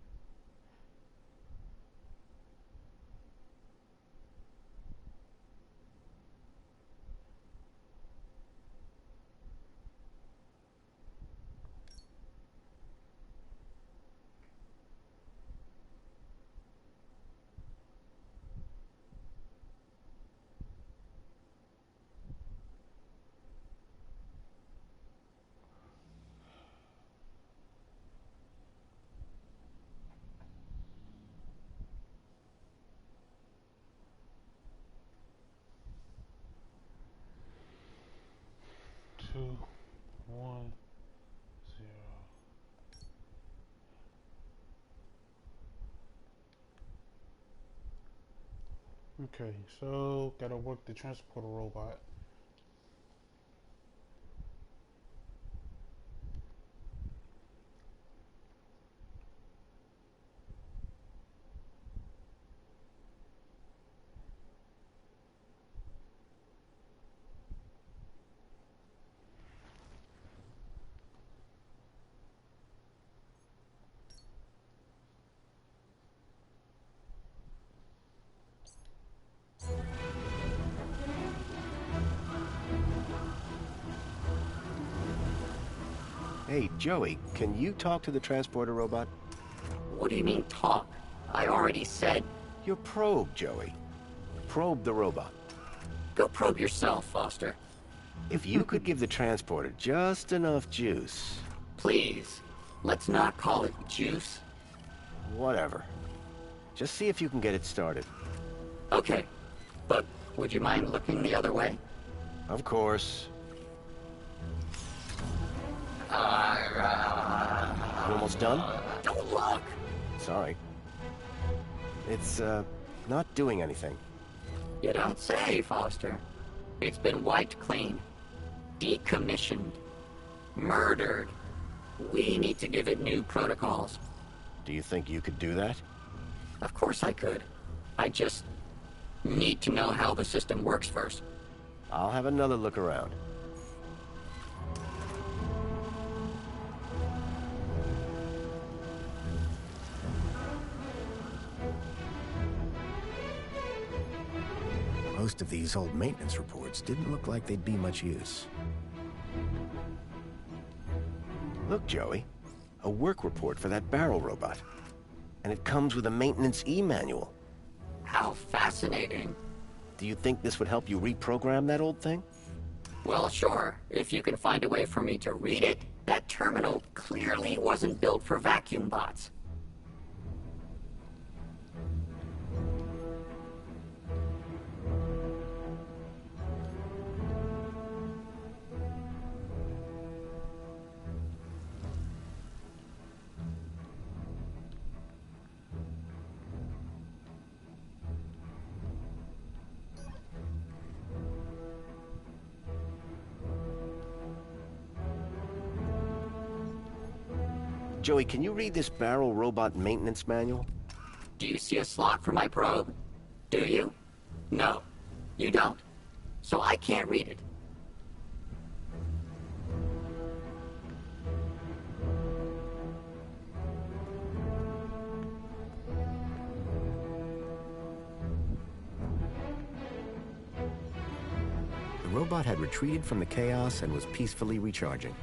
2, 1, 0. Okay, so gotta work the transporter robot. Hey, Joey, can you talk to the transporter robot? What do you mean, talk? I already said... Your probe, Joey. Probe the robot. Go probe yourself, Foster. If you could give the transporter just enough juice... Please, let's not call it juice. Whatever. Just see if you can get it started. Okay, but would you mind looking the other way? Of course. You almost done? Don't look! Sorry. It's, not doing anything. You don't say, Foster. It's been wiped clean. Decommissioned. Murdered. We need to give it new protocols. Do you think you could do that? Of course I could. I just need to know how the system works first. I'll have another look around. Most of these old maintenance reports didn't look like they'd be much use. Look, Joey. A work report for that barrel robot. And it comes with a maintenance e-manual. How fascinating. Do you think this would help you reprogram that old thing? Well, sure, if you can find a way for me to read it. That terminal clearly wasn't built for vacuum bots. Joey, can you read this barrel robot maintenance manual? Do you see a slot for my probe? Do you? No, you don't. So I can't read it. The robot had retreated from the chaos and was peacefully recharging.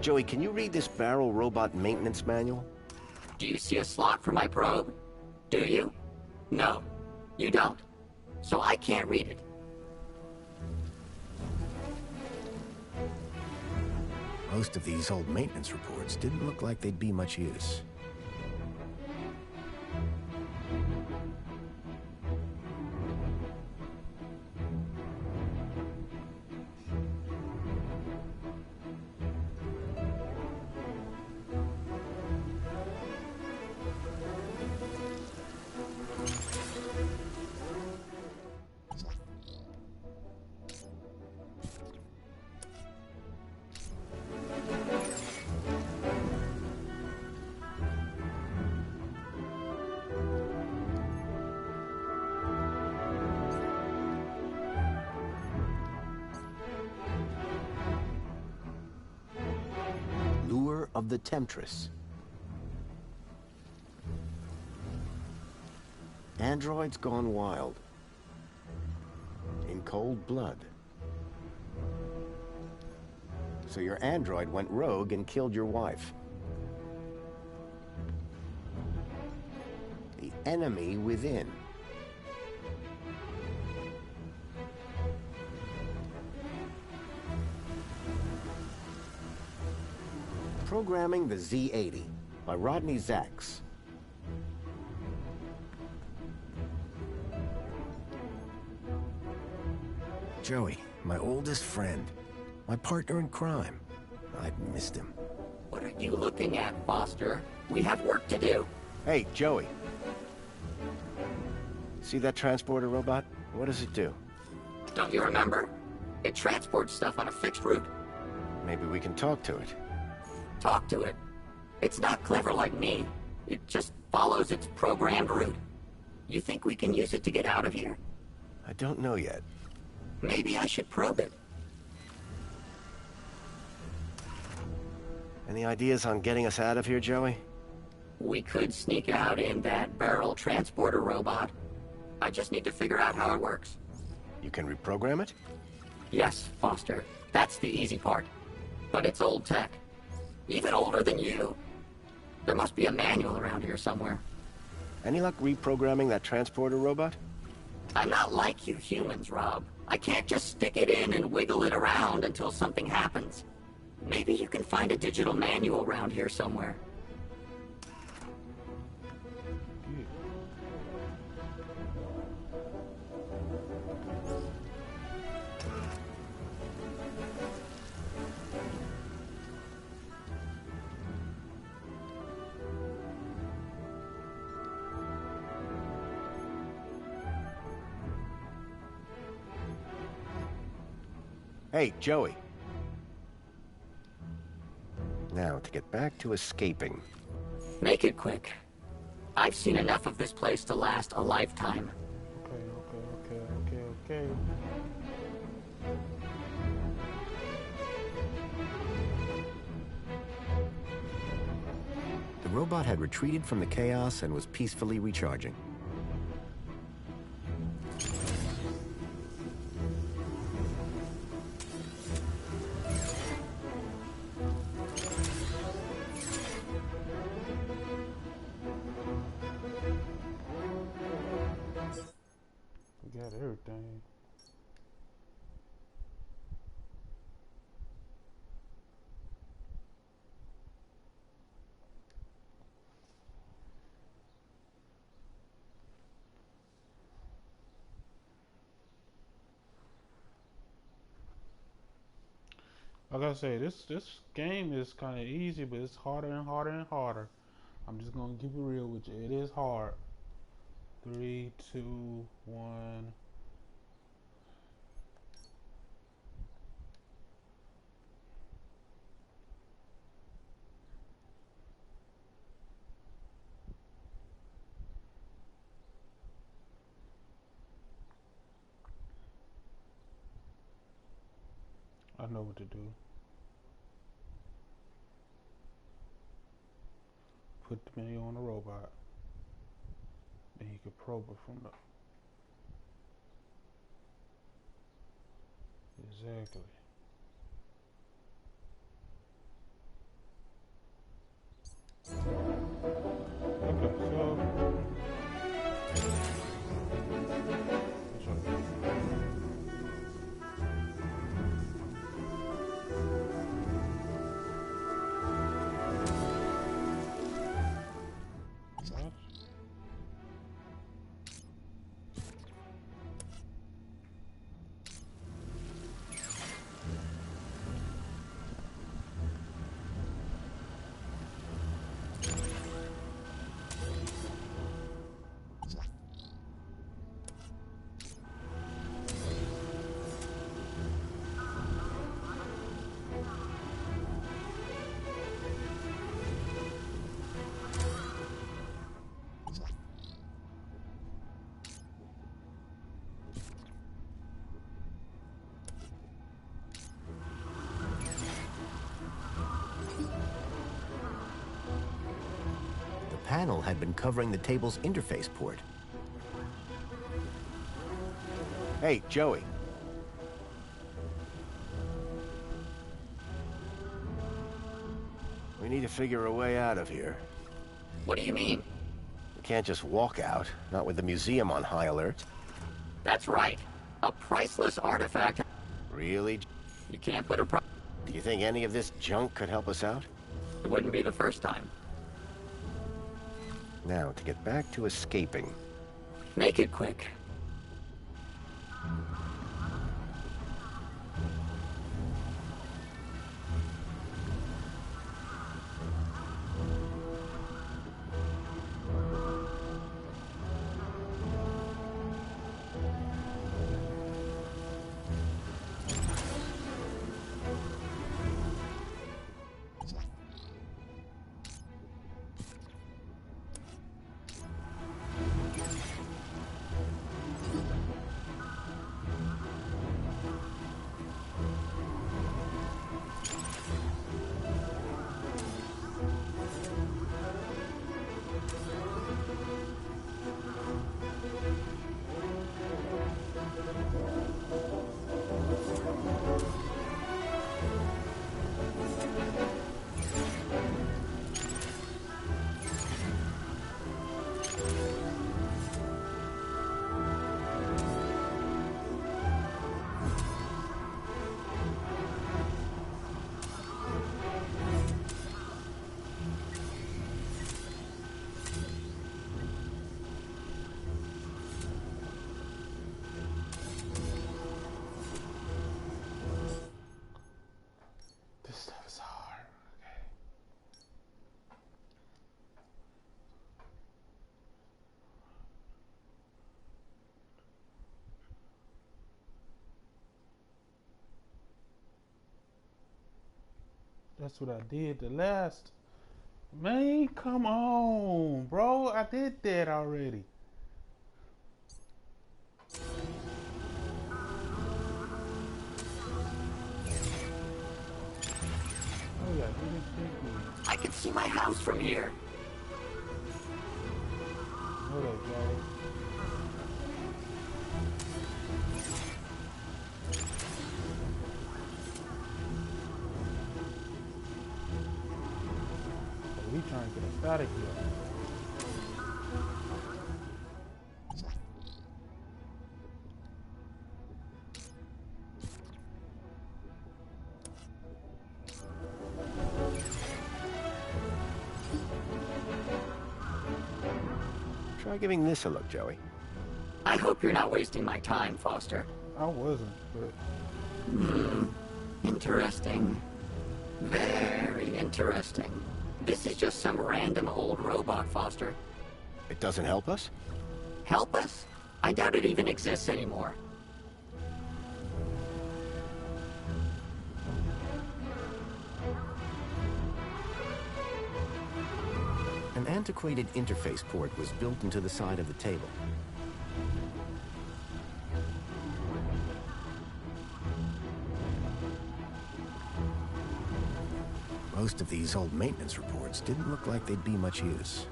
Joey, can you read this barrel robot maintenance manual? Do you see a slot for my probe? Do you? No, you don't. So I can't read it. Most of these old maintenance reports didn't look like they'd be much use. Of the Temptress. Androids gone wild. In cold blood. So your android went rogue and killed your wife. The enemy within. Programming the Z-80 by Rodney Zacks. Joey, my oldest friend. My partner in crime. I've missed him. What are you looking at, Foster? We have work to do. Hey, Joey. See that transporter robot? What does it do? Don't you remember? It transports stuff on a fixed route. Maybe we can talk to it. Talk to it. It's not clever like me. It just follows its programmed route. You think we can use it to get out of here? I don't know yet. Maybe I should probe it. Any ideas on getting us out of here, Joey? We could sneak out in that barrel transporter robot. I just need to figure out how it works. You can reprogram it? Yes, Foster. That's the easy part. But it's old tech. Even older than you. There must be a manual around here somewhere. Any luck reprogramming that transporter robot? I'm not like you humans, Rob. I can't just stick it in and wiggle it around until something happens. Maybe you can find a digital manual around here somewhere. Hey, Joey. Now, to get back to escaping. Make it quick. I've seen enough of this place to last a lifetime. Okay. The robot had retreated from the chaos and was peacefully recharging. Everything. Like I say, this game is kind of easy, but it's harder and harder and harder. I'm just gonna keep it real with you. It is hard. 3, 2, 1. I know what to do. Put the menu on the robot. Then you can probe it from the... Exactly. Okay, so... panel had been covering the table's interface port. Hey, Joey. We need to figure a way out of here. What do you mean? We can't just walk out, not with the museum on high alert. That's right. A priceless artifact. Really? You can't put a price. Do you think any of this junk could help us out? It wouldn't be the first time. Now, to get back to escaping. Make it quick. This stuff is hard. Okay. That's what I did the last. Man, come on, bro. I did that already. Oh yeah, I can see my house from here. Hold up, Joe. We trying to get us out of here. Try giving this a look, Joey. I hope you're not wasting my time, Foster. I wasn't, but... Interesting. Very interesting. This is just some random old robot, Foster. It doesn't help us? Help us? I doubt it even exists anymore. An antiquated interface port was built into the side of the table. Most of these old maintenance reports didn't look like they'd be much use.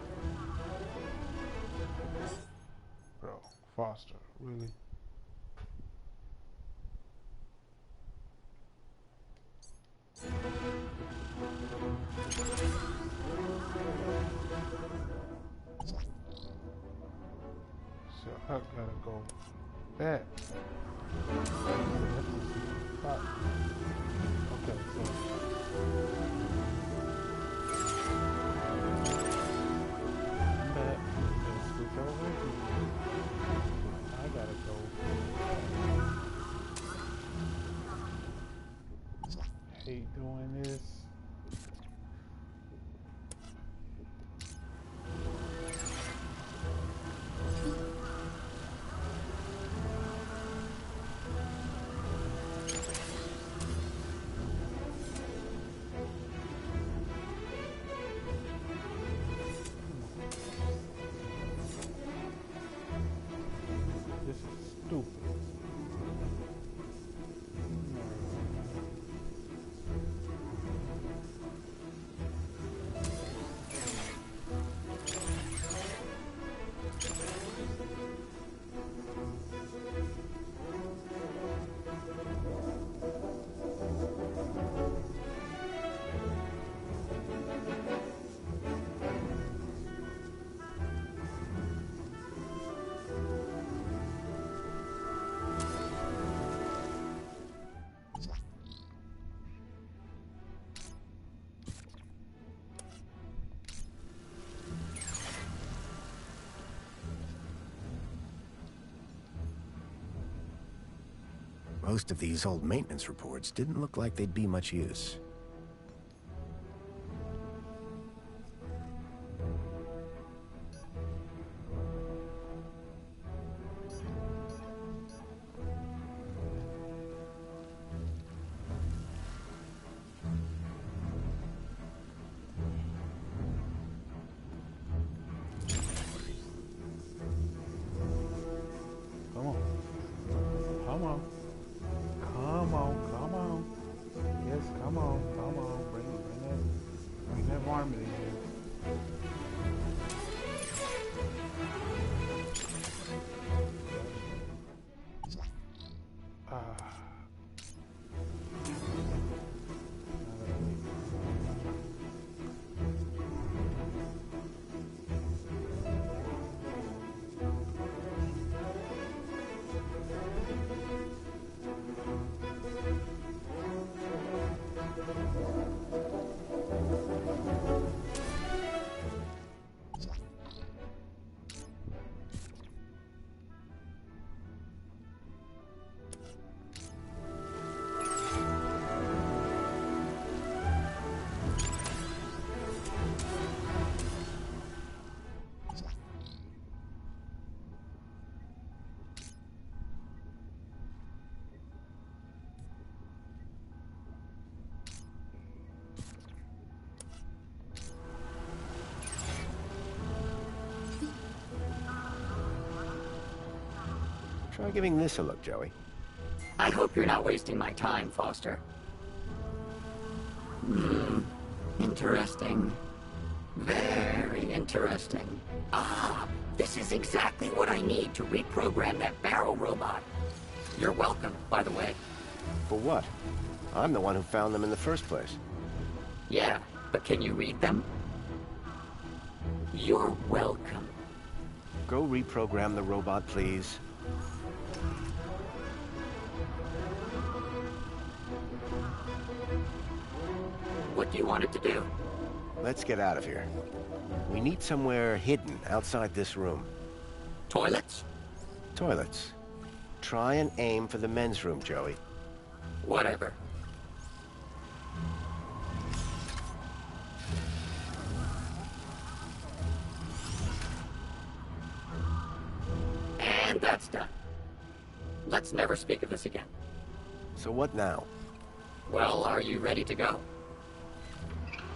Bro, Foster, really? So I gotta go back. Okay, so back. Let's switch over here. I gotta go. Hate doing this. This is stupid. Most of these old maintenance reports didn't look like they'd be much use. Come on. Come on. Come on. Come on. Yes, come on. Come on. Bring that varmint in here. Try giving this a look, Joey. I hope you're not wasting my time, Foster. Interesting. Very interesting. Ah, this is exactly what I need to reprogram that barrel robot. You're welcome, by the way. For what? I'm the one who found them in the first place. Yeah, but can you read them? You're welcome. Go reprogram the robot, please. What do you want it to do? Let's get out of here. We need somewhere hidden outside this room. Toilets? Toilets. Try and aim for the men's room, Joey. Whatever. And that's done. Let's never speak of this again. So what now? Well, are you ready to go?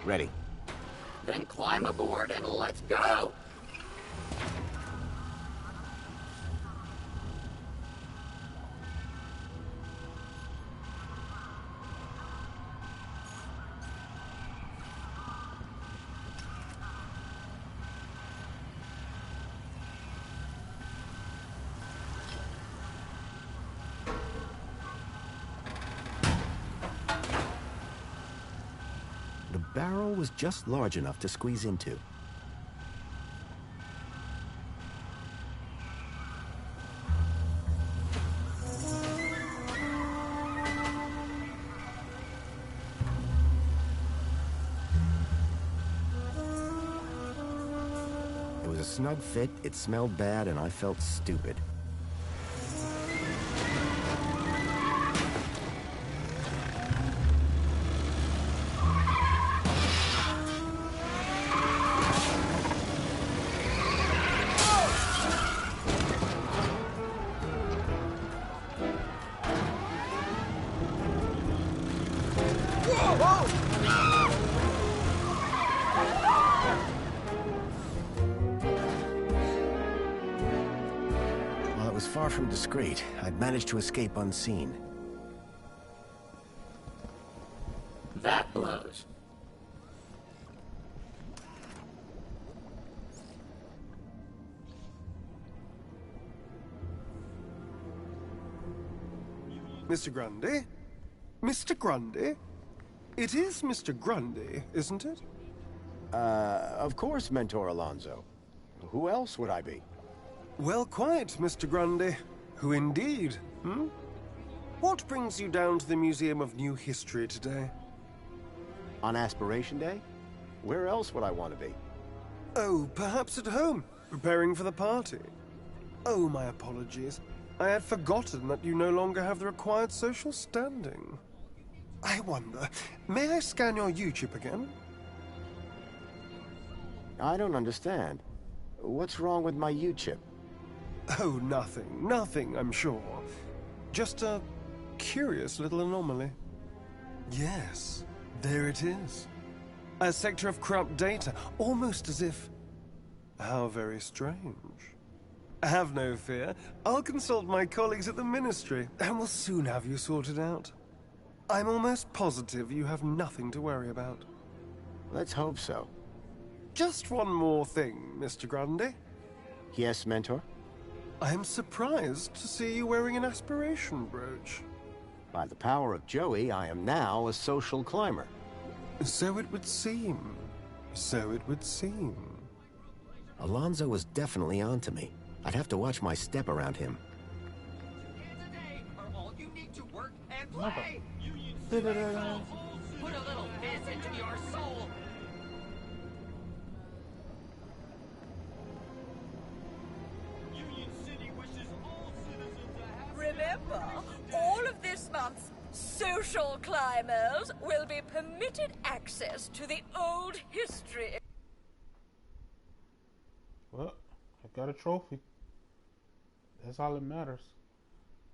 Ready. Then climb aboard and let's go! The barrel was just large enough to squeeze into. It was a snug fit, it smelled bad, and I felt stupid. While it was far from discreet, I'd managed to escape unseen. That blows. Mr. Grundy? Mr. Grundy? It is Mr. Grundy, isn't it? Of course, Mentor Alonso. Who else would I be? Well, quite, Mr. Grundy. Who indeed, hmm? What brings you down to the Museum of New History today? On Aspiration Day? Where else would I want to be? Oh, perhaps at home, preparing for the party. Oh, my apologies. I had forgotten that you no longer have the required social standing. I wonder, may I scan your U-chip again? I don't understand. What's wrong with my U-chip? Oh, nothing. Nothing, I'm sure. Just a curious little anomaly. Yes, there it is. A sector of corrupt data, almost as if... How very strange. Have no fear. I'll consult my colleagues at the Ministry, and we'll soon have you sorted out. I'm almost positive you have nothing to worry about. Let's hope so. Just one more thing, Mr. Grundy. Yes, Mentor? I'm surprised to see you wearing an aspiration brooch. By the power of Joey, I am now a social climber. So it would seem. So it would seem. Alonzo was definitely onto me. I'd have to watch my step around him. Put a little fizz into your soul. Union City wishes all citizens a happy... Remember, all of this month's social climbers will be permitted access to the old history. Well, I got a trophy. That's all that matters.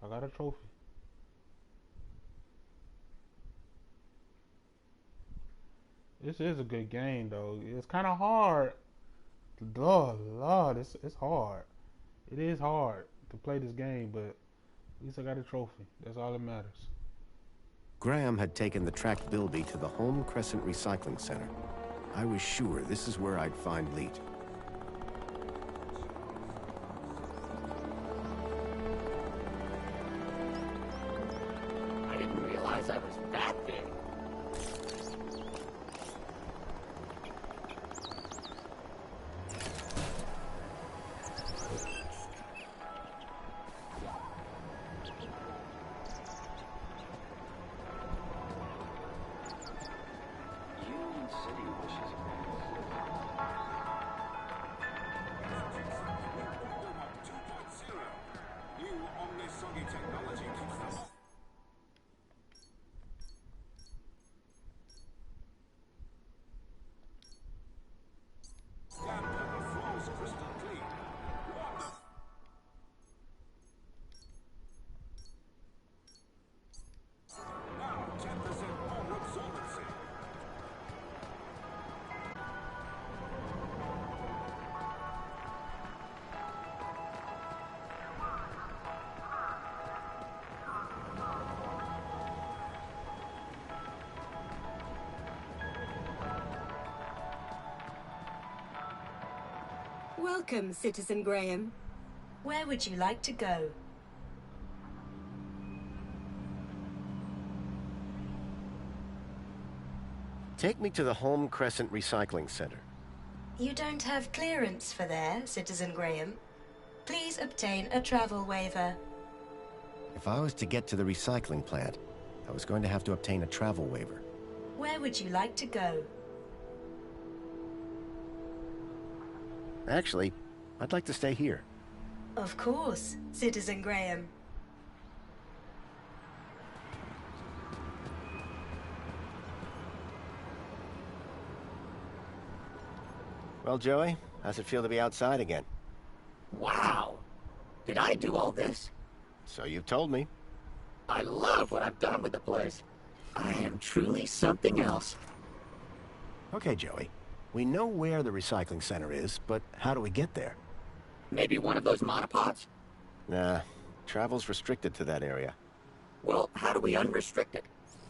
I got a trophy. This is a good game, though. It's kind of hard. Lord, it's hard. It is hard to play this game, but at least I got a trophy. That's all that matters. Graham had taken the tracked Bilby to the Home Crescent Recycling Center. I was sure this is where I'd find Leet. I didn't realize I was that big. Welcome, Citizen Graham. Where would you like to go? Take me to the Home Crescent Recycling Center. You don't have clearance for there, Citizen Graham. Please obtain a travel waiver. If I was to get to the recycling plant, I was going to have to obtain a travel waiver. Where would you like to go? Actually, I'd like to stay here. Of course, Citizen Graham. Well, Joey, how's it feel to be outside again? Wow! Did I do all this? So you've told me. I love what I've done with the place. I am truly something else. Okay, Joey. We know where the recycling center is, but how do we get there? Maybe one of those monopods? Nah, travel's restricted to that area. Well, how do we unrestrict it?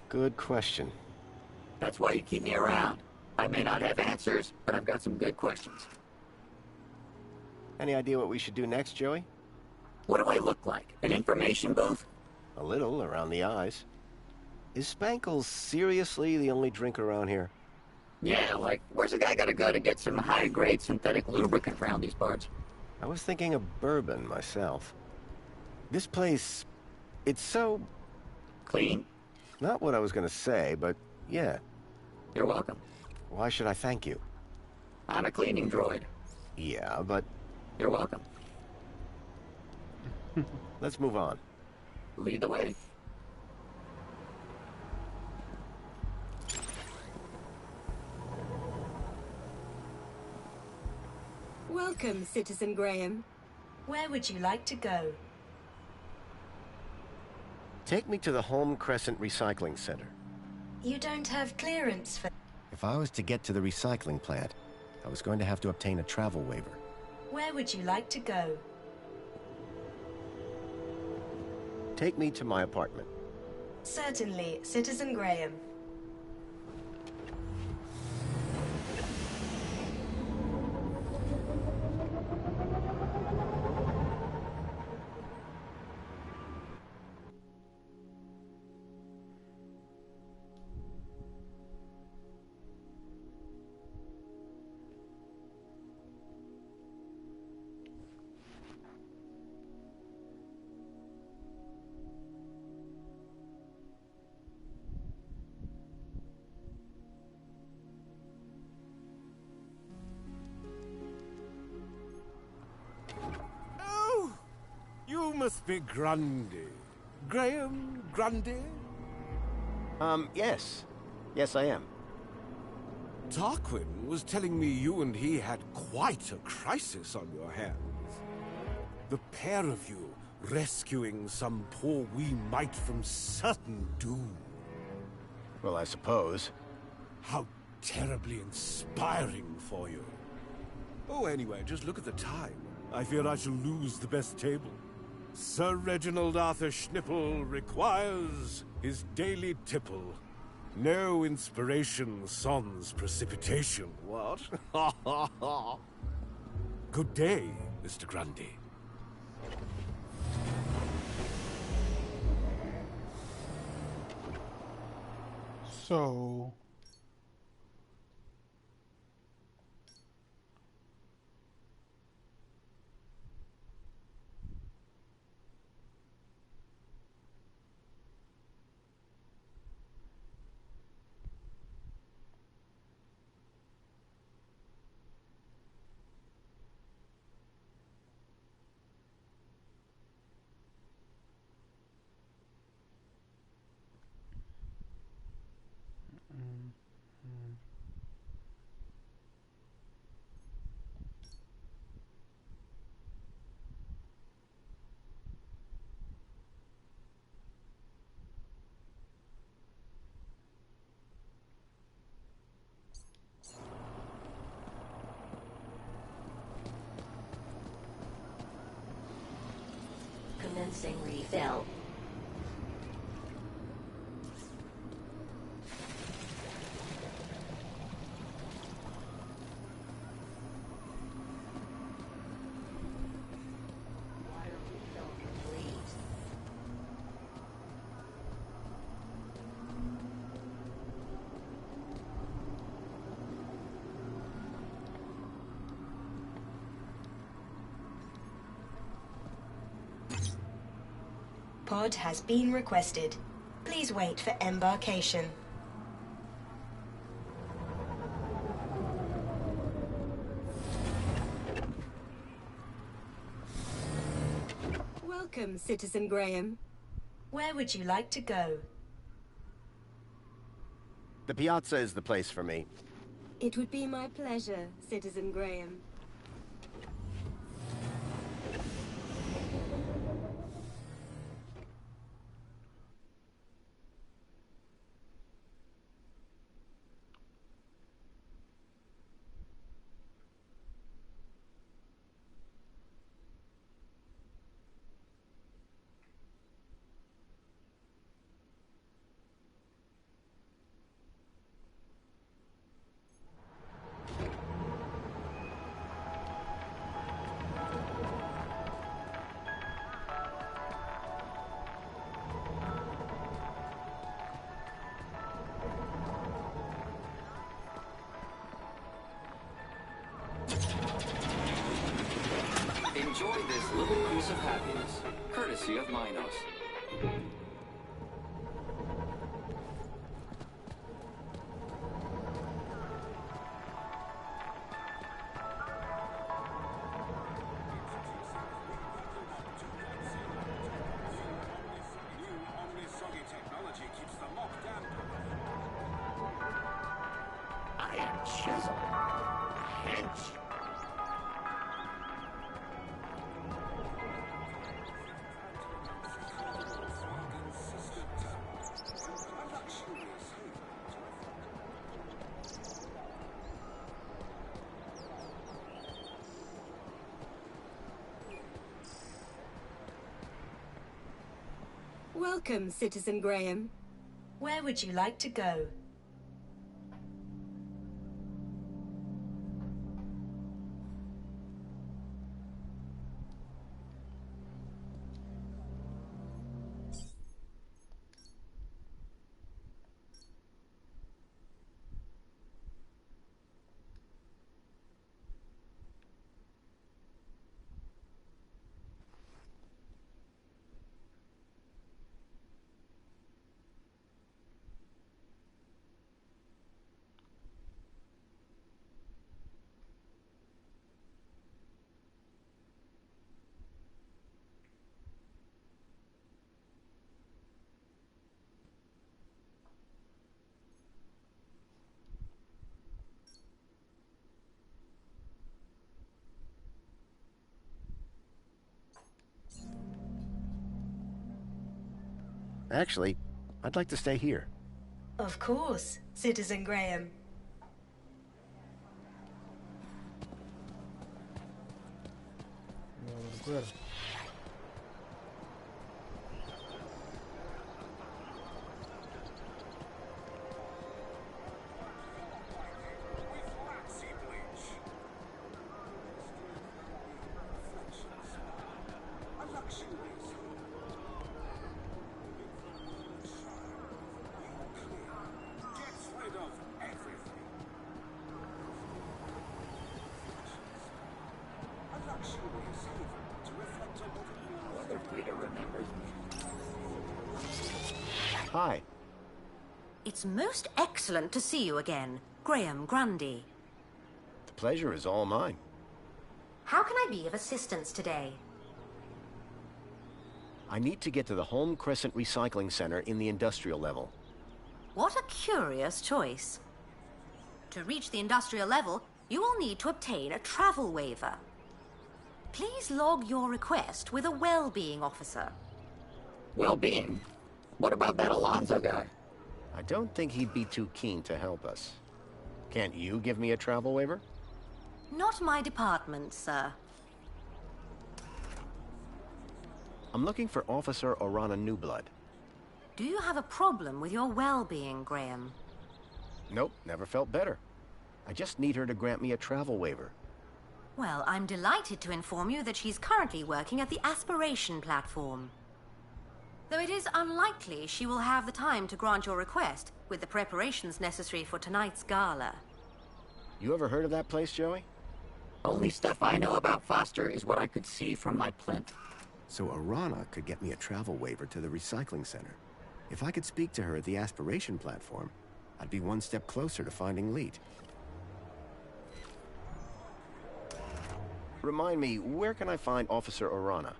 Good question. That's why you keep me around. I may not have answers, but I've got some good questions. Any idea what we should do next, Joey? What do I look like? An information booth? A little, around the eyes. Is Spankles seriously the only drink around here? Yeah, like, where's a guy gotta go to get some high-grade synthetic lubricant around these parts? I was thinking of bourbon, myself. This place... it's so... clean? Not what I was gonna say, but yeah. You're welcome. Why should I thank you? I'm a cleaning droid. Yeah, but... You're welcome. Let's move on. Lead the way. Welcome, Citizen Graham. Where would you like to go? Take me to the Home Crescent Recycling Center. You don't have clearance for... If I was to get to the recycling plant, I was going to have to obtain a travel waiver. Where would you like to go? Take me to my apartment. Certainly, Citizen Graham. You must be Grundy. Graham Grundy? Yes. Yes, I am. Tarquin was telling me you and he had quite a crisis on your hands. The pair of you rescuing some poor wee mite from certain doom. Well, I suppose. How terribly inspiring for you. Oh, anyway, just look at the time. I fear I shall lose the best table. Sir Reginald Arthur Schnipple requires his daily tipple. No inspiration sans precipitation, what? Good day, Mr. Grundy. So... Commencing refill. Pod has been requested. Please wait for embarkation. Welcome, Citizen Graham. Where would you like to go? The piazza is the place for me. It would be my pleasure, Citizen Graham. Enjoy this little piece of happiness, courtesy of Minos. Welcome, Citizen Graham. Where would you like to go? Actually, I'd like to stay here. Of course, Citizen Graham. Good. Hi. It's most excellent to see you again, Graham Grundy. The pleasure is all mine. How can I be of assistance today? I need to get to the Home Crescent Recycling Center in the industrial level. What a curious choice. To reach the industrial level, you will need to obtain a travel waiver. Please log your request with a well-being officer. Well-being? What about that Alonzo guy? I don't think he'd be too keen to help us. Can't you give me a travel waiver? Not my department, sir. I'm looking for Officer Orana Newblood. Do you have a problem with your well-being, Graham? Nope, never felt better. I just need her to grant me a travel waiver. Well, I'm delighted to inform you that she's currently working at the aspiration platform. Though it is unlikely she will have the time to grant your request with the preparations necessary for tonight's gala. You ever heard of that place, Joey? Only stuff I know about Foster is what I could see from my plinth. So Orana could get me a travel waiver to the recycling center. If I could speak to her at the aspiration platform, I'd be one step closer to finding Leet. Remind me, where can I find Officer Orana?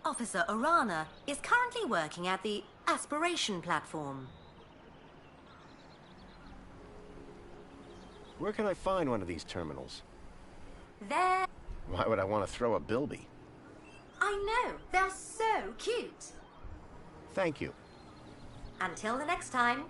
Officer Orana is currently working at the aspiration platform. Where can I find one of these terminals? There. Why would I want to throw a bilby? I know, they're so cute. Thank you. Until the next time.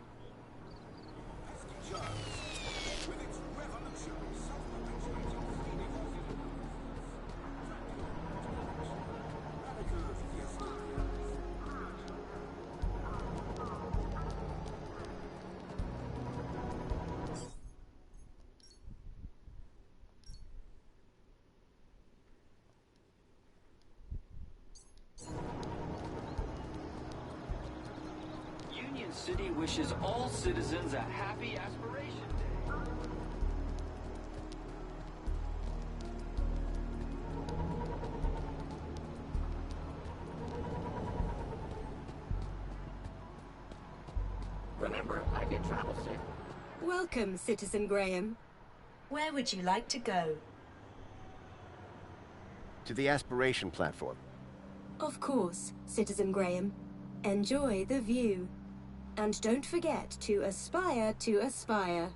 Union City wishes all citizens a happy Aspiration Day. Remember, I get travel sick. Welcome, Citizen Graham. Where would you like to go? To the aspiration platform. Of course, Citizen Graham. Enjoy the view. And don't forget to aspire to aspire.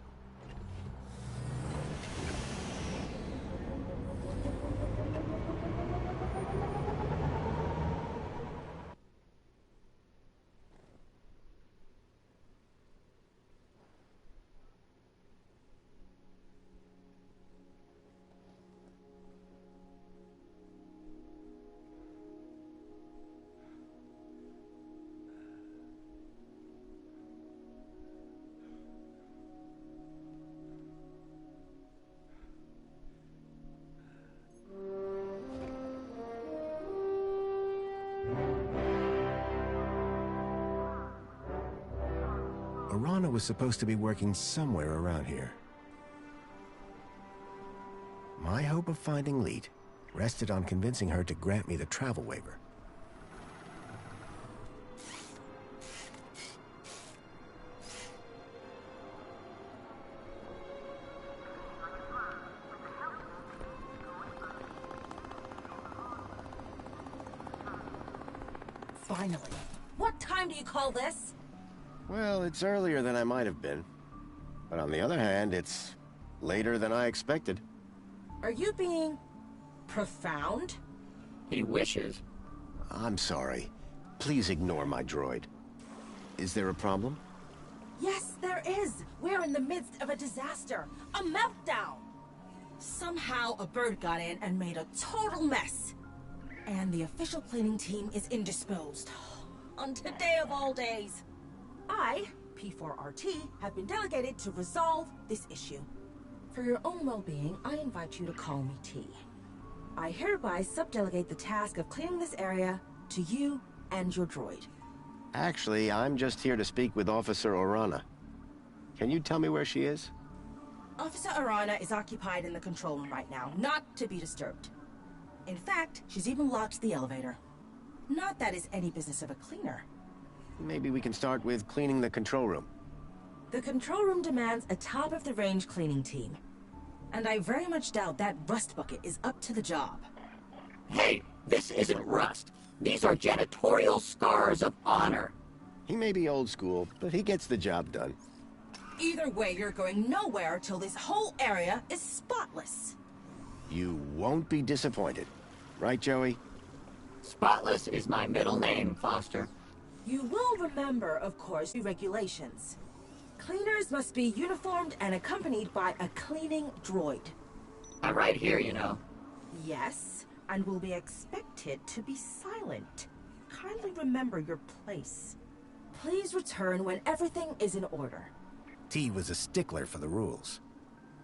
Arana was supposed to be working somewhere around here. My hope of finding Leet rested on convincing her to grant me the travel waiver. Finally. What time do you call this? Well, it's earlier than I might have been. But on the other hand, it's later than I expected. Are you being profound? He wishes. I'm sorry. Please ignore my droid. Is there a problem? Yes, there is. We're in the midst of a disaster. A meltdown. Somehow a bird got in and made a total mess. And the official cleaning team is indisposed. On today of all days. I, P4RT, have been delegated to resolve this issue. For your own well-being, I invite you to call me T. I hereby subdelegate the task of cleaning this area to you and your droid. Actually, I'm just here to speak with Officer Arana. Can you tell me where she is? Officer Arana is occupied in the control room right now, not to be disturbed. In fact, she's even locked the elevator. Not that it's any business of a cleaner. Maybe we can start with cleaning the control room. The control room demands a top-of-the-range cleaning team. And I very much doubt that rust bucket is up to the job. Hey, this isn't rust. These are janitorial scars of honor. He may be old school, but he gets the job done. Either way, you're going nowhere till this whole area is spotless. You won't be disappointed. Right, Joey? Spotless is my middle name, Foster. You will remember, of course, the regulations. Cleaners must be uniformed and accompanied by a cleaning droid. I'm right here, you know. Yes, and will be expected to be silent. Kindly remember your place. Please return when everything is in order. T was a stickler for the rules.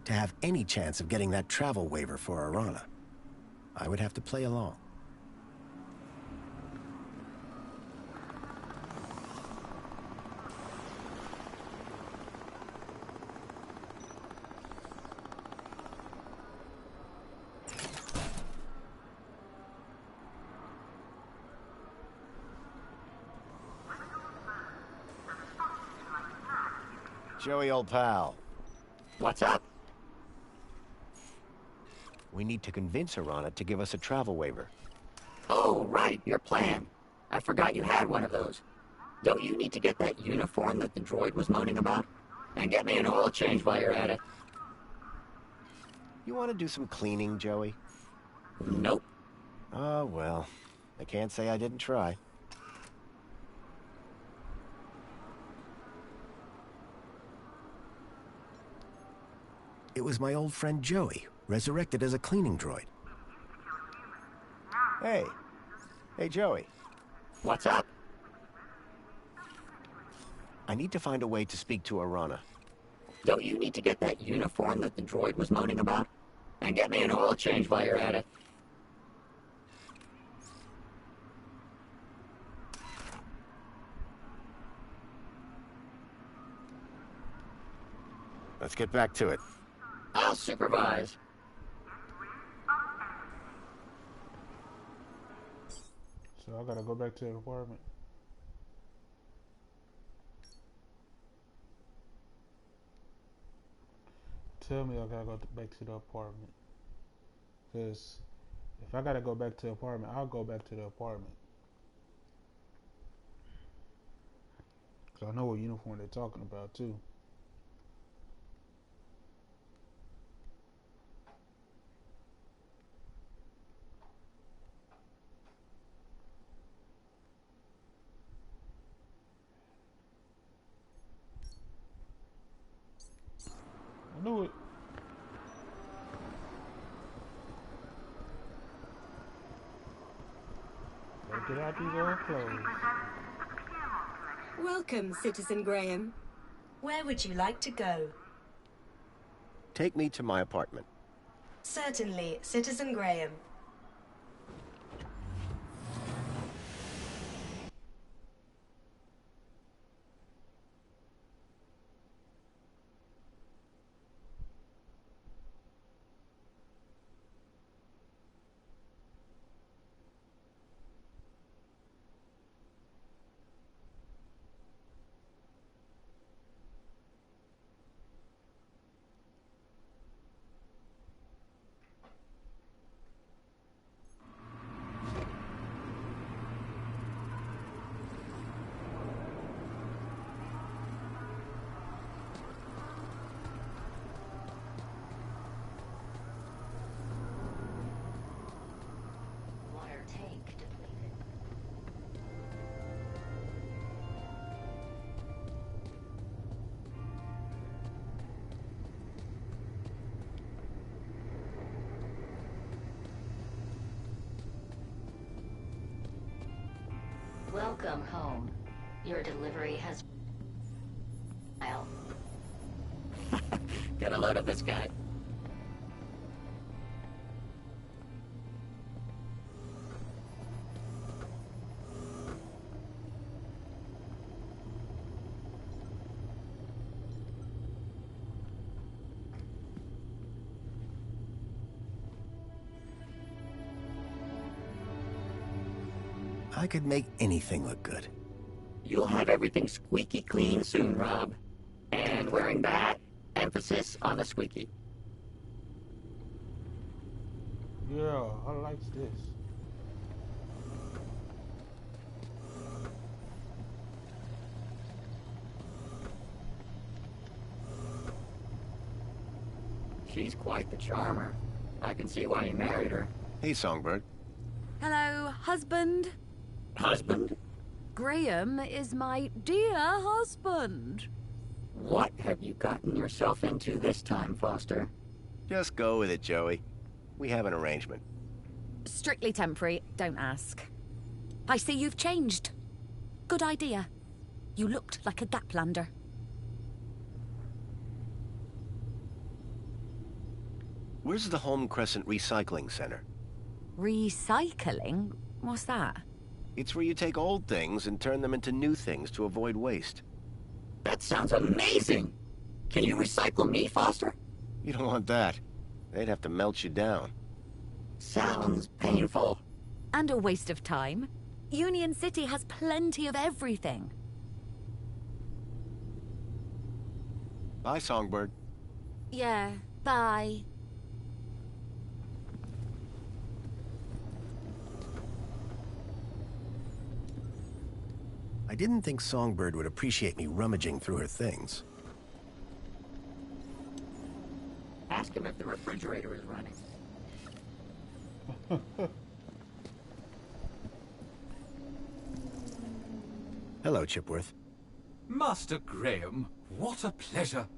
To have any chance of getting that travel waiver for Arana, I would have to play along. Joey, old pal. What's up? We need to convince Arana to give us a travel waiver. Oh, right, your plan. I forgot you had one of those. Don't you need to get that uniform that the droid was moaning about? And get me an oil change while you're at it. You want to do some cleaning, Joey? Nope. Oh, well. I can't say I didn't try. It was my old friend Joey, resurrected as a cleaning droid. Hey. Hey, Joey. What's up? I need to find a way to speak to Arana. Don't you need to get that uniform that the droid was moaning about? And get me an oil change while you're at it. Let's get back to it. I'll supervise. So I gotta go back to the apartment. Tell me I gotta go back to the apartment. Because if I gotta go back to the apartment, I'll go back to the apartment. Because I know what uniform they're talking about too. I knew it. Better get out these old clothes. Welcome, Citizen Graham. Where would you like to go? Take me to my apartment. Certainly, Citizen Graham. Welcome home. Your delivery has... Get a load of this guy. I could make anything look good. You'll have everything squeaky clean soon, Rob. And wearing that, emphasis on the squeaky. Yeah, I like this. She's quite the charmer. I can see why you married her. Hey, Songbird. Hello, husband. Husband? Graham is my dear husband. What have you gotten yourself into this time, Foster? Just go with it, Joey. We have an arrangement. Strictly temporary, don't ask. I see you've changed. Good idea. You looked like a Gaplander. Where's the Home Crescent Recycling Center? Recycling? What's that? It's where you take old things and turn them into new things to avoid waste. That sounds amazing! Can you recycle me, Foster? You don't want that. They'd have to melt you down. Sounds painful. And a waste of time. Union City has plenty of everything. Bye, Songbird. Yeah, bye. I didn't think Songbird would appreciate me rummaging through her things. Ask him if the refrigerator is running. Hello, Chipworth. Master Graham, what a pleasure.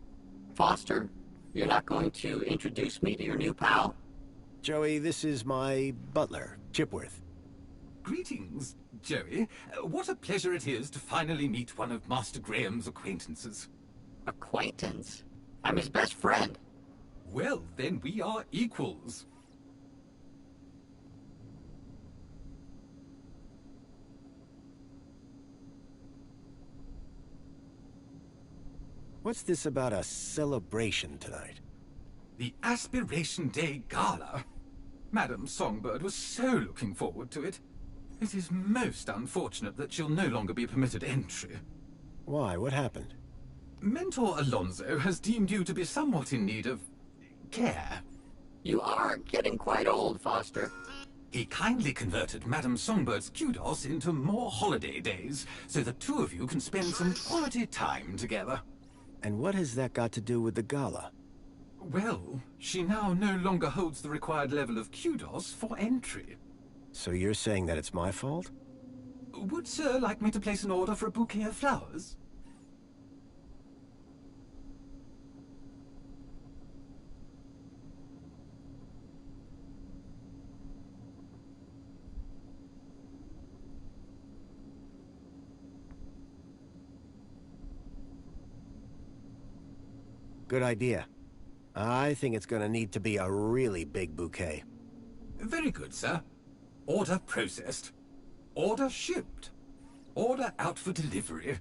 Foster, you're not going to introduce me to your new pal? Joey, this is my butler, Chipworth. Greetings, Joey. What a pleasure it is to finally meet one of Master Graham's acquaintances. Acquaintance? I'm his best friend. Well, then we are equals. What's this about a celebration tonight? The Aspiration Day Gala. Madam Songbird was so looking forward to it. It is most unfortunate that she'll no longer be permitted entry. Why? What happened? Mentor Alonso has deemed you to be somewhat in need of care. You are getting quite old, Foster. He kindly converted Madam Songbird's kudos into more holiday days, so the two of you can spend some quality time together. And what has that got to do with the gala? Well, she now no longer holds the required level of kudos for entry. So you're saying that it's my fault? Would Sir like me to place an order for a bouquet of flowers? Good idea. I think it's gonna need to be a really big bouquet. Very good, sir. Order processed. Order shipped. Order out for delivery.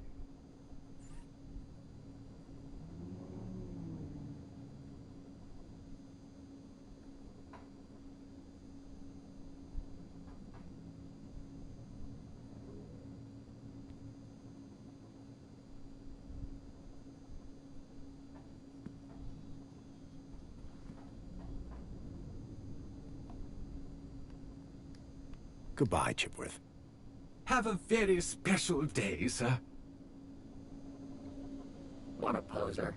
Goodbye, Chipworth. Have a very special day, sir. What a poser.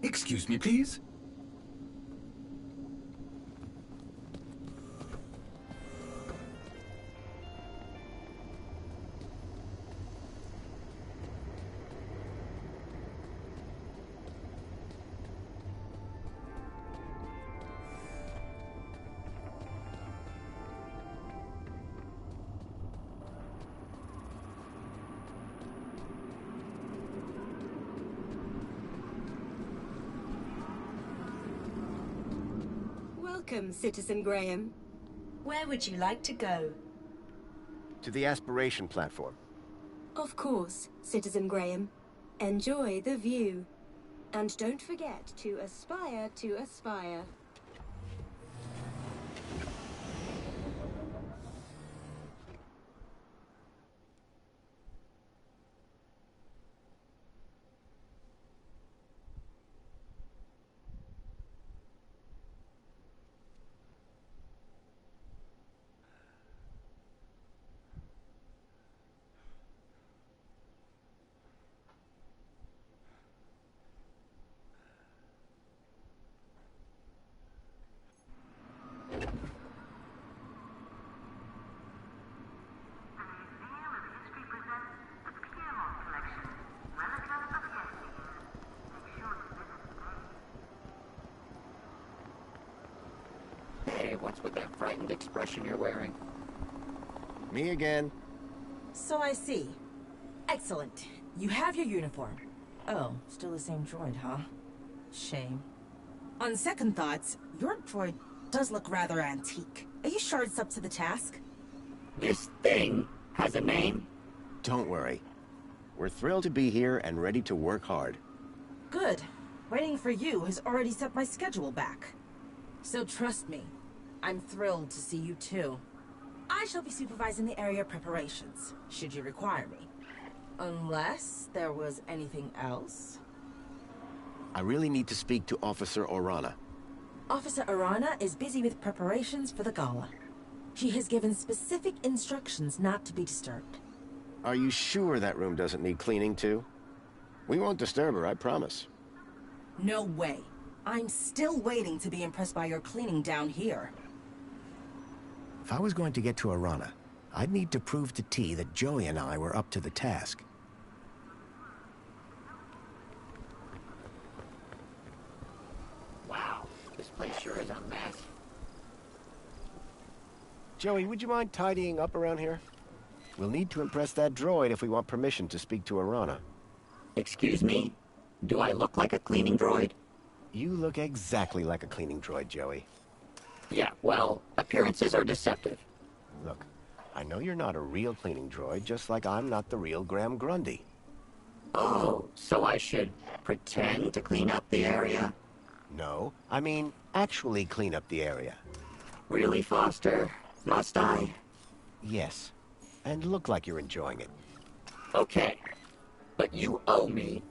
Excuse me, please. Welcome, Citizen Graham. Where would you like to go? To the aspiration platform. Of course, Citizen Graham. Enjoy the view. And don't forget to aspire to aspire. Hey, what's with that frightened expression you're wearing? Me again. So I see. Excellent. You have your uniform. Oh, still the same droid, huh? Shame. On second thoughts, your droid does look rather antique. Are you sure it's up to the task? This thing has a name? Don't worry. We're thrilled to be here and ready to work hard. Good. Waiting for you has already set my schedule back. So trust me, I'm thrilled to see you too. I shall be supervising the area preparations, should you require me. Unless there was anything else. I really need to speak to Officer Orana. Officer Arana is busy with preparations for the gala. She has given specific instructions not to be disturbed. Are you sure that room doesn't need cleaning too? We won't disturb her, I promise. No way. I'm still waiting to be impressed by your cleaning down here. If I was going to get to Arana, I'd need to prove to T that Joey and I were up to the task. Wow, this place sure is a mess. Joey, would you mind tidying up around here? We'll need to impress that droid if we want permission to speak to Arana. Excuse me? Do I look like a cleaning droid? You look exactly like a cleaning droid, Joey. Yeah, well, appearances are deceptive. Look, I know you're not a real cleaning droid, just like I'm not the real Graham Grundy. Oh, so I should pretend to clean up the area? No, I mean actually clean up the area. Really, Foster? Must I? Yes, and look like you're enjoying it. Okay, but you owe me.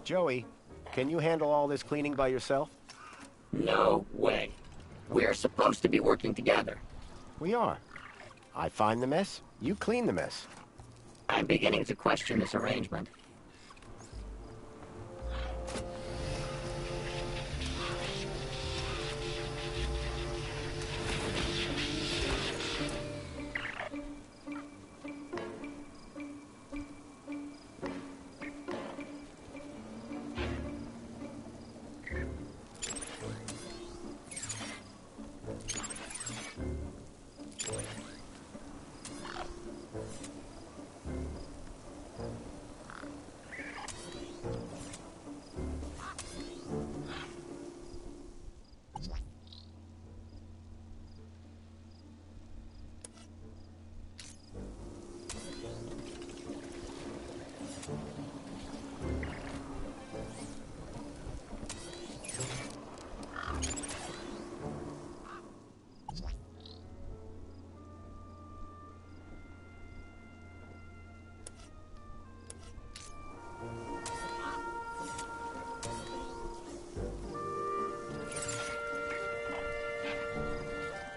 Joey, can you handle all this cleaning by yourself? No way. We're supposed to be working together. We are. I find the mess, you clean the mess. I'm beginning to question this arrangement.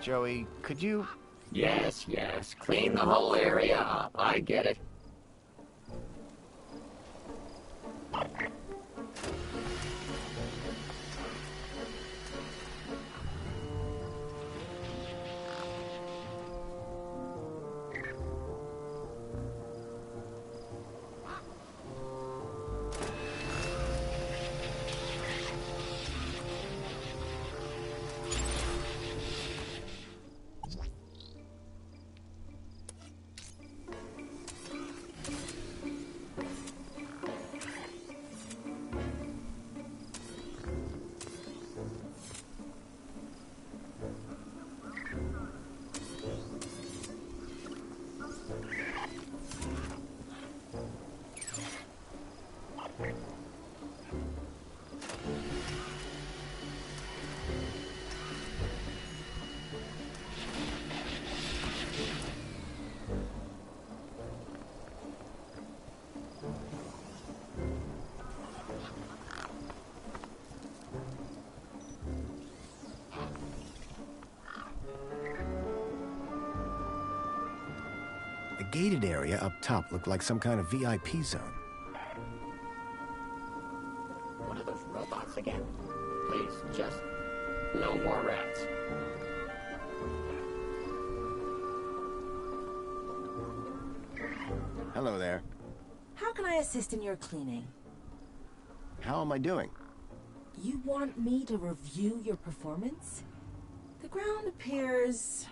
Joey, could you... Yes, yes. Clean the whole area up. I get it. The gated area up top looked like some kind of VIP zone. One of those robots again. Please, just no more rats. Hello there. How can I assist in your cleaning? How am I doing? You want me to review your performance? The ground appears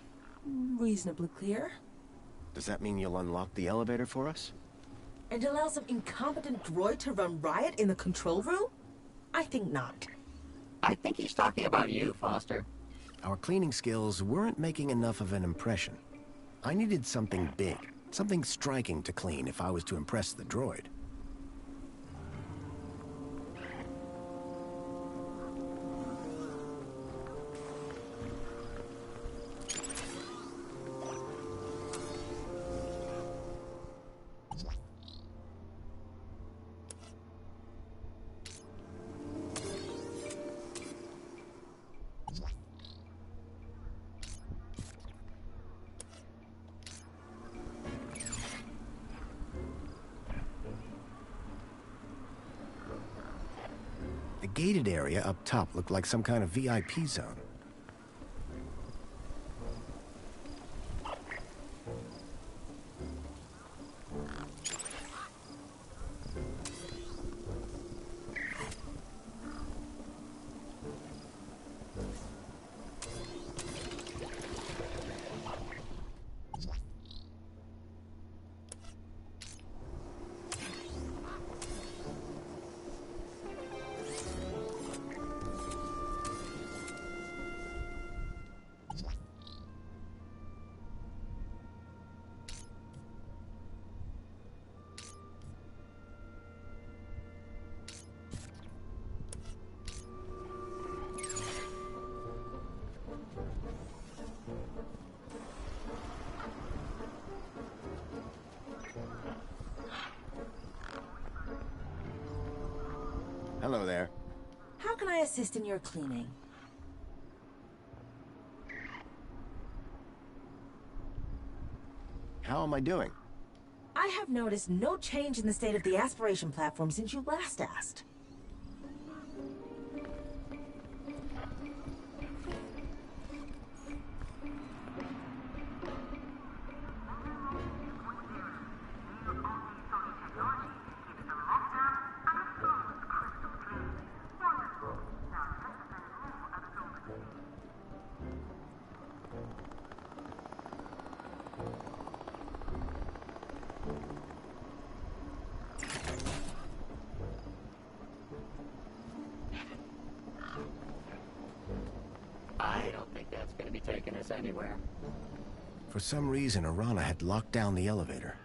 reasonably clear. Does that mean you'll unlock the elevator for us? And allow some incompetent droid to run riot in the control room? I think not. I think he's talking about you, Foster. Our cleaning skills weren't making enough of an impression. I needed something big, something striking to clean if I was to impress the droid. The gated area up top looked like some kind of VIP zone. Hello there. How can I assist in your cleaning? How am I doing? I have noticed no change in the state of the aspiration platform since you last asked. I don't think that's going to be taking us anywhere. For some reason, Arana had locked down the elevator.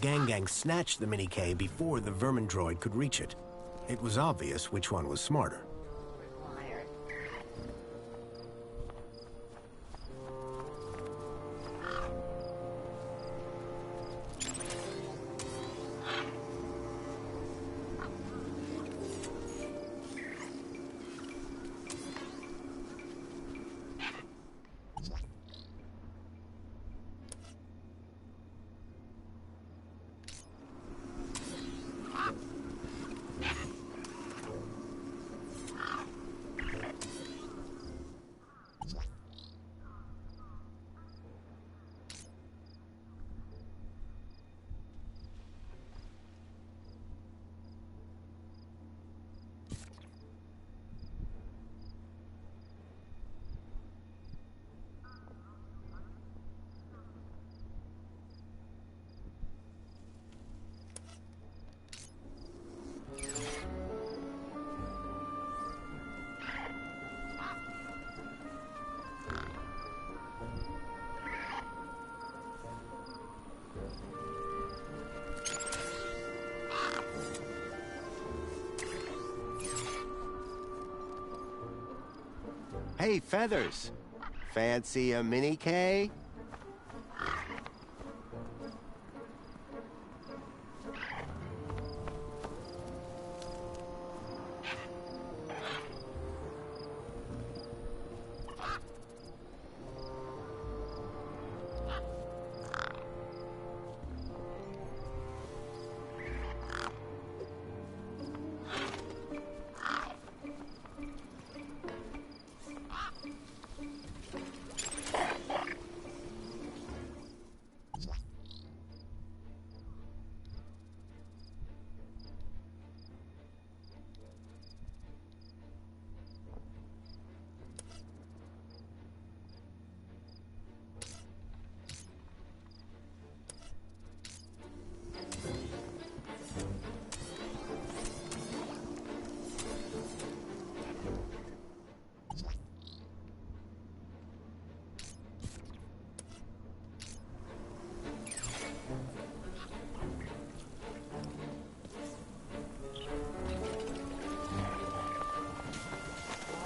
gang snatched the Mini-K before the vermin droid could reach it. It was obvious which one was smarter. Hey, Feathers. Fancy a Mini-K?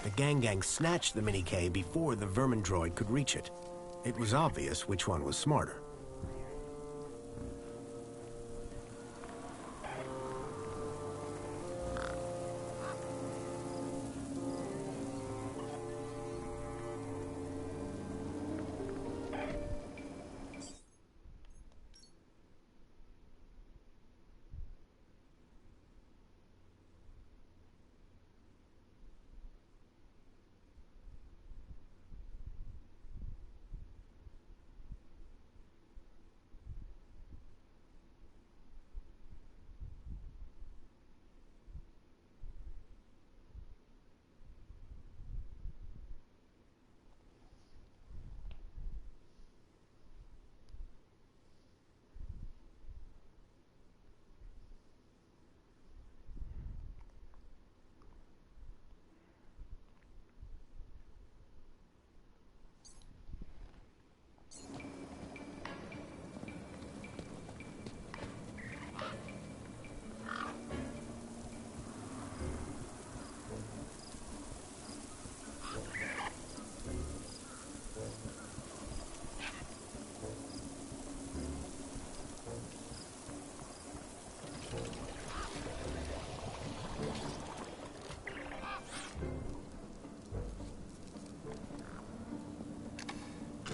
The gang snatched the Mini-K before the vermin droid could reach it. It was obvious which one was smarter.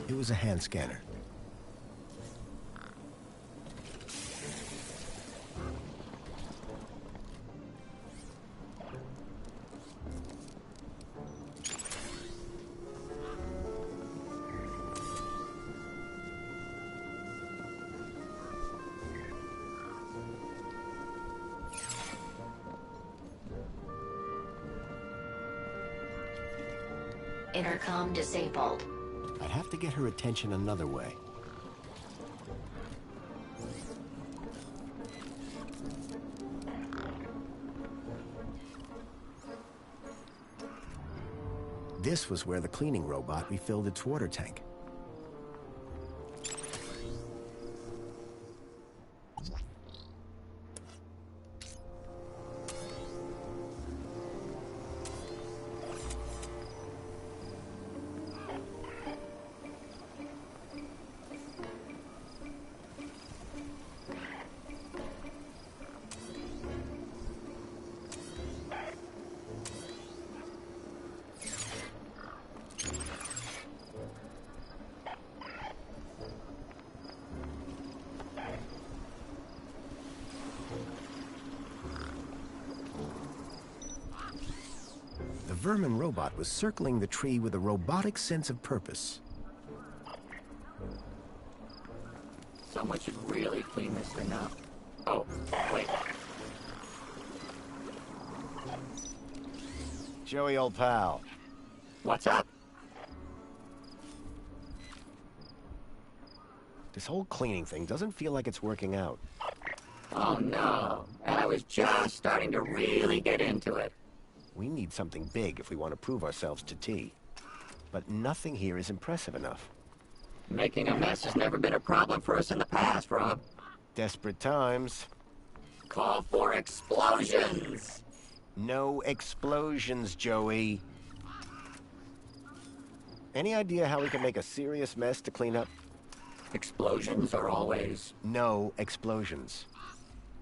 It was a hand scanner. Intercom disabled. I'd have to get her attention another way. This was where the cleaning robot refilled its water tank. vermin robot was circling the tree with a robotic sense of purpose. Someone should really clean this thing up. Oh, wait. Joey, old pal. What's up? This whole cleaning thing doesn't feel like it's working out. Oh no, and I was just starting to really get into it. We need something big if we want to prove ourselves to T. But nothing here is impressive enough. Making a mess has never been a problem for us in the past, Rob. Desperate times. Call for explosions! No explosions, Joey. Any idea how we can make a serious mess to clean up? Explosions are always... No explosions.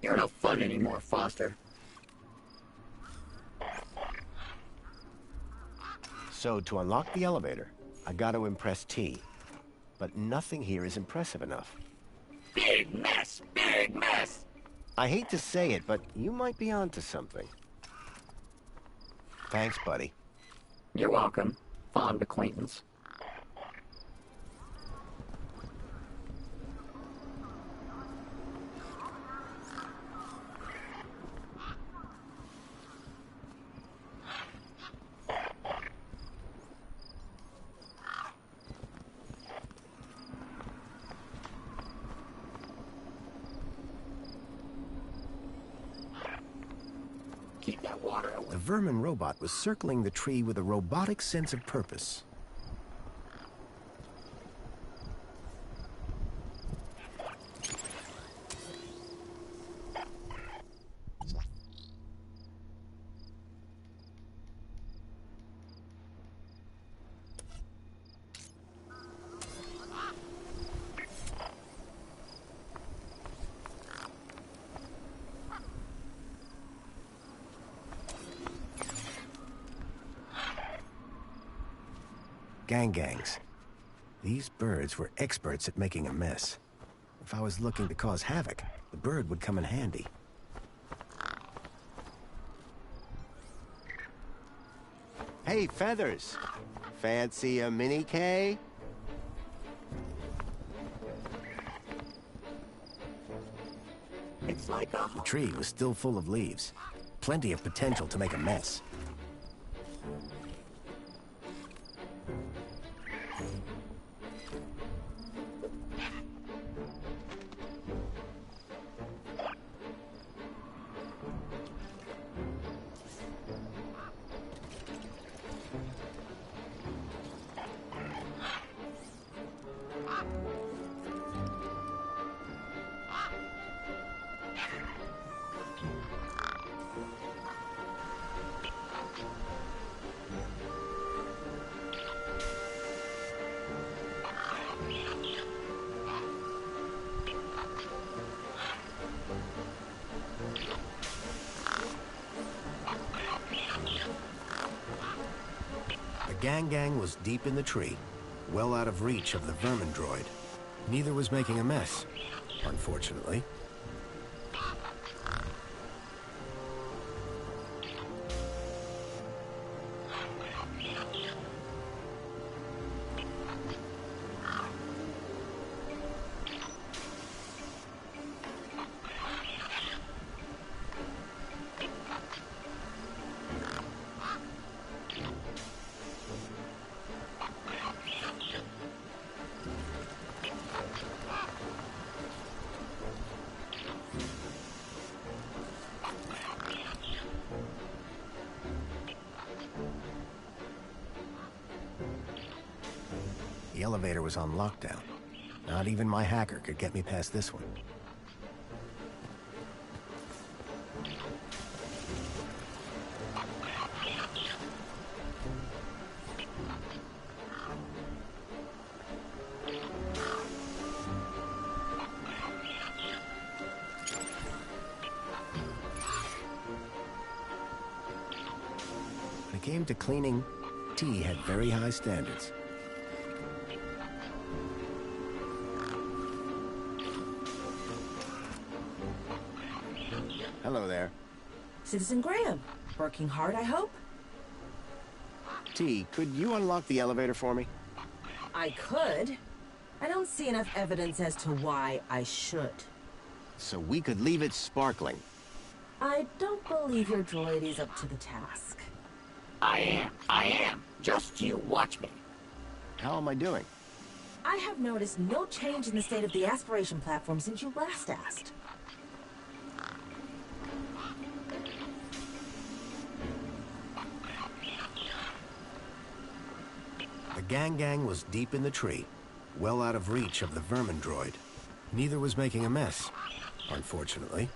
You're no fun anymore, Foster. So, to unlock the elevator, I gotta impress T. But nothing here is impressive enough. Big mess! Big mess! I hate to say it, but you might be onto something. Thanks, buddy. You're welcome. Fond acquaintance. Keep that water away. The vermin robot was circling the tree with a robotic sense of purpose. Gangs. These birds were experts at making a mess. If I was looking to cause havoc, the bird would come in handy. Hey, Feathers. Fancy a mini K? It's like a... The tree was still full of leaves. Plenty of potential to make a mess. The gang was deep in the tree, well out of reach of the vermin droid. Neither was making a mess, unfortunately. The elevator was on lockdown. Not even my hacker could get me past this one. When it came to cleaning, T had very high standards. Citizen Graham, working hard, I hope? T, could you unlock the elevator for me? I could. I don't see enough evidence as to why I should. So we could leave it sparkling. I don't believe your droid is up to the task. I am. Just you watch me. How am I doing? I have noticed no change in the state of the aspiration platform since you last asked. The gang was deep in the tree, well out of reach of the vermin droid. Neither was making a mess, unfortunately.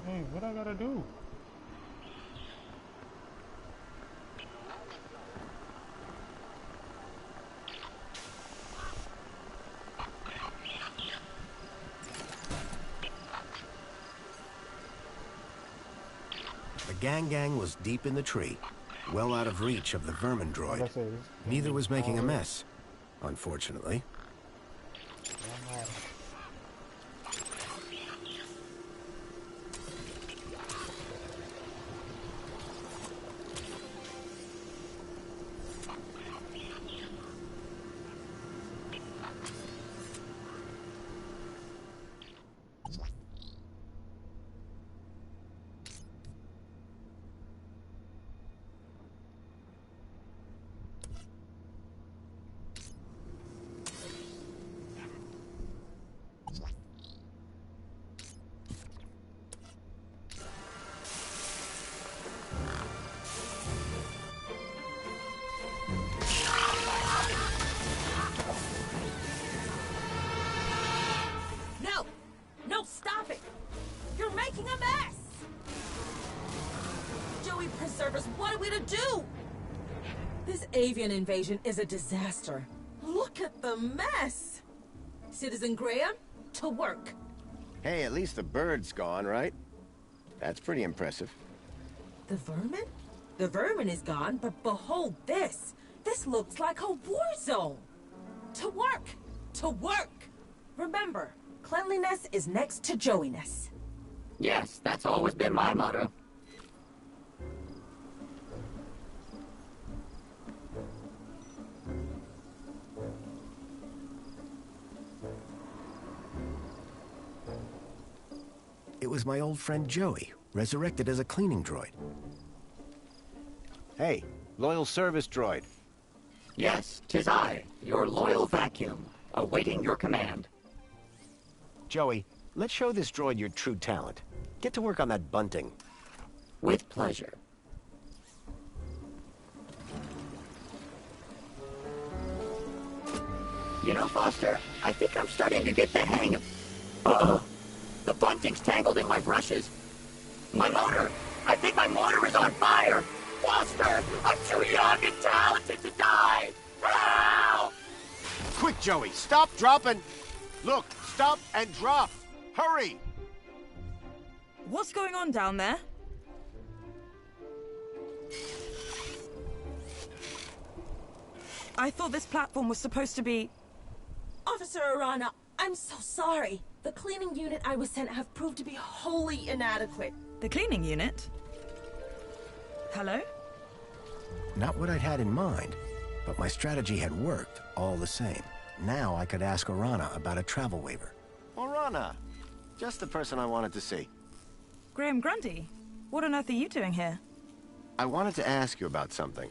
Hey, what I gotta do? The gang was deep in the tree, well out of reach of the vermin droid. Neither was making a mess, unfortunately. No, stop it! You're making a mess! Joey, preserve us, what are we to do? This avian invasion is a disaster. Look at the mess! Citizen Graham, to work. Hey, at least the bird's gone, right? That's pretty impressive. The vermin? The vermin is gone, but behold this! This looks like a war zone! To work! To work! Remember, cleanliness is next to Joey-ness. Yes, that's always been my motto. It was my old friend Joey, resurrected as a cleaning droid. Hey, loyal service droid. Yes, 'tis I, your loyal vacuum, awaiting your command. Joey, let's show this droid your true talent. Get to work on that bunting. With pleasure. You know, Foster, I think I'm starting to get the hang of... Uh-oh. The bunting's tangled in my brushes. My motor! I think my motor is on fire! Foster! I'm too young and talented to die! Help! Quick, Joey, stop, drop, and... Look, stop and drop! Hurry! What's going on down there? I thought this platform was supposed to be... Officer Arana, I'm so sorry. The cleaning unit I was sent have proved to be wholly inadequate. The cleaning unit? Hello? Not what I'd had in mind, but my strategy had worked all the same. Now I could ask Arana about a travel waiver. Orana, just the person I wanted to see. Graham Grundy, what on earth are you doing here? I wanted to ask you about something.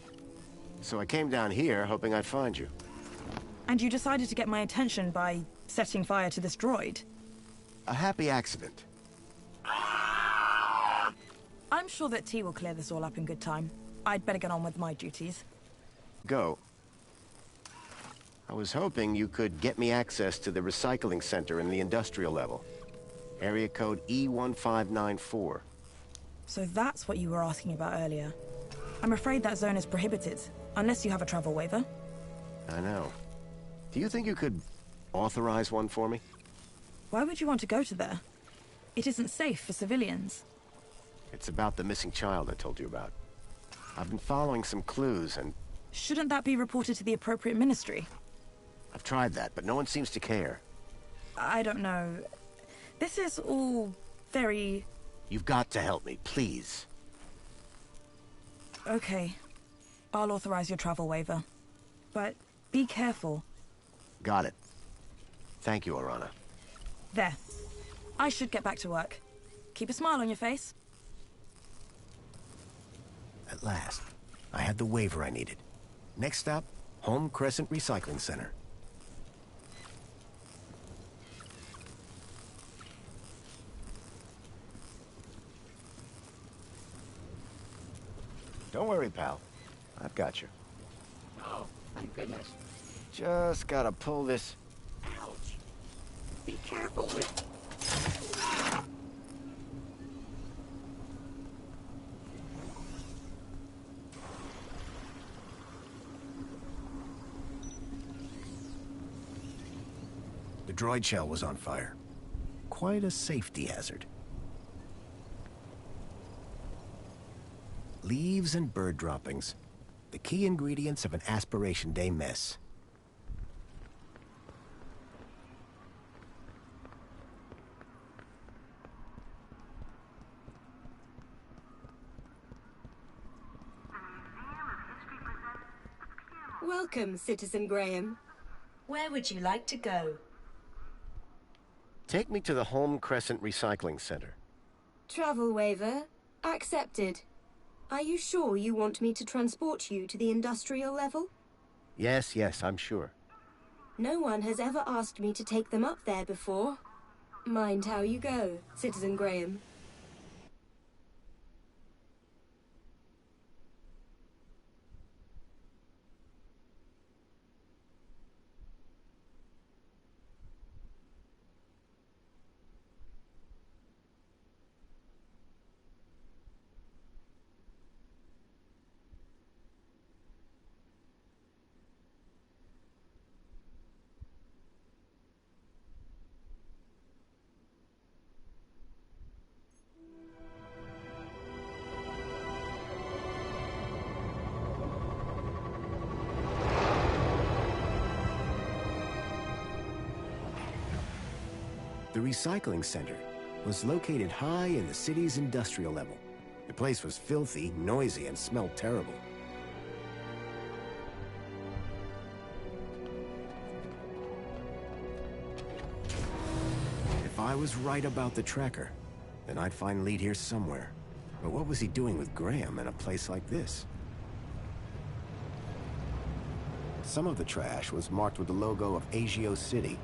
So I came down here hoping I'd find you. And you decided to get my attention by setting fire to this droid? A happy accident. I'm sure that T will clear this all up in good time. I'd better get on with my duties. Go. I was hoping you could get me access to the recycling center in the industrial level. Area code E1594. So that's what you were asking about earlier. I'm afraid that zone is prohibited, unless you have a travel waiver. I know. Do you think you could authorize one for me? Why would you want to go to there? It isn't safe for civilians. It's about the missing child I told you about. I've been following some clues and... Shouldn't that be reported to the appropriate ministry? I've tried that, but no one seems to care. I don't know. This is all very... You've got to help me, please. Okay. I'll authorize your travel waiver. But be careful. Got it. Thank you, Arana. There. I should get back to work. Keep a smile on your face. At last, I had the waiver I needed. Next stop, Home Crescent Recycling Center. Don't worry, pal. I've got you. Oh, thank goodness. Just gotta pull this... Ouch. Be careful with... The droid shell was on fire. Quite a safety hazard. Leaves and bird droppings. The key ingredients of an aspiration day mess. Welcome, Citizen Graham. Where would you like to go? Take me to the Home Crescent Recycling Center. Travel waiver accepted. Are you sure you want me to transport you to the industrial level? Yes, I'm sure. No one has ever asked me to take them up there before. Mind how you go, Citizen Graham. The recycling center was located high in the city's industrial level. The place was filthy, noisy, and smelled terrible. If I was right about the tracker, then I'd find lead here somewhere. But what was he doing with Graham in a place like this? Some of the trash was marked with the logo of Agio City.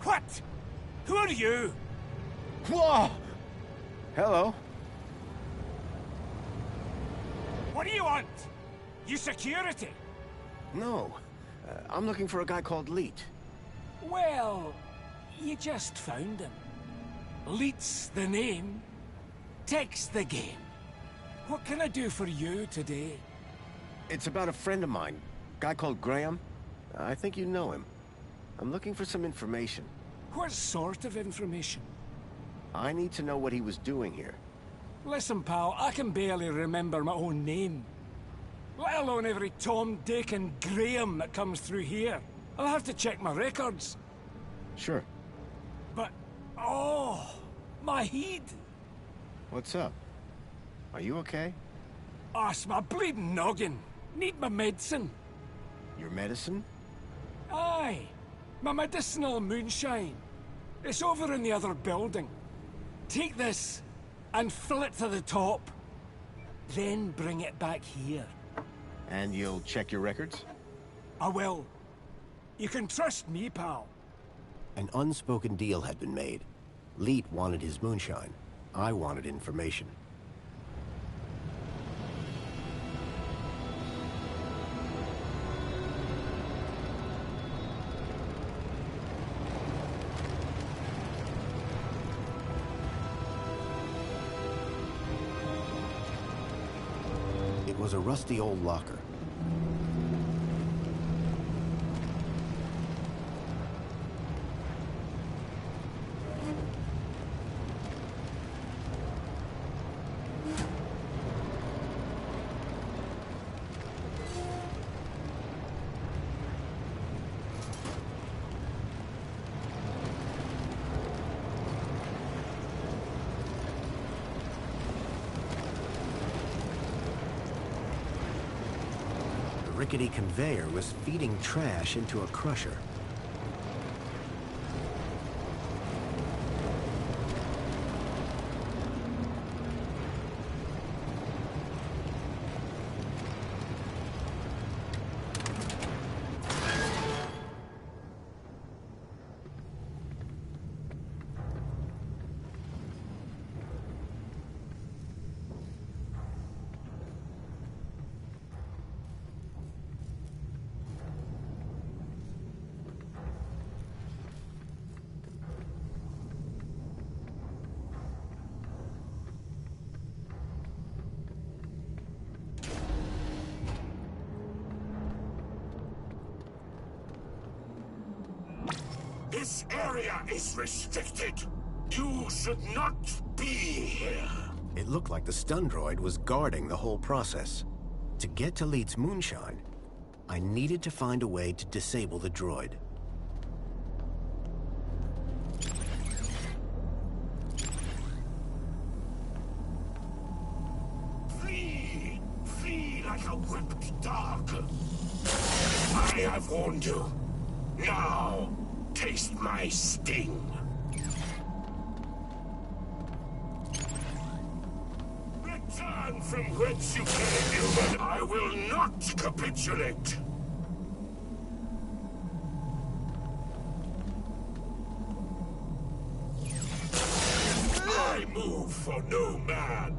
What? Who are you? Whoa! Hello. What do you want? You security? No. I'm looking for a guy called Leet. Well, you just found him. Leet's the name. Tech's the game. What can I do for you today? It's about a friend of mine. Guy called Graham. I think you know him. I'm looking for some information. What sort of information? I need to know what he was doing here. Listen, pal, I can barely remember my own name. Let alone every Tom, Dick, and Graham that comes through here. I'll have to check my records. Sure. But, oh, my head. What's up? Are you okay? Arse, my bleeding noggin. Need my medicine. Your medicine? Aye, my medicinal moonshine. It's over in the other building. Take this and fill it to the top. Then bring it back here. And you'll check your records? I will. You can trust me, pal. An unspoken deal had been made. Leet wanted his moonshine. I wanted information. It was a rusty old locker. The rickety conveyor was feeding trash into a crusher. This area is restricted. You should not be here. It looked like the stun droid was guarding the whole process. To get to Leet's moonshine, I needed to find a way to disable the droid. Flee! Flee like a whipped dog. I have warned you. Now, taste my sting. Return from whence you came, human. I will not capitulate. I move for no man.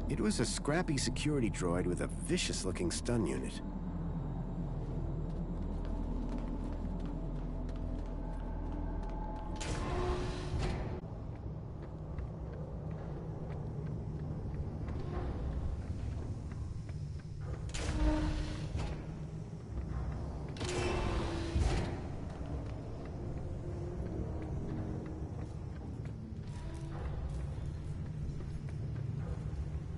It was a scrappy security droid with a vicious-looking stun unit.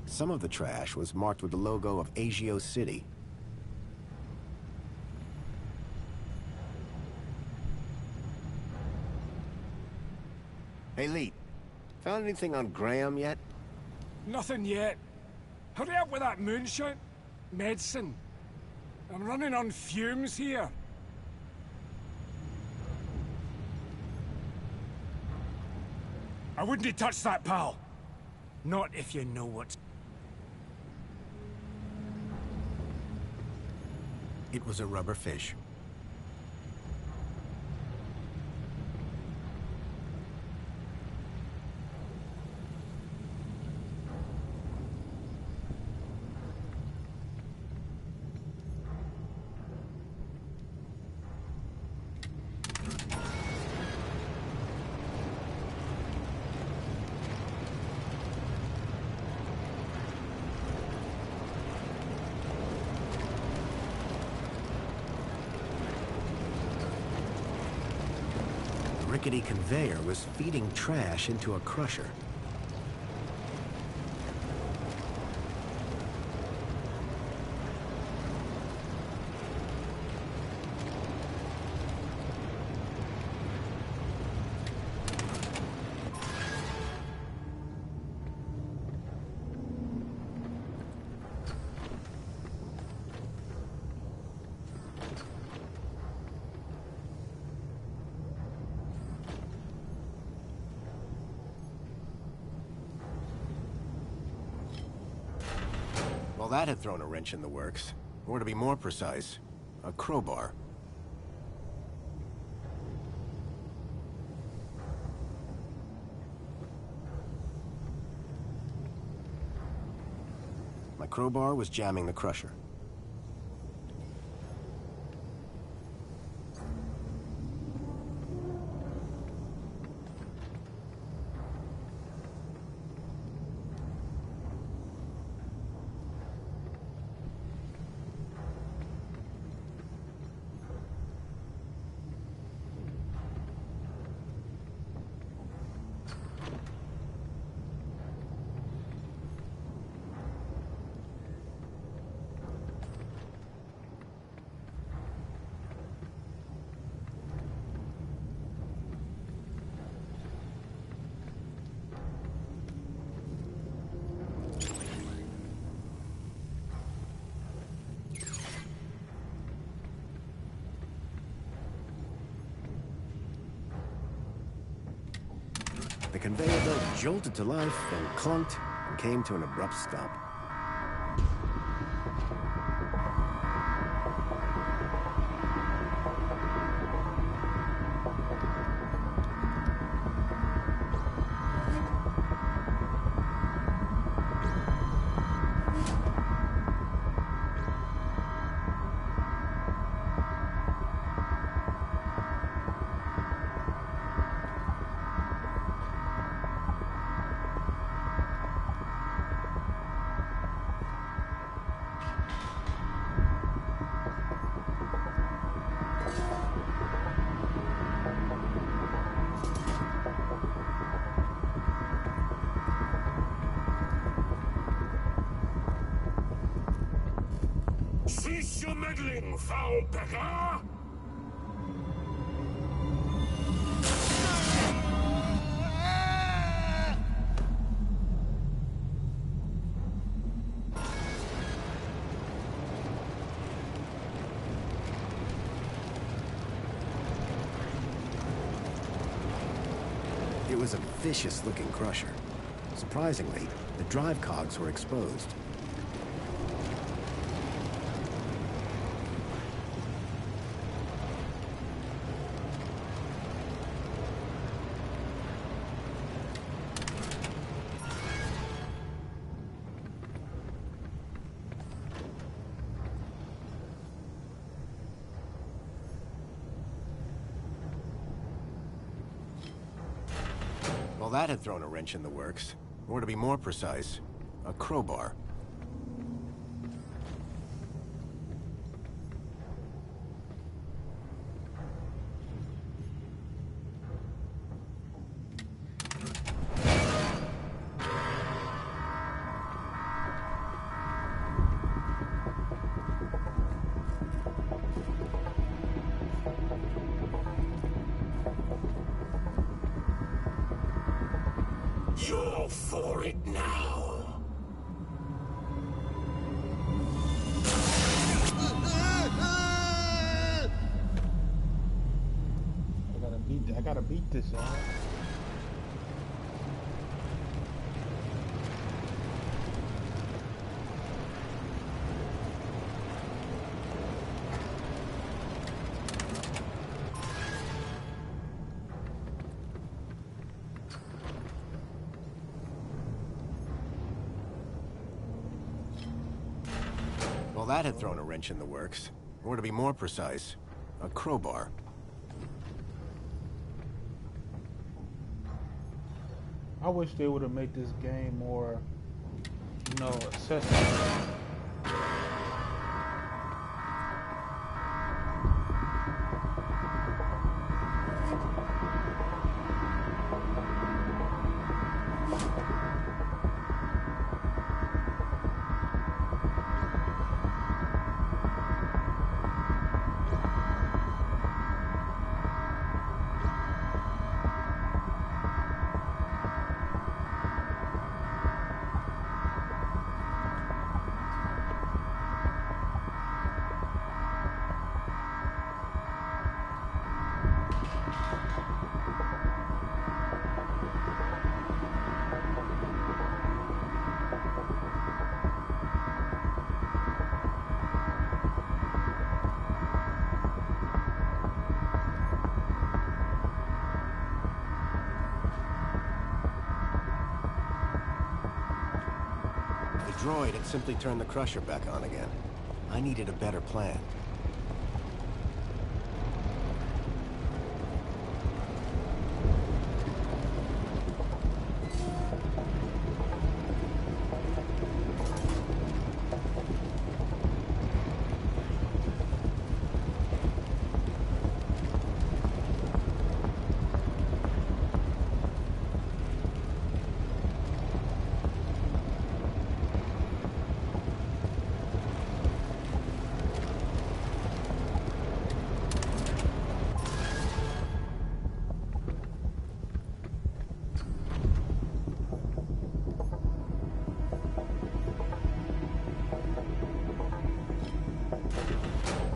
Some of the trash was marked with the logo of Agio City. Hey, Leet. Found anything on Graham yet? Nothing yet. Hurry up with that moonshine. Medicine. I'm running on fumes here. I wouldn't touch that, pal. Not if you know what's... It was a rubber fish. rickety conveyor was feeding trash into a crusher. Well, that had thrown a wrench in the works. Or to be more precise, a crowbar. My crowbar was jamming the crusher. The conveyor belt jolted to life, then clunked, and came to an abrupt stop. Cease your meddling, foul beggar! It was a vicious-looking crusher. Surprisingly, the drive cogs were exposed. Well, that had thrown a wrench in the works. Or to be more precise, a crowbar. You're for it now. I gotta beat this, y'all. Well, that had thrown a wrench in the works. Or to be more precise, a crowbar. I wish they would have made this game more, you know, accessible. droid had simply turned the crusher back on again. I needed a better plan.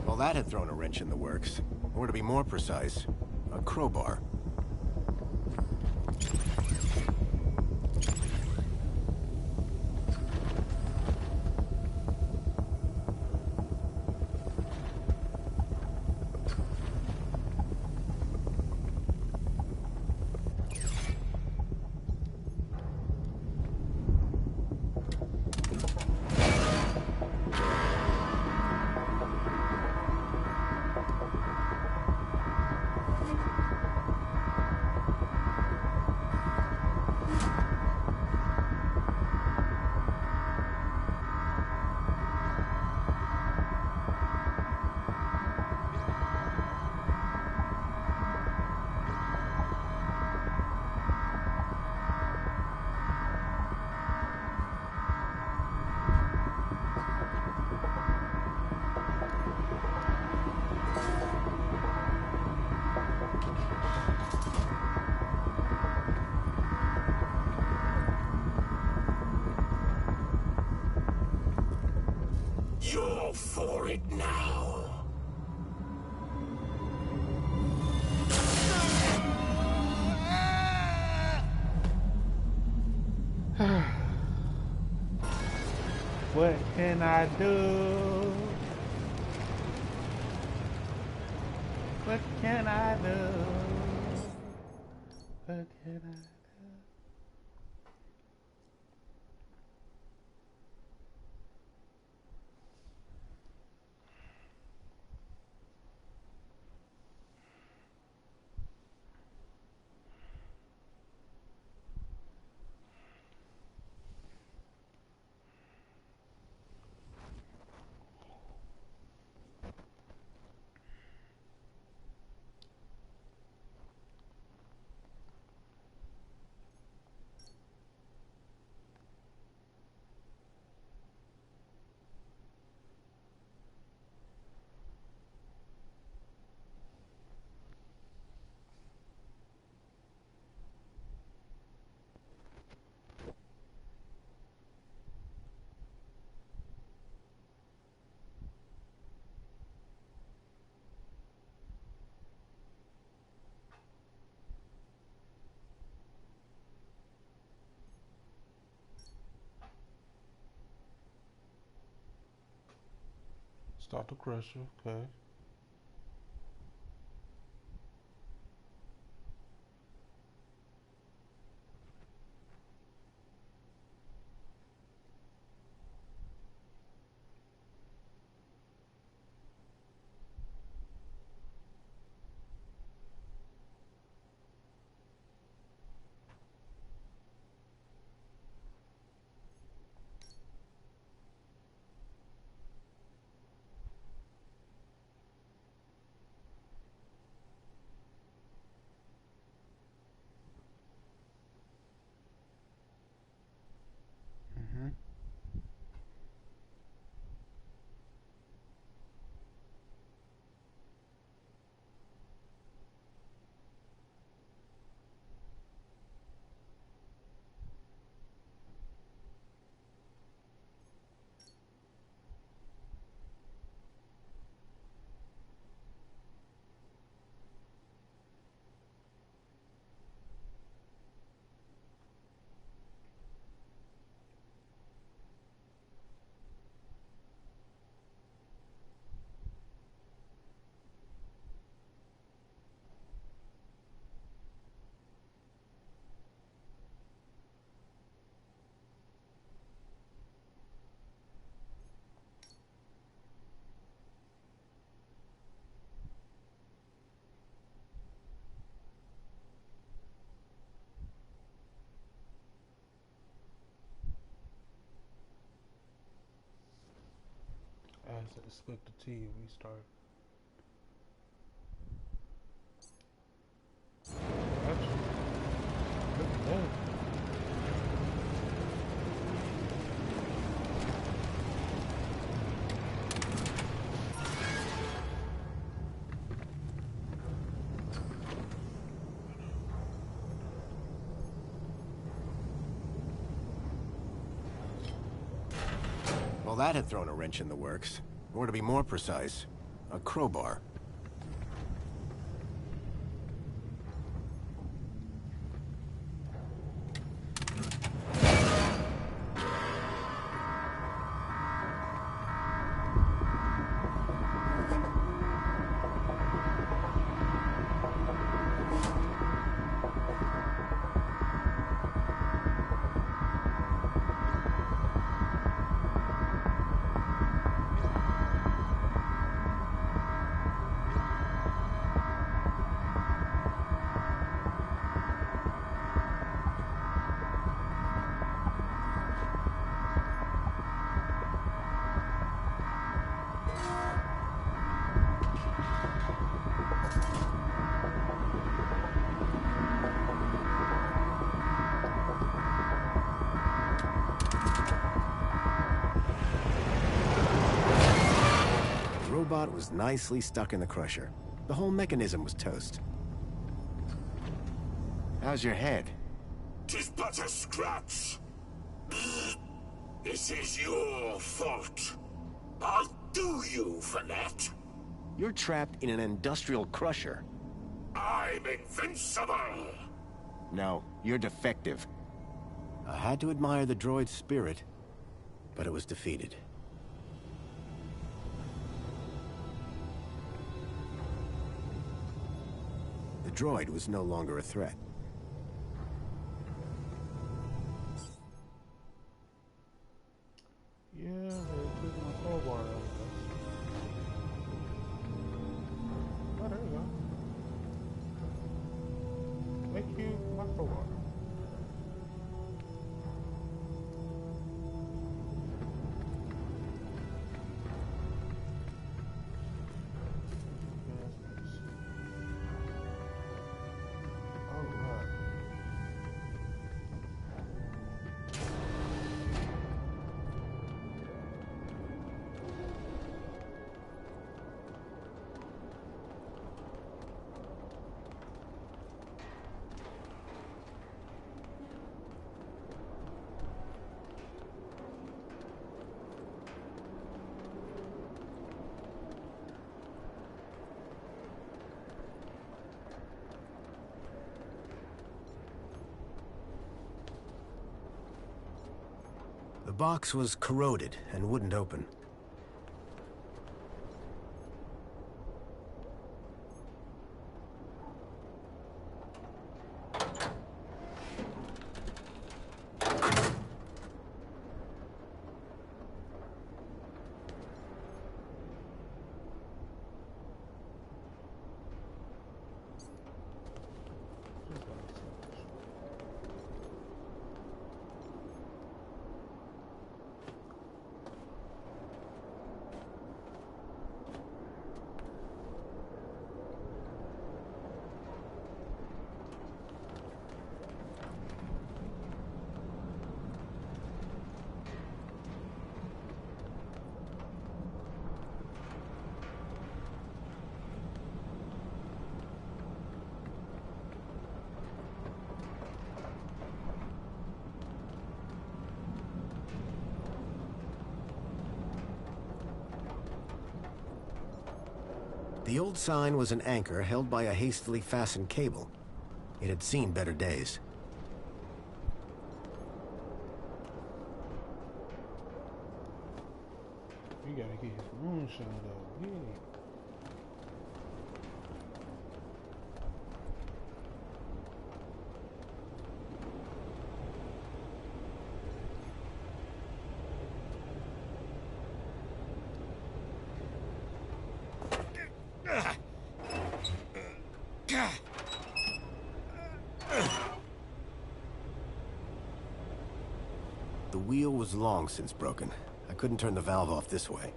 Well, that had thrown a wrench in the works. Or to be more precise, a crowbar. You're for it now. What can I do? What can I do? What can I do? Start the crusher, okay. Split the T and restart. Well, that had thrown a wrench in the works. Or to be more precise, a crowbar. The robot was nicely stuck in the crusher. The whole mechanism was toast. How's your head? 'Tis but a scratch. This is your fault. I'll do you for that. You're trapped in an industrial crusher. I'm invincible. No, you're defective. I had to admire the droid's spirit, but it was defeated. The droid was no longer a threat. Yeah, they took my crowbar out. Oh, there you go. Thank you, my crowbar. The box was corroded and wouldn't open. The old sign was an anchor held by a hastily fastened cable. It had seen better days. You gotta get his moonshine though. Yeah. The wheel was long since broken. I couldn't turn the valve off this way.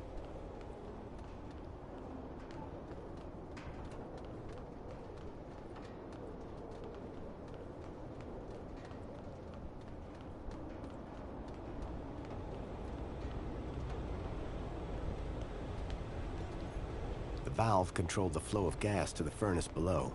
valve controlled the flow of gas to the furnace below.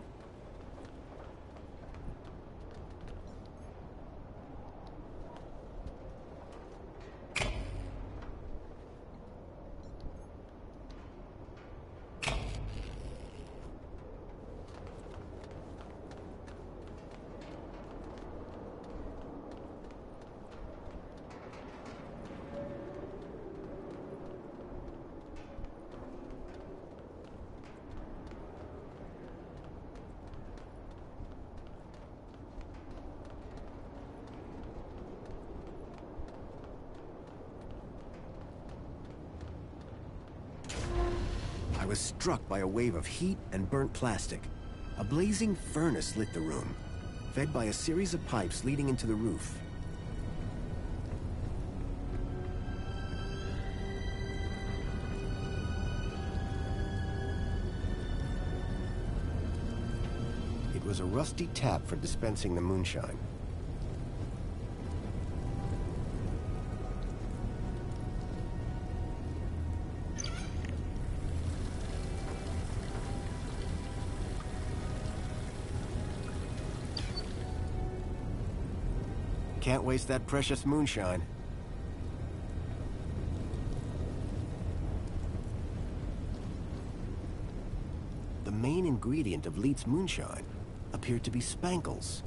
I was struck by a wave of heat and burnt plastic. A blazing furnace lit the room, fed by a series of pipes leading into the roof. It was a rusty tap for dispensing the moonshine. Can't waste that precious moonshine. The main ingredient of Leet's moonshine appeared to be spankles.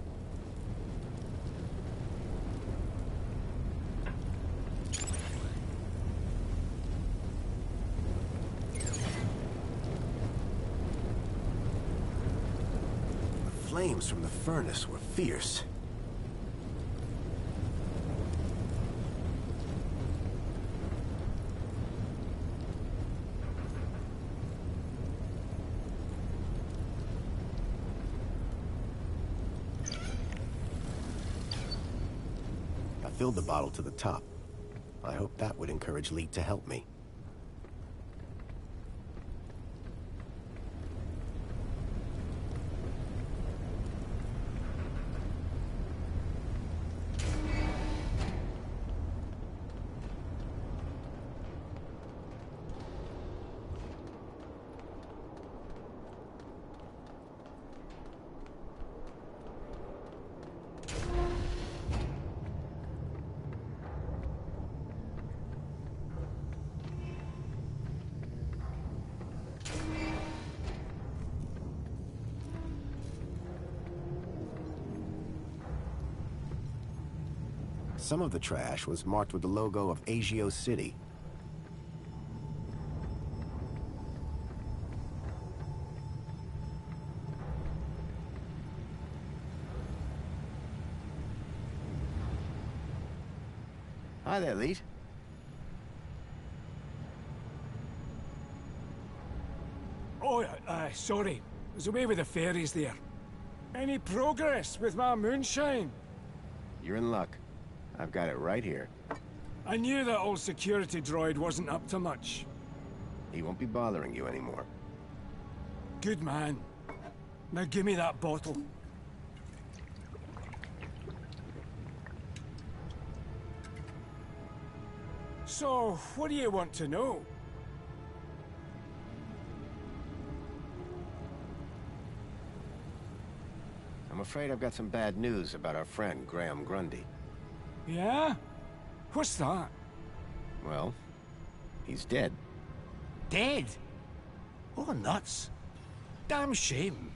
The flames from the furnace were fierce. Filled the bottle to the top. I hoped that would encourage Leet to help me. Some of the trash was marked with the logo of Agio City. Hi there, Leet. Oh, sorry. I was away with the fairies there. Any progress with my moonshine? You're in luck. I've got it right here. I knew that old security droid wasn't up to much. He won't be bothering you anymore. Good man. Now give me that bottle. So, what do you want to know? I'm afraid I've got some bad news about our friend, Graham Grundy. Yeah? What's that? Well, he's dead. Dead? Oh, nuts. Damn shame.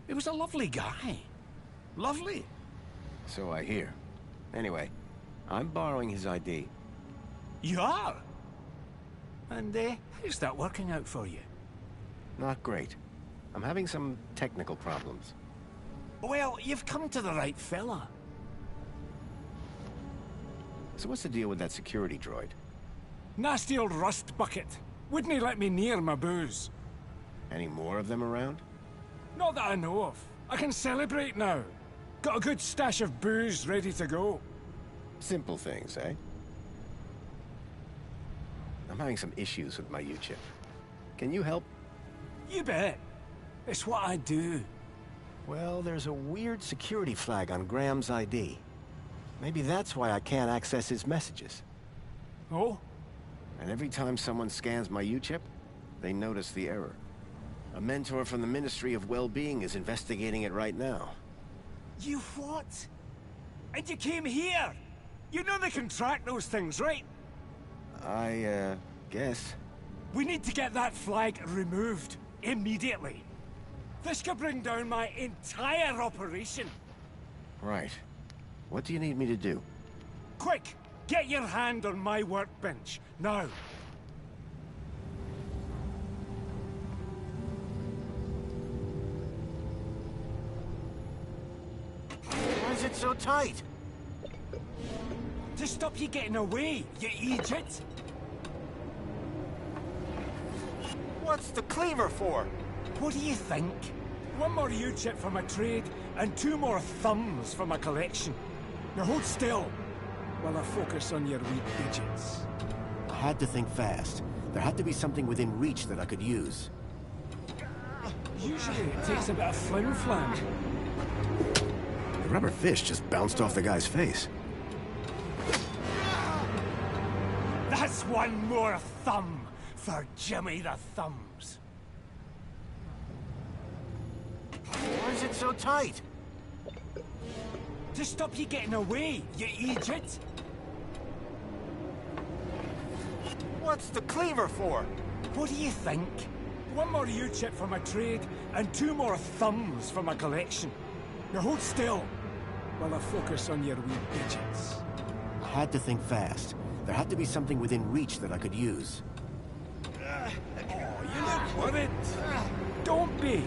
He was a lovely guy. Lovely. So I hear. Anyway, I'm borrowing his ID. You are? And, how's that working out for you? Not great. I'm having some technical problems. Well, you've come to the right fella. So what's the deal with that security droid? Nasty old rust bucket. Wouldn't he let me near my booze? Any more of them around? Not that I know of. I can celebrate now. Got a good stash of booze ready to go. Simple things, eh? I'm having some issues with my U-chip. Can you help? You bet. It's what I do. Well, there's a weird security flag on Graham's ID. Maybe that's why I can't access his messages. Oh? And every time someone scans my U-chip, they notice the error. A mentor from the Ministry of Well-Being is investigating it right now. You what? And you came here? You know they can track those things, right? I, guess. We need to get that flag removed. Immediately. This could bring down my entire operation. Right. What do you need me to do? Quick! Get your hand on my workbench. Now. Why is it so tight? To stop you getting away, you idiot! What's the cleaver for? What do you think? One more U-chip for my trade, and 2 more thumbs for my collection. Now hold still, while I focus on your wee digits. I had to think fast. There had to be something within reach that I could use. Usually it takes a bit of flim-flam. The rubber fish just bounced off the guy's face. That's 1 more thumb for Jimmy the Thumbs. Why is it so tight? To stop you getting away, you idiot! What's the cleaver for? What do you think? 1 more U-chip for my trade, and 2 more thumbs for my collection. Now hold still, while I focus on your wee digits. I had to think fast. There had to be something within reach that I could use. Oh, you look worried. Don't be.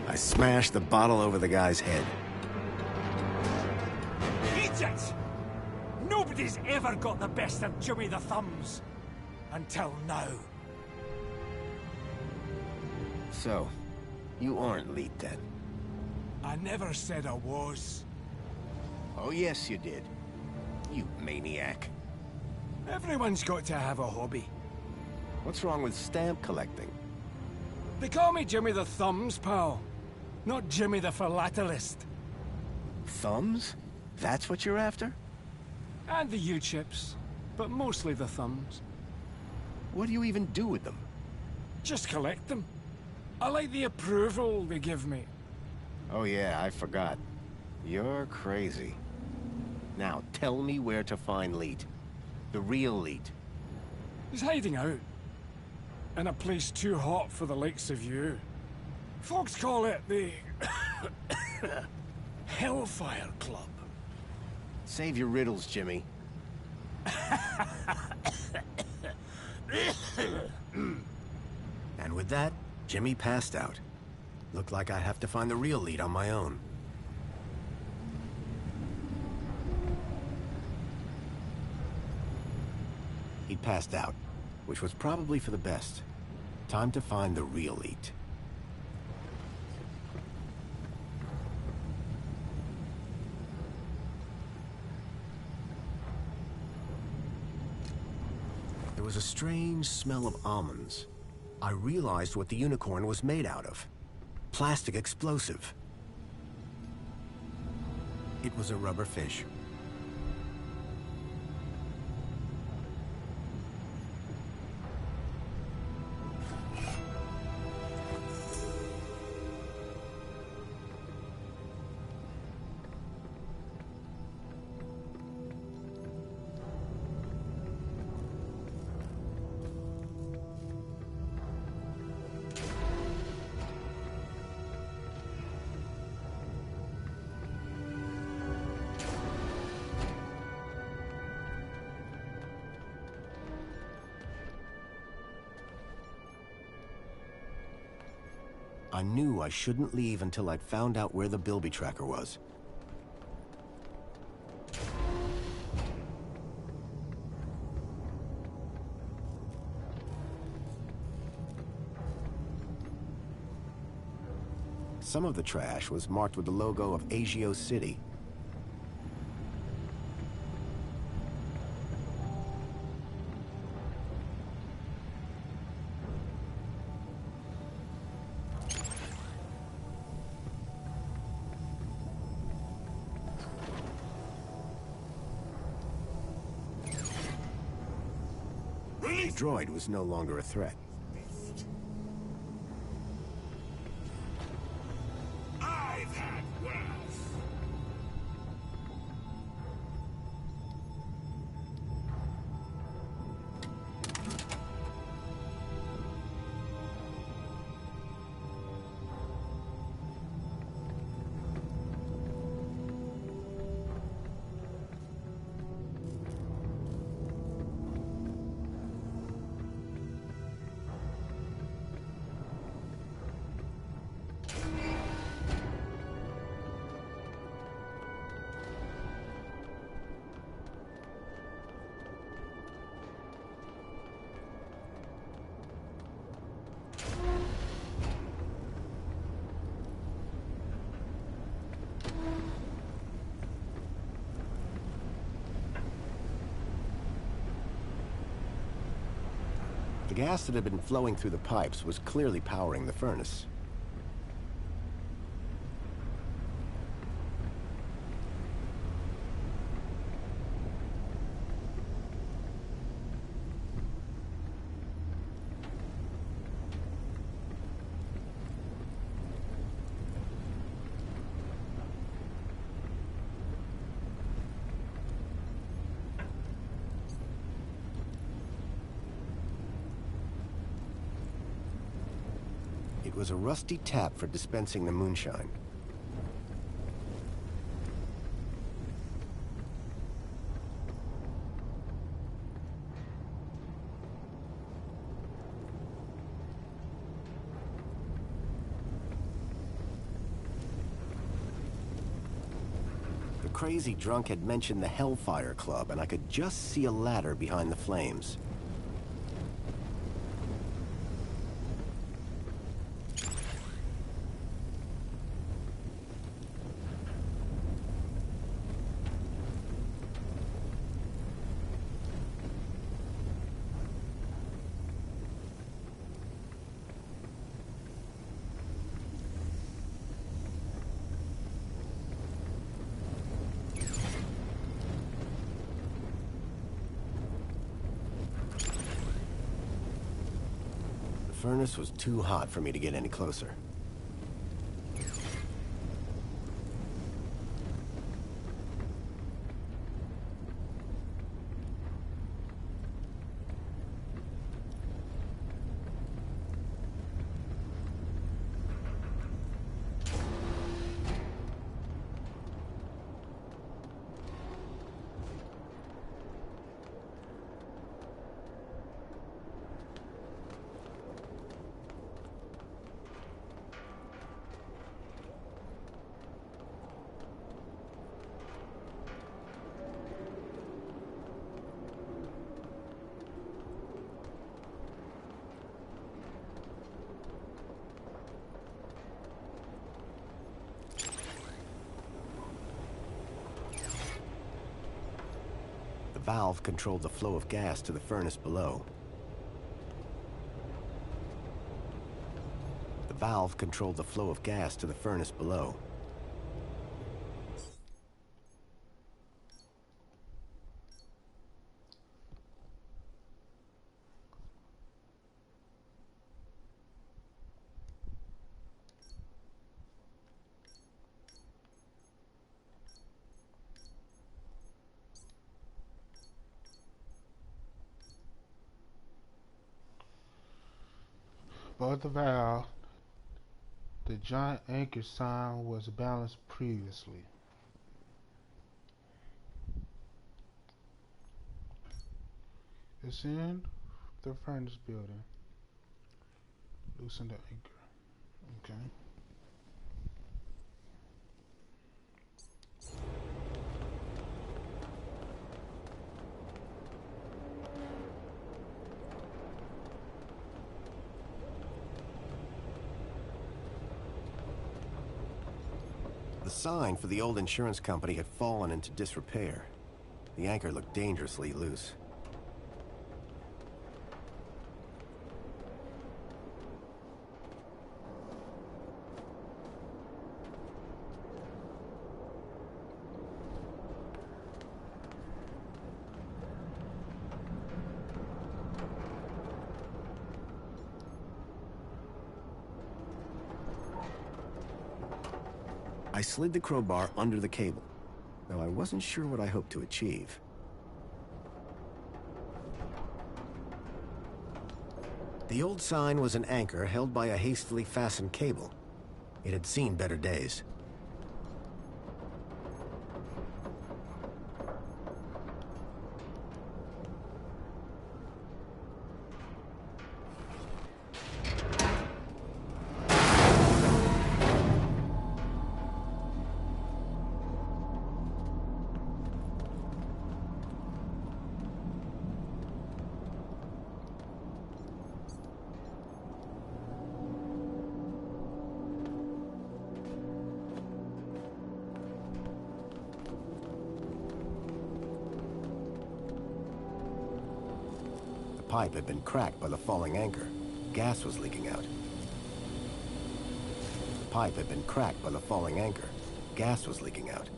I smashed the bottle over the guy's head. Idiot! Nobody's ever got the best of Jimmy the Thumbs. Until now. So, you aren't Leet then? I never said I was. Oh yes you did. You maniac. Everyone's got to have a hobby. What's wrong with stamp collecting? They call me Jimmy the Thumbs, pal. Not Jimmy the Philatelist. Thumbs? That's what you're after? And the U-chips, but mostly the thumbs. What do you even do with them? Just collect them. I like the approval they give me. Oh yeah, I forgot. You're crazy. Now, tell me where to find Leet. The real Leet. He's hiding out. In a place too hot for the likes of you. Folks call it the... Hellfire Club. Save your riddles, Jimmy. And with that, Jimmy passed out. Looked like I'd have to find the real Leet on my own. He'd passed out, which was probably for the best. Time to find the real Leet. There was a strange smell of almonds. I realized what the unicorn was made out of. Plastic explosive. It was a rubber fish. I knew I shouldn't leave until I'd found out where the Bilby tracker was. Some of the trash was marked with the logo of Agio City. The droid was no longer a threat. The gas that had been flowing through the pipes was clearly powering the furnace. It was a rusty tap for dispensing the moonshine. The crazy drunk had mentioned the Hellfire Club, and I could just see a ladder behind the flames. The furnace was too hot for me to get any closer. The valve controlled the flow of gas to the furnace below. The valve controlled the flow of gas to the furnace below. Above the valve, the giant anchor sign was balanced previously. Ascend the furnace building. Loosen the anchor. Okay. The sign for the old insurance company had fallen into disrepair. The anchor looked dangerously loose. I slid the crowbar under the cable, though I wasn't sure what I hoped to achieve. The old sign was an anchor held by a hastily fastened cable. It had seen better days. pipe had been cracked by the falling anchor. Gas was leaking out. The pipe had been cracked by the falling anchor. Gas was leaking out.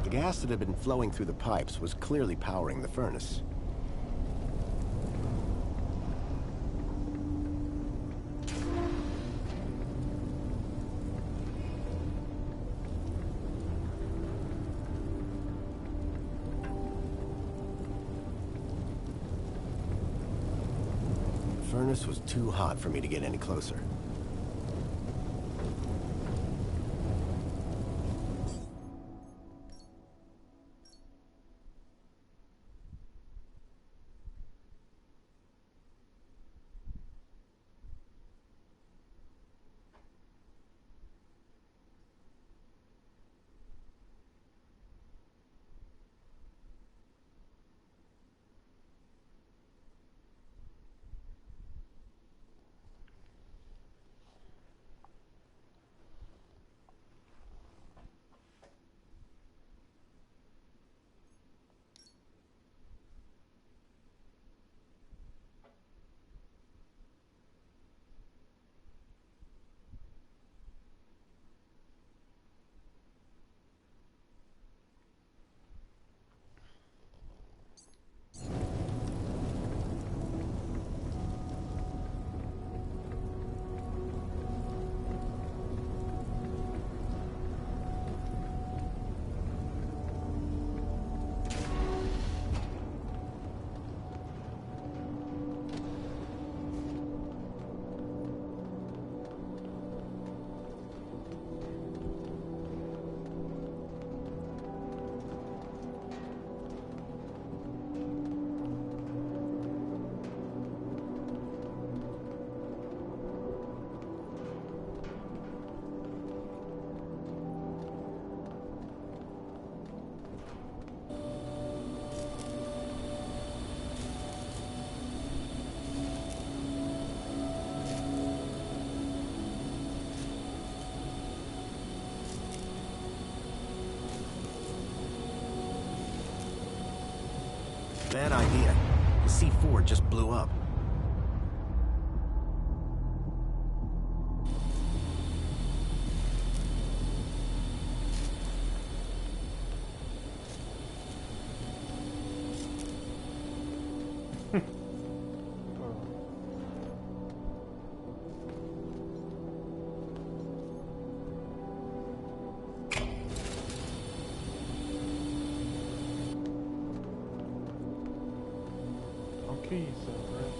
The gas that had been flowing through the pipes was clearly powering the furnace. The furnace was too hot for me to get any closer. Bad idea. The C4 just blew up. Keys, right?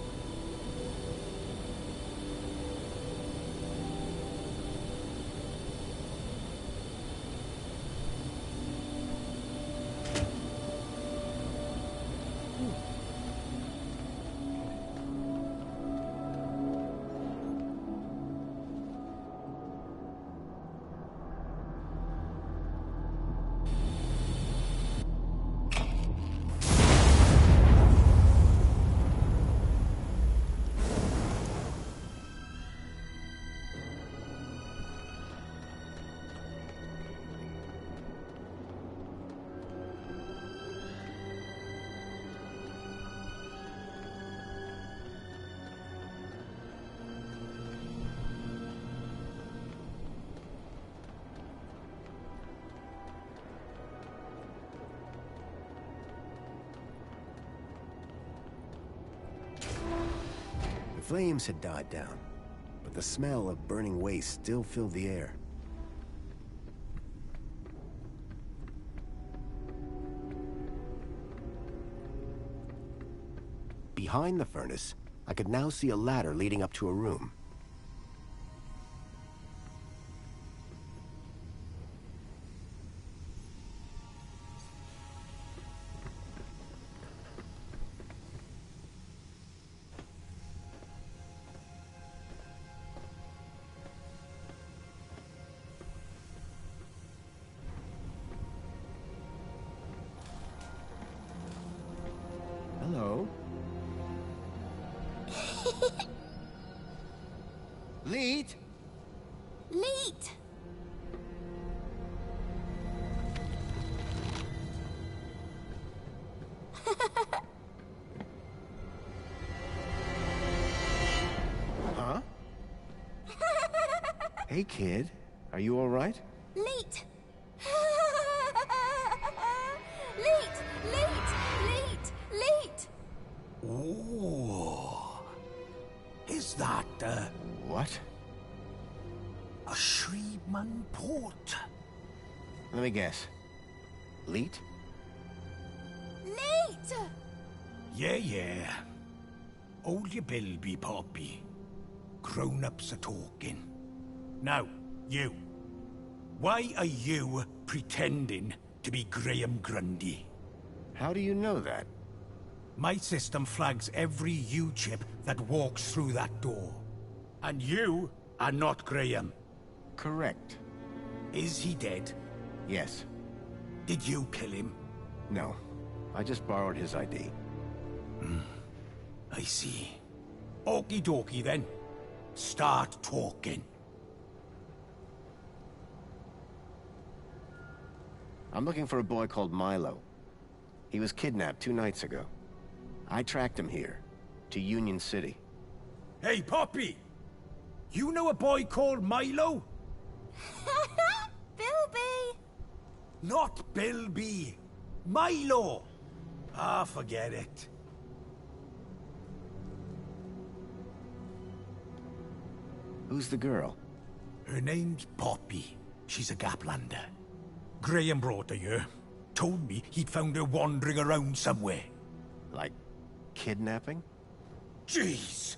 The flames had died down, but the smell of burning waste still filled the air. behind the furnace, I could now see a ladder leading up to a room. Hello? Leet? Leet! Huh? Hey, kid. Are you all right? Leet! Leet! Leet! Leet! Leet! Oh. Is that, What? a Shreeman port? Let me guess. Leet? Leet! Yeah. Hold your bilby, Poppy. Grown-ups are talking. Now, you. Why are you pretending to be Graham Grundy? How do you know that? My system flags every U-chip that walks through that door. And you are not Graham. Correct. Is he dead? Yes. Did you kill him? No. I just borrowed his ID. I see. Okie dokie then. Start talking. I'm looking for a boy called Milo. He was kidnapped 2 nights ago. I tracked him here, to Union City. Hey, Poppy! You know a boy called Milo? Bilby! Not Bilby. Milo! Ah, forget it. Who's the girl? Her name's Poppy. She's a Gaplander. Graham brought her here. Told me he'd found her wandering around somewhere. Like, kidnapping? Jeez!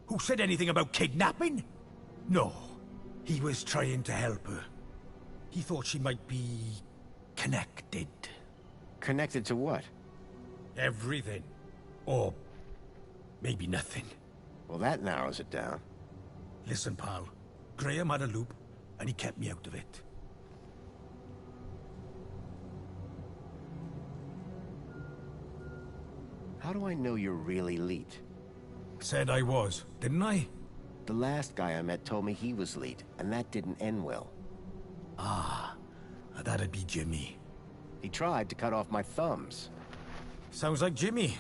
Who said anything about kidnapping? No. He was trying to help her. He thought she might be... connected. Connected to what? Everything. Or... maybe nothing. Well, that narrows it down. Listen, pal. Graham had a loop, and he kept me out of it. How do I know you're really Leet? Said I was, didn't I? The last guy I met told me he was Leet, and that didn't end well. Ah, that'd be Jimmy. He tried to cut off my thumbs. Sounds like Jimmy.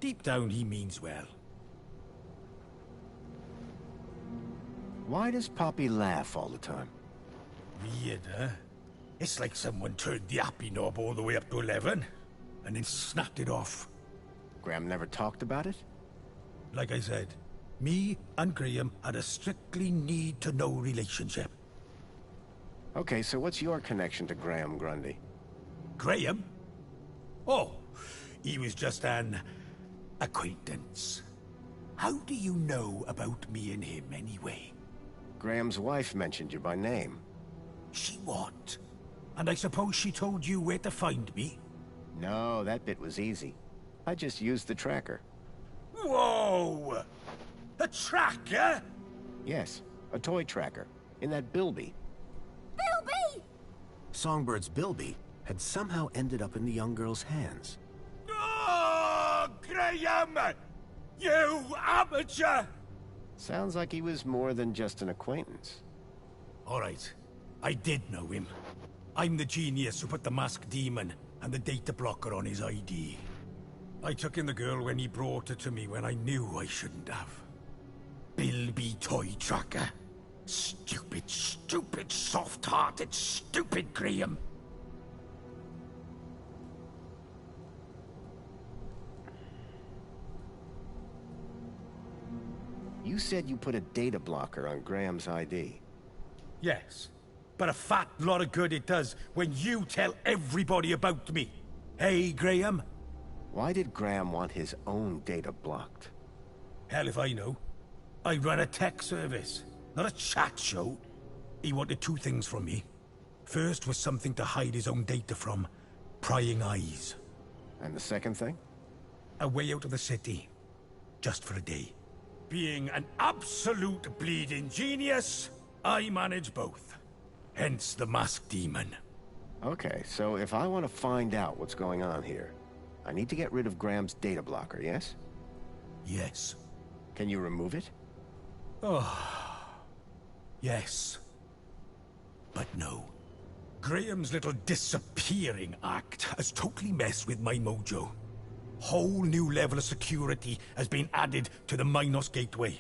Deep down, he means well. Why does Poppy laugh all the time? Weird, huh? It's like someone turned the happy knob all the way up to 11, and then snapped it off. Graham never talked about it? Like I said, me and Graham had a strictly need-to-know relationship. Okay, so what's your connection to Graham Grundy? Graham? Oh, he was just an... acquaintance. How do you know about me and him, anyway? Graham's wife mentioned you by name. She what? And I suppose she told you where to find me? No, that bit was easy. I just used the tracker. Whoa! A tracker? Yes, a toy tracker. In that Bilby. Bilby! Songbird's Bilby had somehow ended up in the young girl's hands. Oh, Graham! You amateur! Sounds like he was more than just an acquaintance. All right. I did know him. I'm the genius who put the masked demon and the data blocker on his ID. I took in the girl when he brought her to me when I knew I shouldn't have. Bilby Toy Tracker. Stupid, soft-hearted, stupid Graham. You said you put a data blocker on Graham's ID. Yes, but a fat lot of good it does when you tell everybody about me. Hey, Graham? Why did Graham want his own data blocked? Hell if I know. I run a tech service, not a chat show. He wanted two things from me. First was something to hide his own data from. Prying eyes. And the second thing? A way out of the city. Just for a day. Being an absolute bleeding genius, I manage both. Hence the masked demon. Okay, so if I want to find out what's going on here, I need to get rid of Graham's data blocker, yes? Yes. Can you remove it? Oh. Yes. But no. Graham's little disappearing act has totally messed with my mojo. Whole new level of security has been added to the Minos gateway.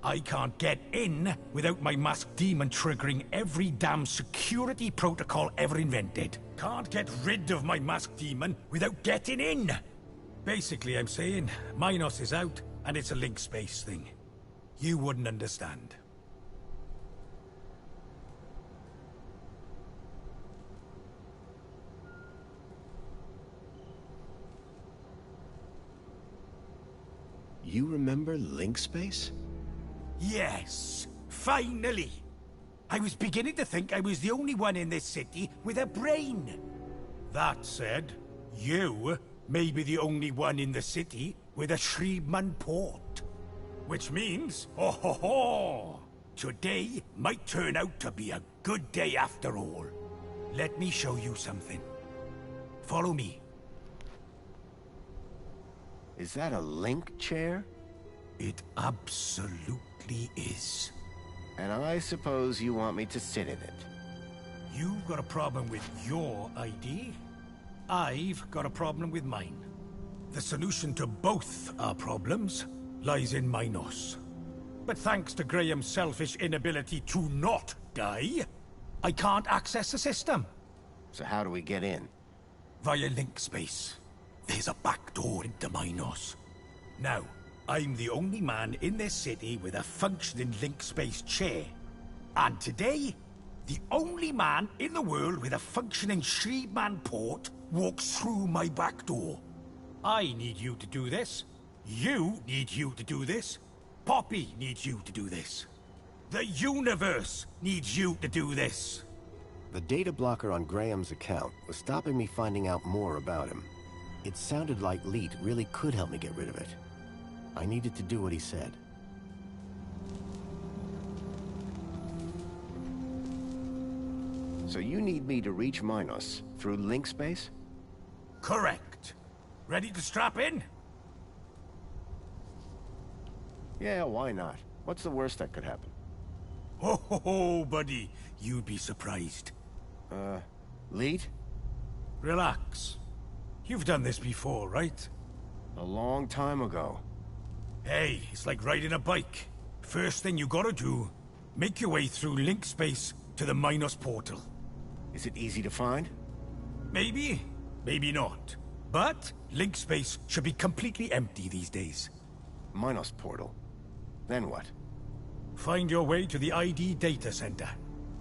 I can't get in without my masked demon triggering every damn security protocol ever invented. Can't get rid of my masked demon without getting in. Basically, I'm saying Minos is out and it's a link space thing. You wouldn't understand. You remember link space? Yes, finally! I was beginning to think I was the only one in this city with a brain. That said, you may be the only one in the city with a Shriman port. Which means, ho ho ho! Today might turn out to be a good day after all. Let me show you something. Follow me. Is that a link chair? It absolutely is. And I suppose you want me to sit in it. You've got a problem with your ID. I've got a problem with mine. The solution to both our problems lies in Minos. But thanks to Graham's selfish inability to not die, I can't access the system. So how do we get in? Via link space. There's a back door into Minos. Now, I'm the only man in this city with a functioning link space chair. And today, the only man in the world with a functioning Shriman port walks through my back door. I need you to do this. You need you to do this. Poppy needs you to do this. The universe needs you to do this. The data blocker on Graham's account was stopping me finding out more about him. It sounded like Leet really could help me get rid of it. I needed to do what he said. So you need me to reach Minos through link space? Correct. Ready to strap in? Yeah, why not? What's the worst that could happen? Ho ho ho, buddy. You'd be surprised. Leet? Relax. You've done this before, right? A long time ago. Hey, it's like riding a bike. First thing you gotta do, make your way through link space to the Minos portal. Is it easy to find? Maybe, maybe not. But link space should be completely empty these days. Minos portal. Then what? Find your way to the ID data center.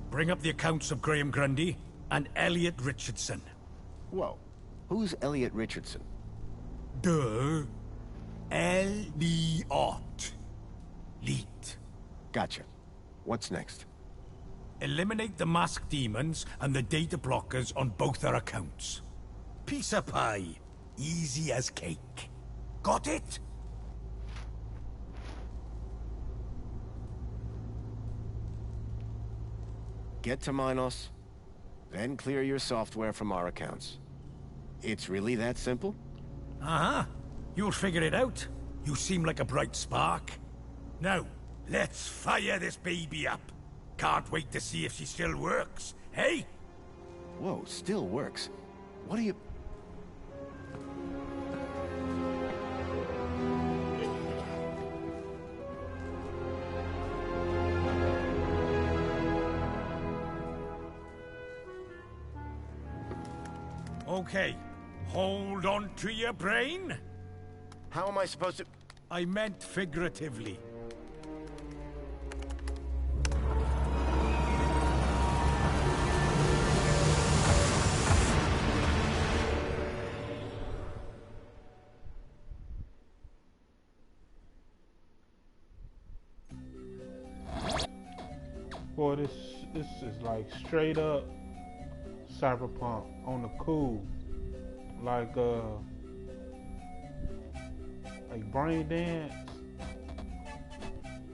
Bring up the accounts of Graham Grundy and Elliot Richardson. Whoa. Who's Elliot Richardson? Duh. Elliot. Leet. Gotcha. What's next? Eliminate the masked demons and the data blockers on both our accounts. Piece of pie. Easy as cake. Got it? Get to Minos, then clear your software from our accounts. It's really that simple? Uh-huh. You'll figure it out. You seem like a bright spark. Now, let's fire this baby up. Can't wait to see if she still works, hey? Whoa, still works. What are you... Okay, hold on to your brain. How am I supposed to... I meant figuratively. Boy, this is like straight up cyberpunk on the cool, like Brain Dance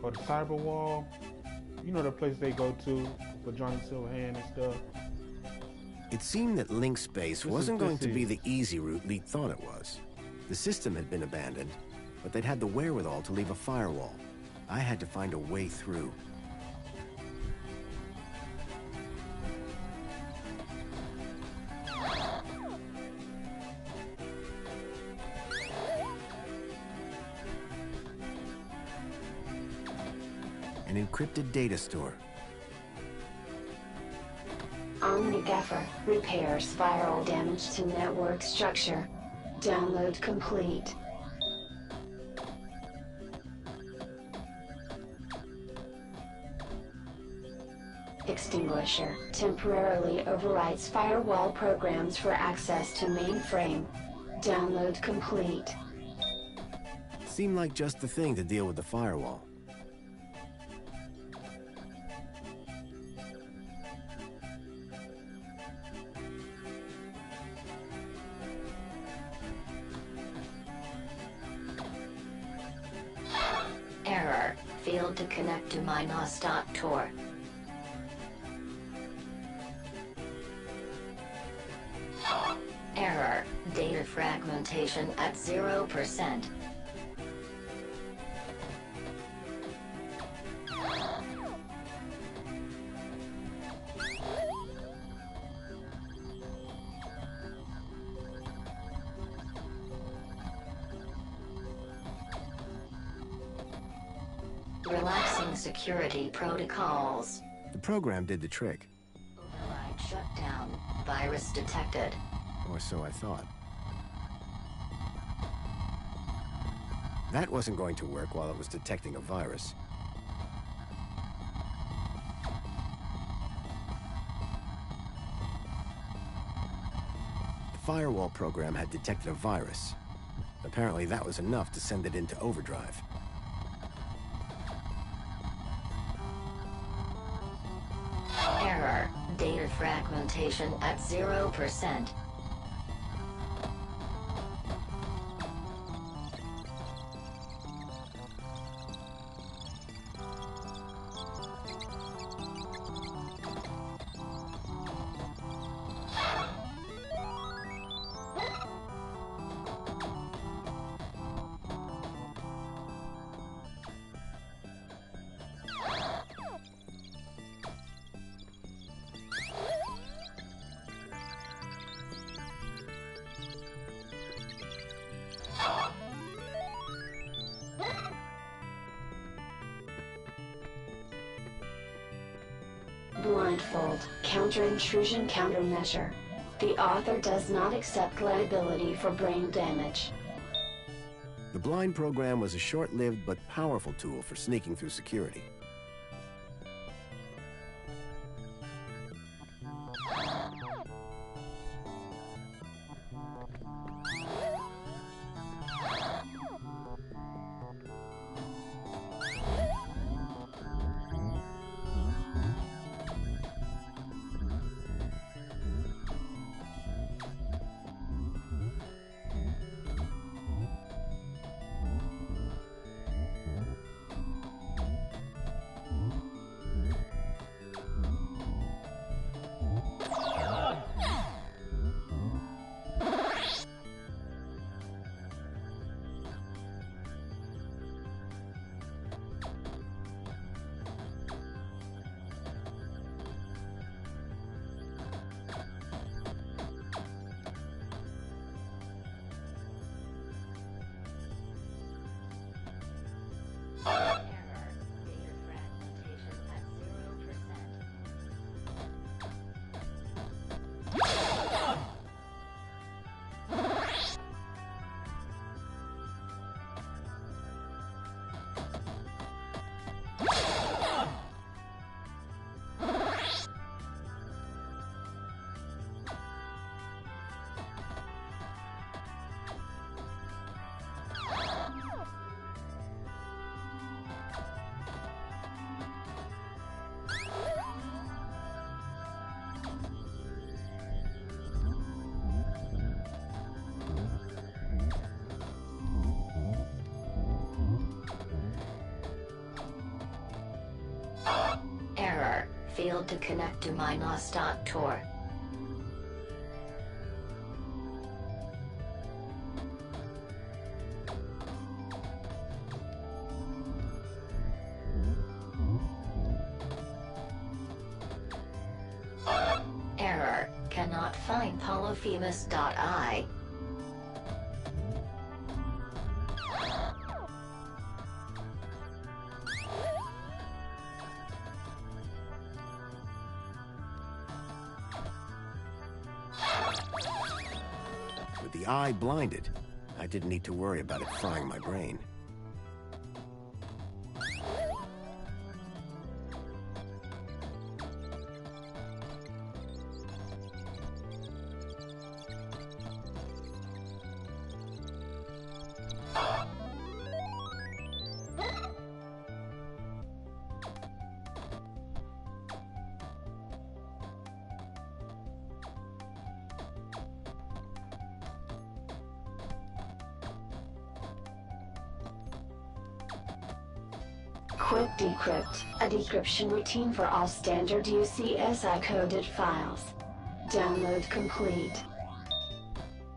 or the Cyber Wall. You know the place they go to for Johnny Silverhand and stuff. It seemed that Link Space wasn't going to be the easy route Leet thought it was. The system had been abandoned, but they'd had the wherewithal to leave a firewall. I had to find a way through. An encrypted data store. Omni-Gaffer repairs viral damage to network structure. Download complete. Extinguisher temporarily overrides firewall programs for access to mainframe. Download complete. Seemed like just the thing to deal with the firewall. Error. Failed to connect to MyNOS.tor. Error. Data fragmentation at 0%. Relaxing security protocols. The program did the trick. Override shutdown. Virus detected. Or so I thought. That wasn't going to work while it was detecting a virus. The firewall program had detected a virus. Apparently that was enough to send it into overdrive. Error. Data fragmentation at 0%. Blindfold, counter-intrusion countermeasure. The author does not accept liability for brain damage. The blind program was a short-lived but powerful tool for sneaking through security. field to connect to Minos.tor. Error. Cannot find Polyphemus.I. With the eye blinded, I didn't need to worry about it frying my brain. Quick Decrypt, a decryption routine for all standard UCSI coded files. Download complete.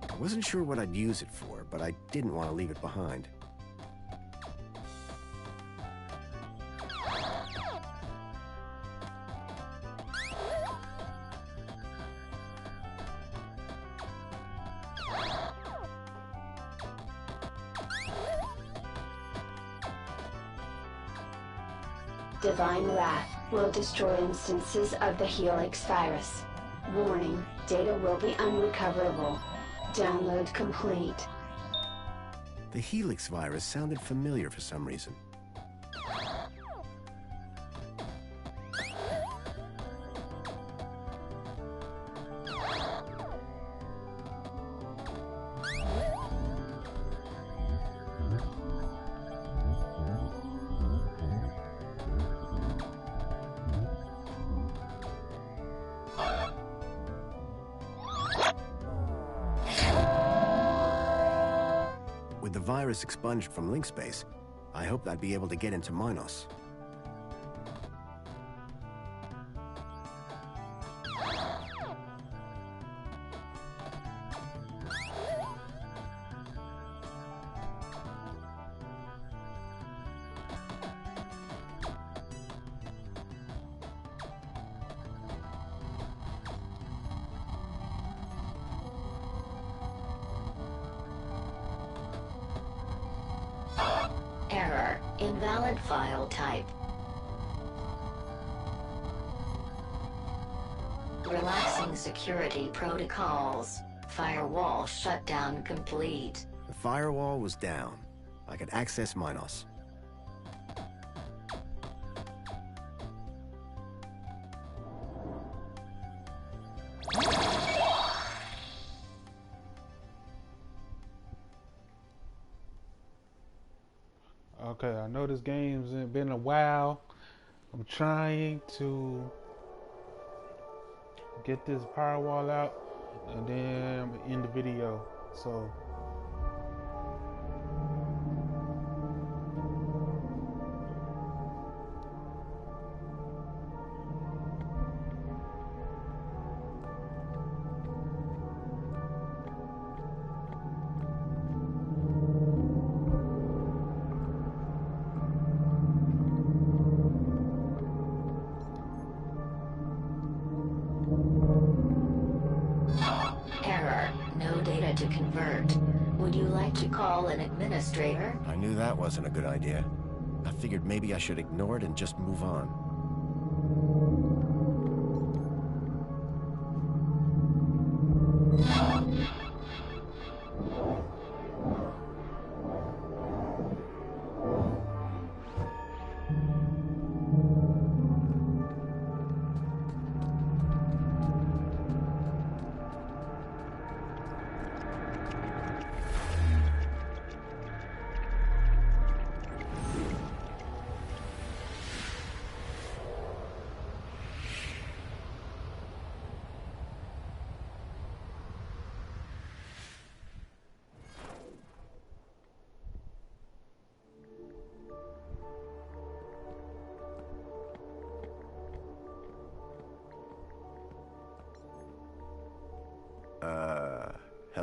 I wasn't sure what I'd use it for, but I didn't want to leave it behind. Divine Wrath will destroy instances of the Helix virus. Warning, data will be unrecoverable. Download complete. The Helix virus sounded familiar for some reason. With the virus expunged from link space, I hoped I'd be able to get into Minos. Error. Invalid file type. Relaxing security protocols. Firewall shutdown complete. The firewall was down. I could access Minos. Okay, I know this game's been a while. I'm trying to get this firewall out, and then I'm gonna end the video. So Error. No data to convert. Would you like to call an administrator? I knew that wasn't a good idea. I figured maybe I should ignore it and just move on.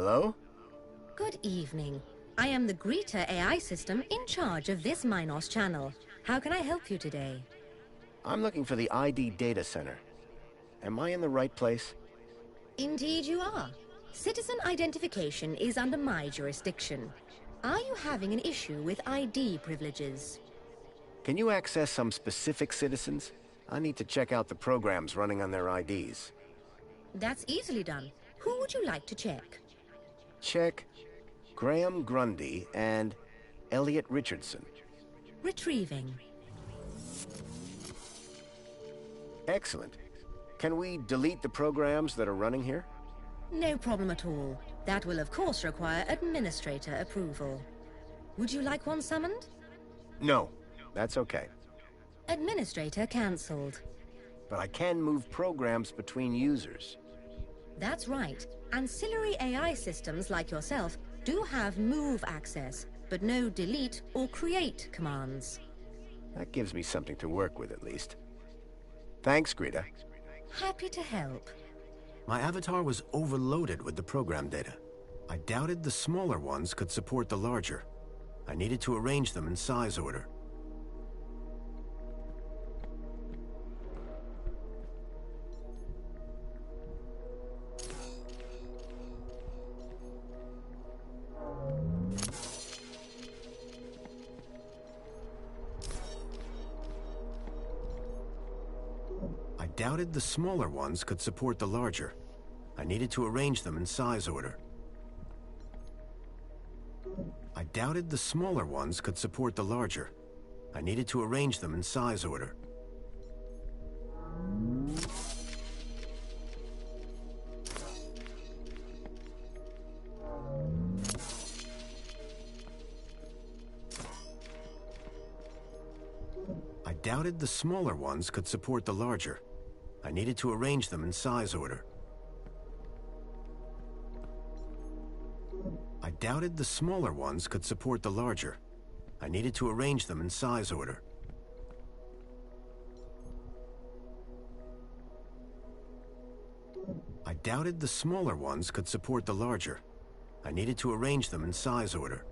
Hello? Good evening. I am the Greeter AI system in charge of this Minos channel. How can I help you today? I'm looking for the ID data center. Am I in the right place? Indeed you are. Citizen identification is under my jurisdiction. Are you having an issue with ID privileges? Can you access some specific citizens? I need to check out the programs running on their IDs. That's easily done. Who would you like to check? Check Graham Grundy and Elliot Richardson. Retrieving. Excellent. Can we delete the programs that are running here? No problem at all. That will of course require administrator approval. Would you like one summoned? No, that's okay. Administrator cancelled. But I can move programs between users. That's right. Ancillary AI systems like yourself do have move access, but no delete or create commands. That gives me something to work with at least. Thanks, Greta. Happy to help. My avatar was overloaded with the program data. I doubted the smaller ones could support the larger. I needed to arrange them in size order. I doubted the smaller ones could support the larger. I needed to arrange them in size order. I doubted the smaller ones could support the larger. I needed to arrange them in size order. I doubted the smaller ones could support the larger. I needed to arrange them in size order. I doubted the smaller ones could support the larger. I needed to arrange them in size order. I doubted the smaller ones could support the larger. I needed to arrange them in size order.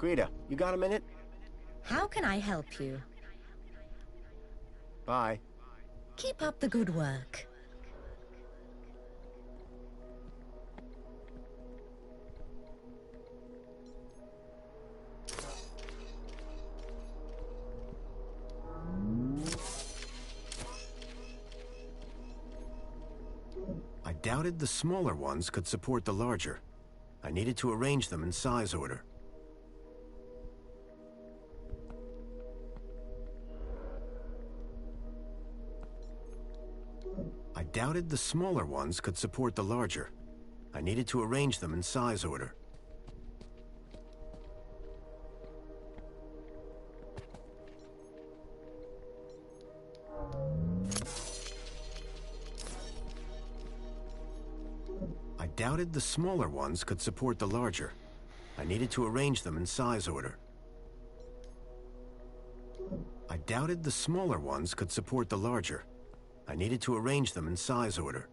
Greta, you got a minute? How can I help you? Bye. Keep up the good work. I doubted the smaller ones could support the larger. I needed to arrange them in size order. I doubted the smaller ones could support the larger. I needed to arrange them in size order. I doubted the smaller ones could support the larger. I needed to arrange them in size order. I doubted the smaller ones could support the larger. I needed to arrange them in size order.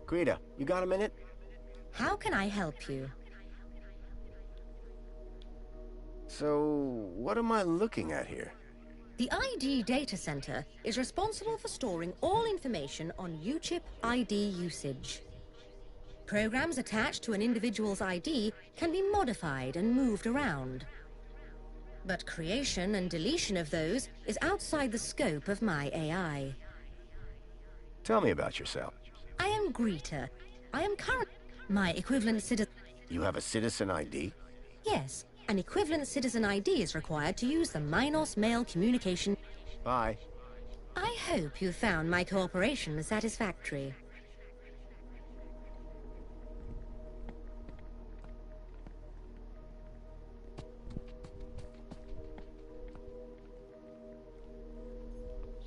Greta, you got a minute? How can I help you? So, what am I looking at here? The ID data center is responsible for storing all information on UChip ID usage. Programs attached to an individual's ID can be modified and moved around. but creation and deletion of those is outside the scope of my AI. Tell me about yourself. I am Greta. I am current. My equivalent citizen. You have a citizen ID? Yes, an equivalent citizen ID is required to use the Minos mail communication. Bye. I hope you found my cooperation satisfactory.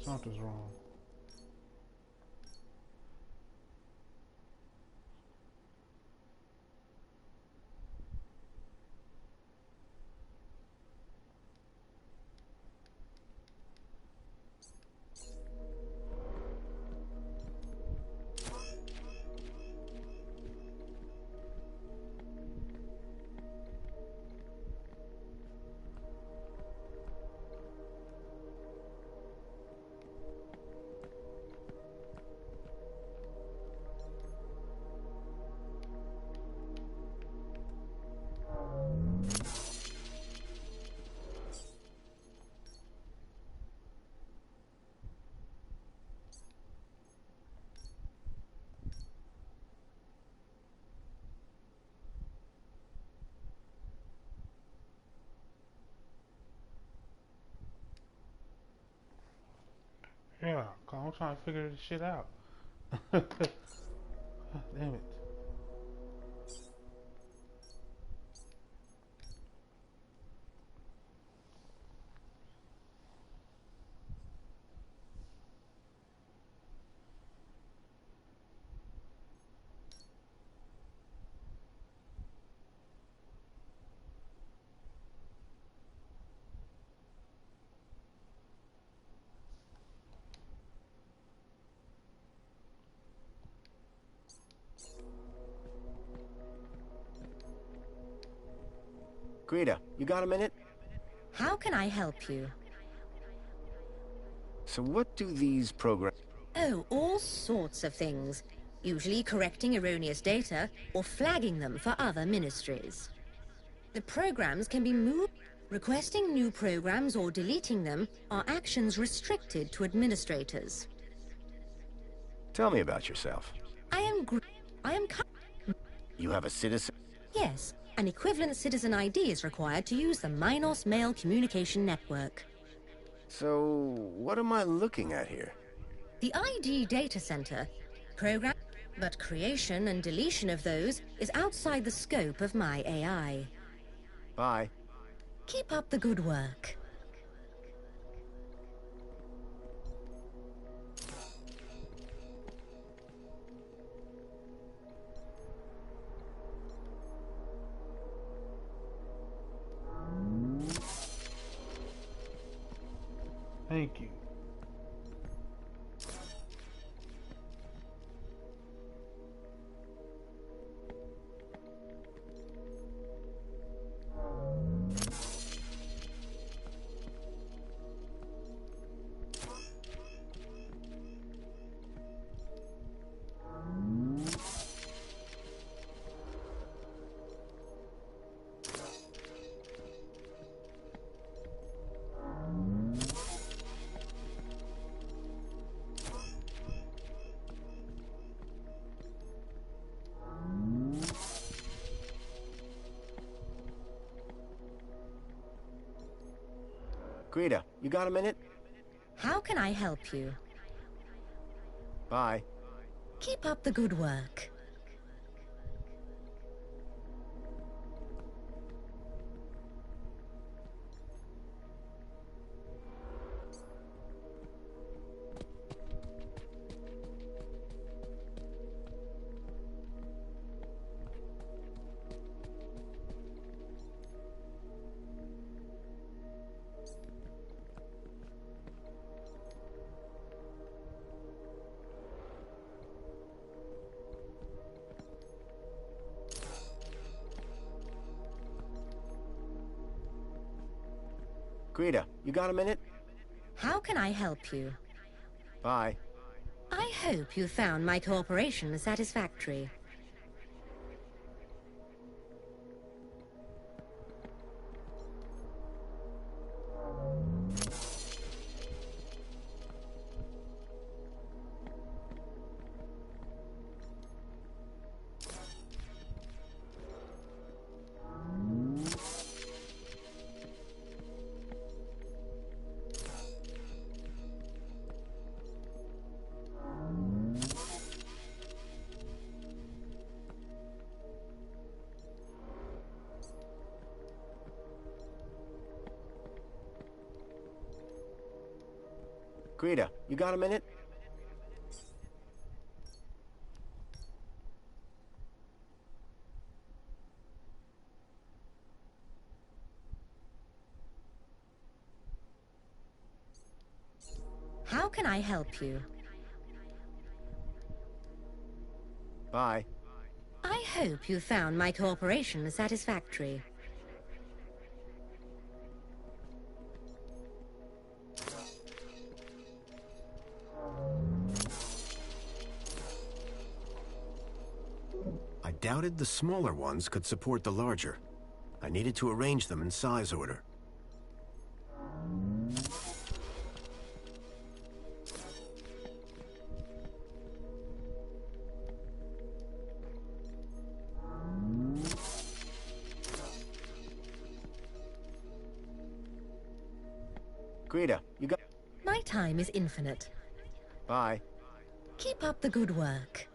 Something's wrong. Yeah, I'm trying to figure this shit out. Damn it. Greta, you got a minute? How can I help you? So what do these programs... Oh, all sorts of things. Usually correcting erroneous data or flagging them for other ministries. The programs can be moved. Requesting new programs or deleting them are actions restricted to administrators. Tell me about yourself. I am You have a citizen... Yes, an equivalent citizen ID is required to use the Minos mail communication network. So, what am I looking at here? The ID data center program, but creation and deletion of those is outside the scope of my AI. Bye. Keep up the good work. Thank you. Greta, you got a minute? How can I help you? Bye. Keep up the good work. Greta, you got a minute? How can I help you? Bye. I hope you found my cooperation satisfactory. Greta, you got a minute? How can I help you? Bye. I hope you found my cooperation satisfactory. I doubted the smaller ones could support the larger. I needed to arrange them in size order. Greta, you got... My time is infinite. Bye. Keep up the good work.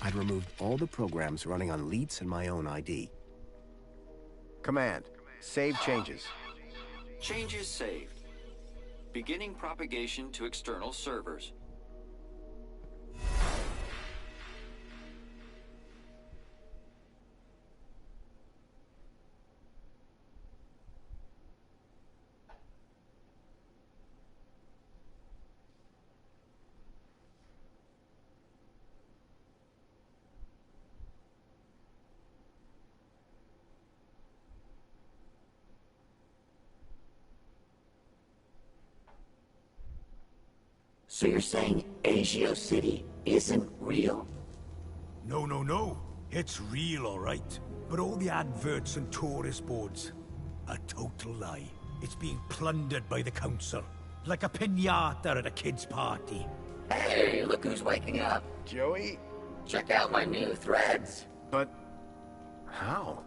I'd removed all the programs running on Leets and my own ID. Command. Save changes. Changes saved. Beginning propagation to external servers. So you're saying Agio City isn't real? No, no, no. It's real, all right. But all the adverts and tourist boards, a total lie. It's being plundered by the council, like a piñata at a kid's party. Hey, look who's waking up. Joey? Check out my new threads. But... how?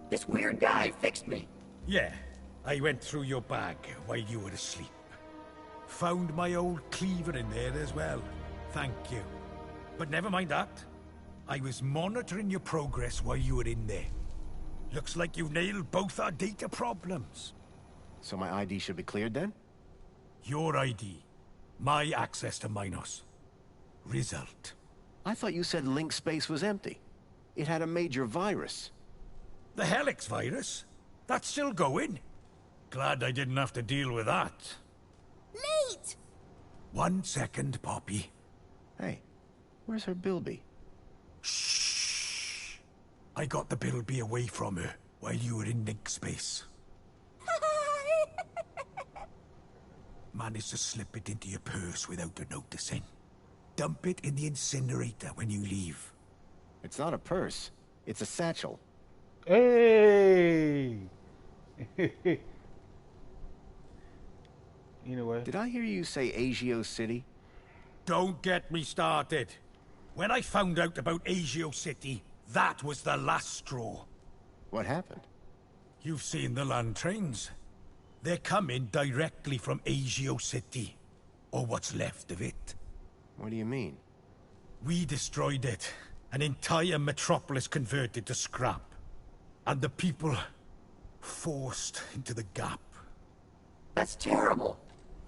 This weird guy fixed me. Yeah, I went through your bag while you were asleep. Found my old cleaver in there as well. Thank you. But never mind that. I was monitoring your progress while you were in there. Looks like you've nailed both our data problems. So my ID should be cleared then? Your ID. My access to Minos. Result. I thought you said link space was empty. It had a major virus. The Helix virus? That's still going? Glad I didn't have to deal with that. Leet! 1 second, Poppy. Hey, where's her Bilby? Shh. I got the Bilby away from her while you were in Link space. Managed to slip it into your purse without her noticing. Dump it in the incinerator when you leave. It's not a purse. It's a satchel. Hey! Anyway. Did I hear you say Agio City? Don't get me started. When I found out about Agio City, that was the last straw. What happened? You've seen the land trains. They're coming directly from Agio City. Or what's left of it. What do you mean? We destroyed it. An entire metropolis converted to scrap. And the people forced into the gap. That's terrible.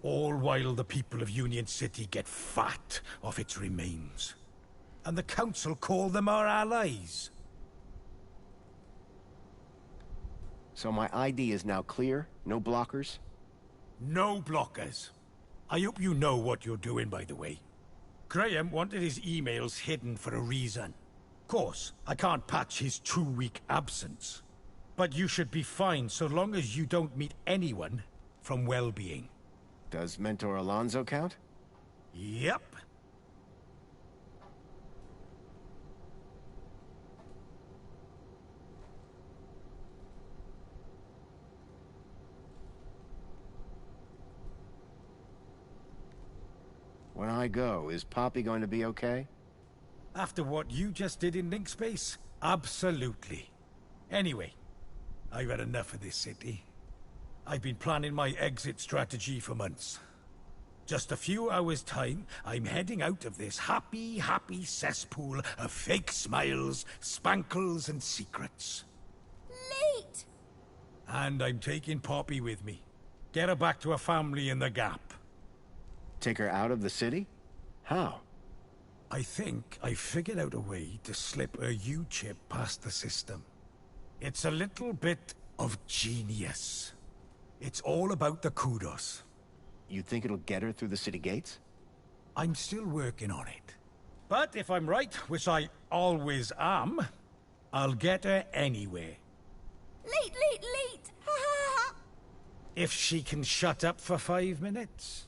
All while the people of Union City get fat off its remains. And the Council call them our allies. So my ID is now clear? No blockers? No blockers. I hope you know what you're doing, by the way. Graham wanted his emails hidden for a reason. Of course, I can't patch his 2-week absence. But you should be fine so long as you don't meet anyone from well-being. Does Mentor Alonso count? Yep. When I go, is Poppy going to be okay? After what you just did in Link Space? Absolutely. Anyway, I've had enough of this city. I've been planning my exit strategy for months. Just a few hours' time, I'm heading out of this happy cesspool of fake smiles, spankles, and secrets. Leet! And I'm taking Poppy with me. Get her back to her family in the Gap. Take her out of the city? How? I think I figured out a way to slip a U-chip past the system. It's a little bit of genius. It's all about the kudos. You think it'll get her through the city gates? I'm still working on it. But if I'm right, which I always am, I'll get her anyway. Leet, leet, leet! Ha ha ha! If she can shut up for 5 minutes.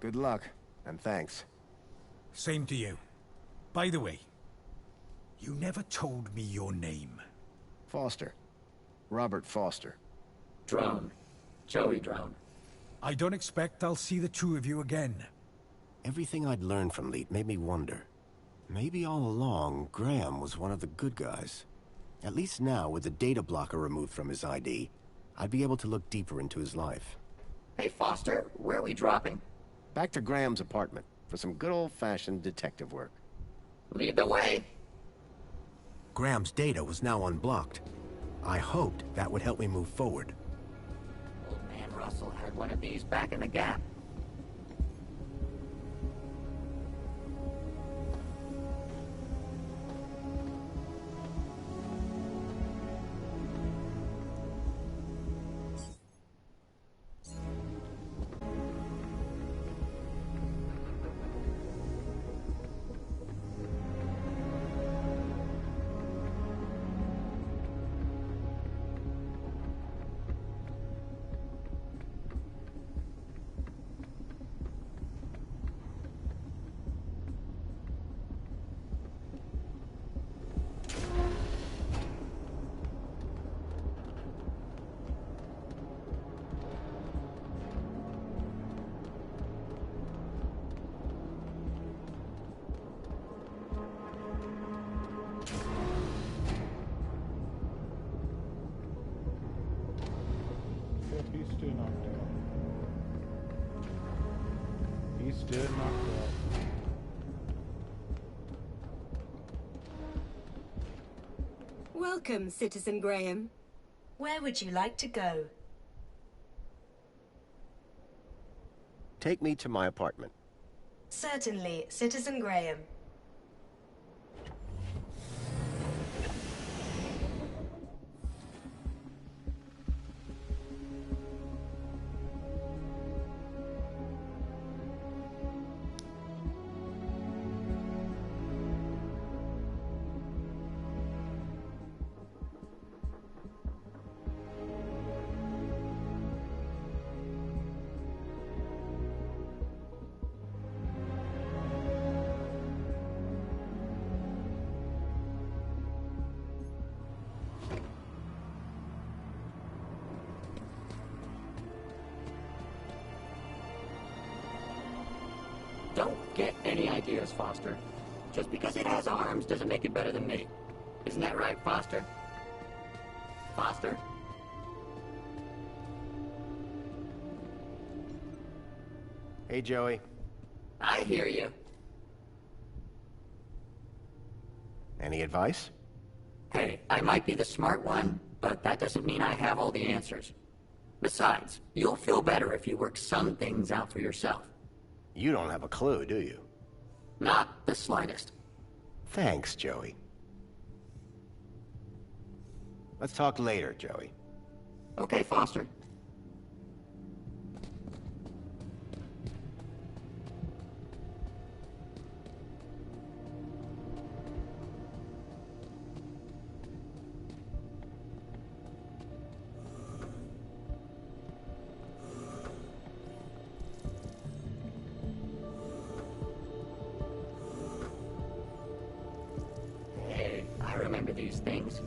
Good luck, and thanks. Same to you. By the way, you never told me your name. Foster. Robert Foster. Drone. Joey Drone. I don't expect I'll see the two of you again. Everything I'd learned from Leet made me wonder. Maybe all along, Graham was one of the good guys. At least now, with the data blocker removed from his ID, I'd be able to look deeper into his life. Hey, Foster, where are we dropping? Back to Graham's apartment for some good old-fashioned detective work. Lead the way. Graham's data was now unblocked. I hoped that would help me move forward. Old man Russell had one of these back in the Gap. He's still knocked out. He's still knocked out. Welcome, Citizen Graham. Where would you like to go? Take me to my apartment. Certainly, Citizen Graham. Don't get any ideas, Foster. Just because it has arms doesn't make it better than me. Isn't that right, Foster? Foster? Hey, Joey. I hear you. Any advice? Hey, I might be the smart one, but that doesn't mean I have all the answers. Besides, you'll feel better if you work some things out for yourself. You don't have a clue, do you? Not the slightest. Thanks, Joey. Let's talk later, Joey. Okay, Foster. Hey, I remember these things.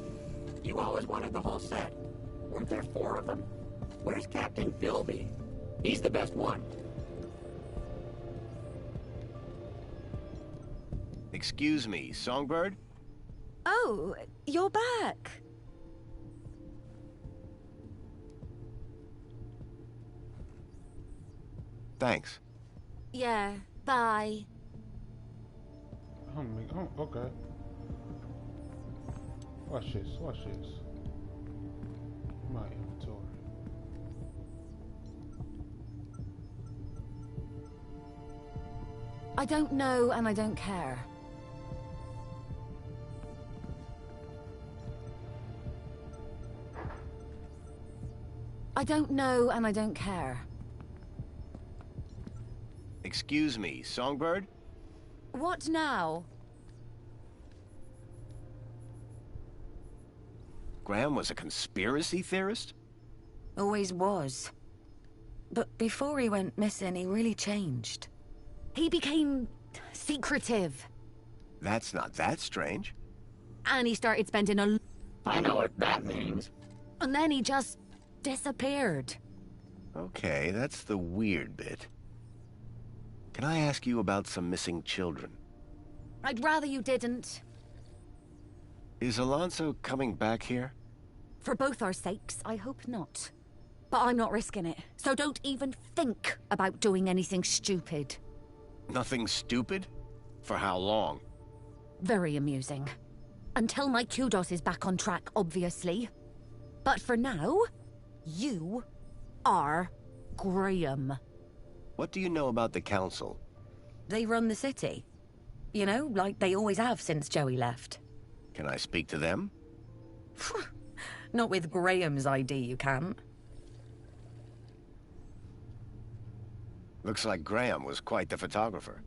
You always wanted the whole set. Weren't there 4 of them? Where's Captain Philby? He's the best one. Excuse me, Songbird? Oh, you're back. Thanks. Yeah, bye. Oh, okay. Watch this, watch this. My inventory. I don't know and I don't care. I don't know and I don't care. Excuse me, Songbird? What now? Graham was a conspiracy theorist? Always was. But before he went missing, he really changed. He became secretive. That's not that strange. And he started spending a... I know what that means. And then he just disappeared. Okay, that's the weird bit. Can I ask you about some missing children? I'd rather you didn't. Is Alonso coming back here? For both our sakes, I hope not. But I'm not risking it, so don't even think about doing anything stupid. Nothing stupid? For how long? Very amusing. Until my kudos is back on track, obviously. But for now, you are Graham. What do you know about the Council? They run the city. You know, like they always have since Joey left. Can I speak to them? Not with Graham's ID, you can't. Looks like Graham was quite the photographer.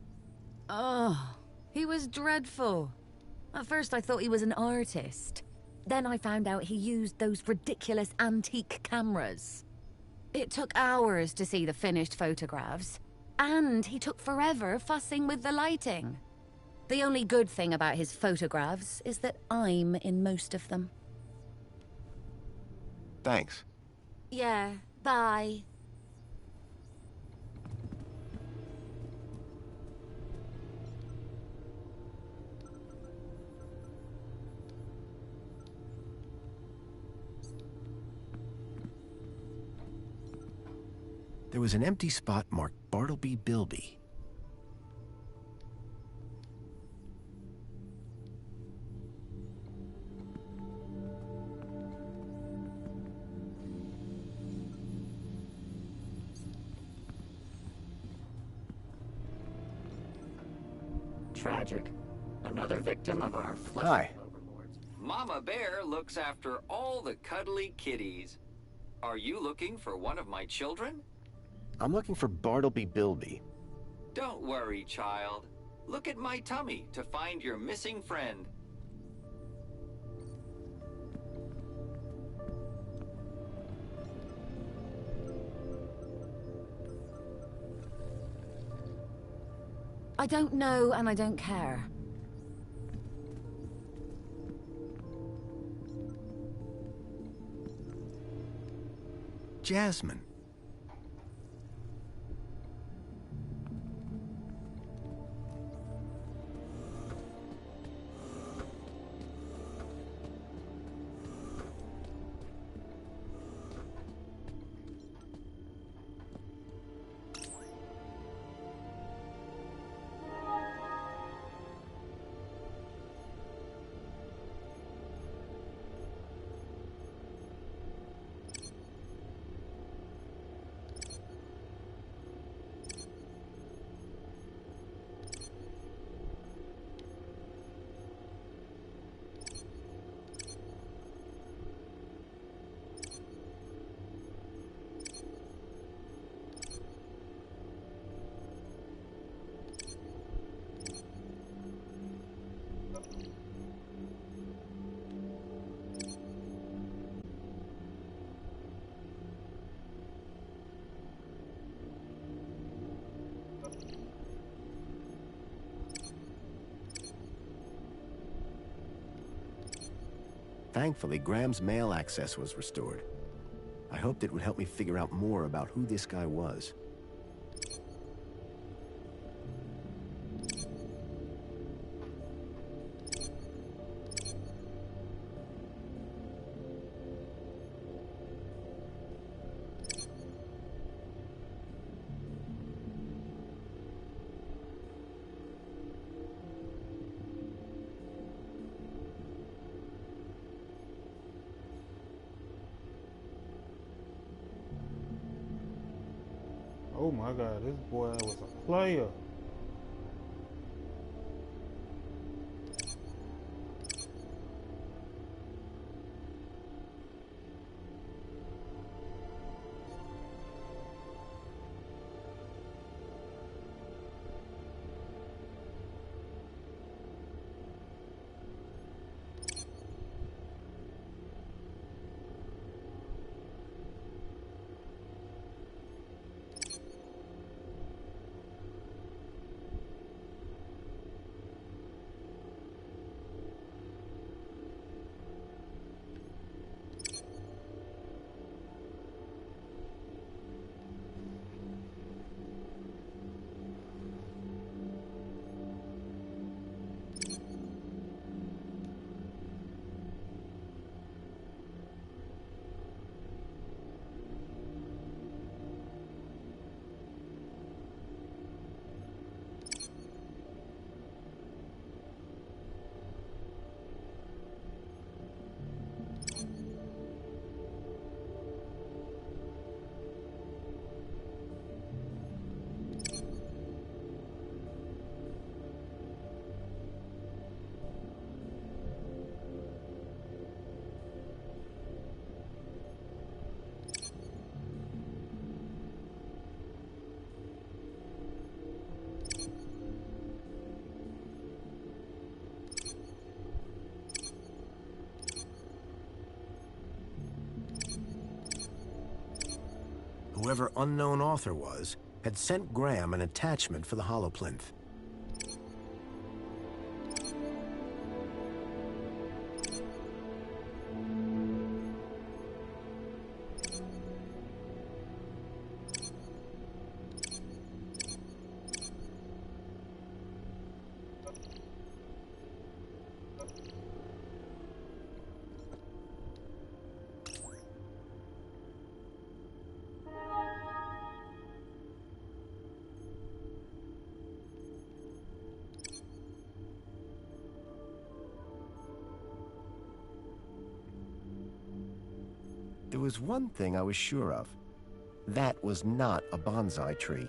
Oh, he was dreadful. At first I thought he was an artist. Then I found out he used those ridiculous antique cameras. It took hours to see the finished photographs. And he took forever fussing with the lighting. The only good thing about his photographs is that I'm in most of them. Thanks. Yeah, bye. There was an empty spot marked Bartleby Bilby. tragic. Another victim of our flesh. Hi. Mama Bear looks after all the cuddly kitties. Are you looking for one of my children? I'm looking for Bartleby Bilby. Don't worry, child. Look at my tummy to find your missing friend. I don't know and I don't care. Jasmine. Thankfully, Graham's mail access was restored. I hoped it would help me figure out more about who this guy was. Oh my God, this boy was a player. Whoever unknown author was, had sent Graham an attachment for the holoplinth. There was one thing I was sure of. That was not a bonsai tree.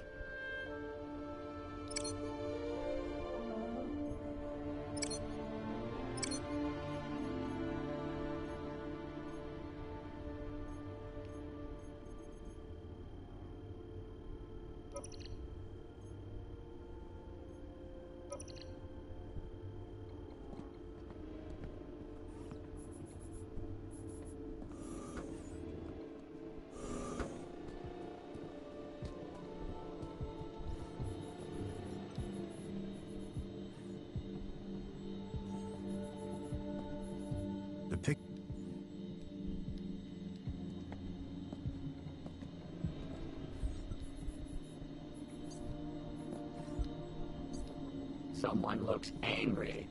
Someone looks angry.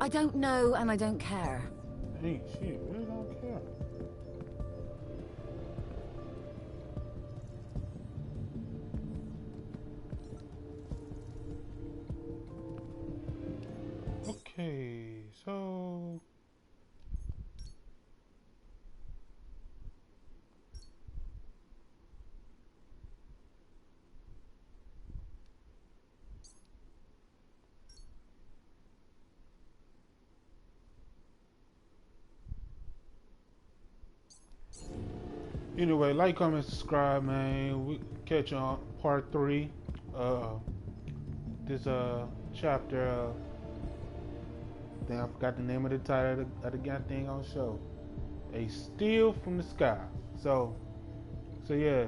I don't know and I don't care. Hey, shit, really don't care. Okay, so anyway, like, comment, subscribe, man. We catch you on part 3. This chapter. Then I forgot the name of the title of the goddamn on show. A Steal from the Sky. So yeah.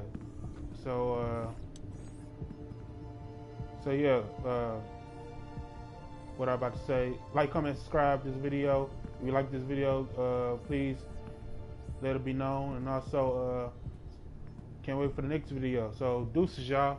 So yeah. What I'm about to say. Like, comment, subscribe this video. If you like this video, please let it be known. And also, can't wait for the next video. So deuces, y'all.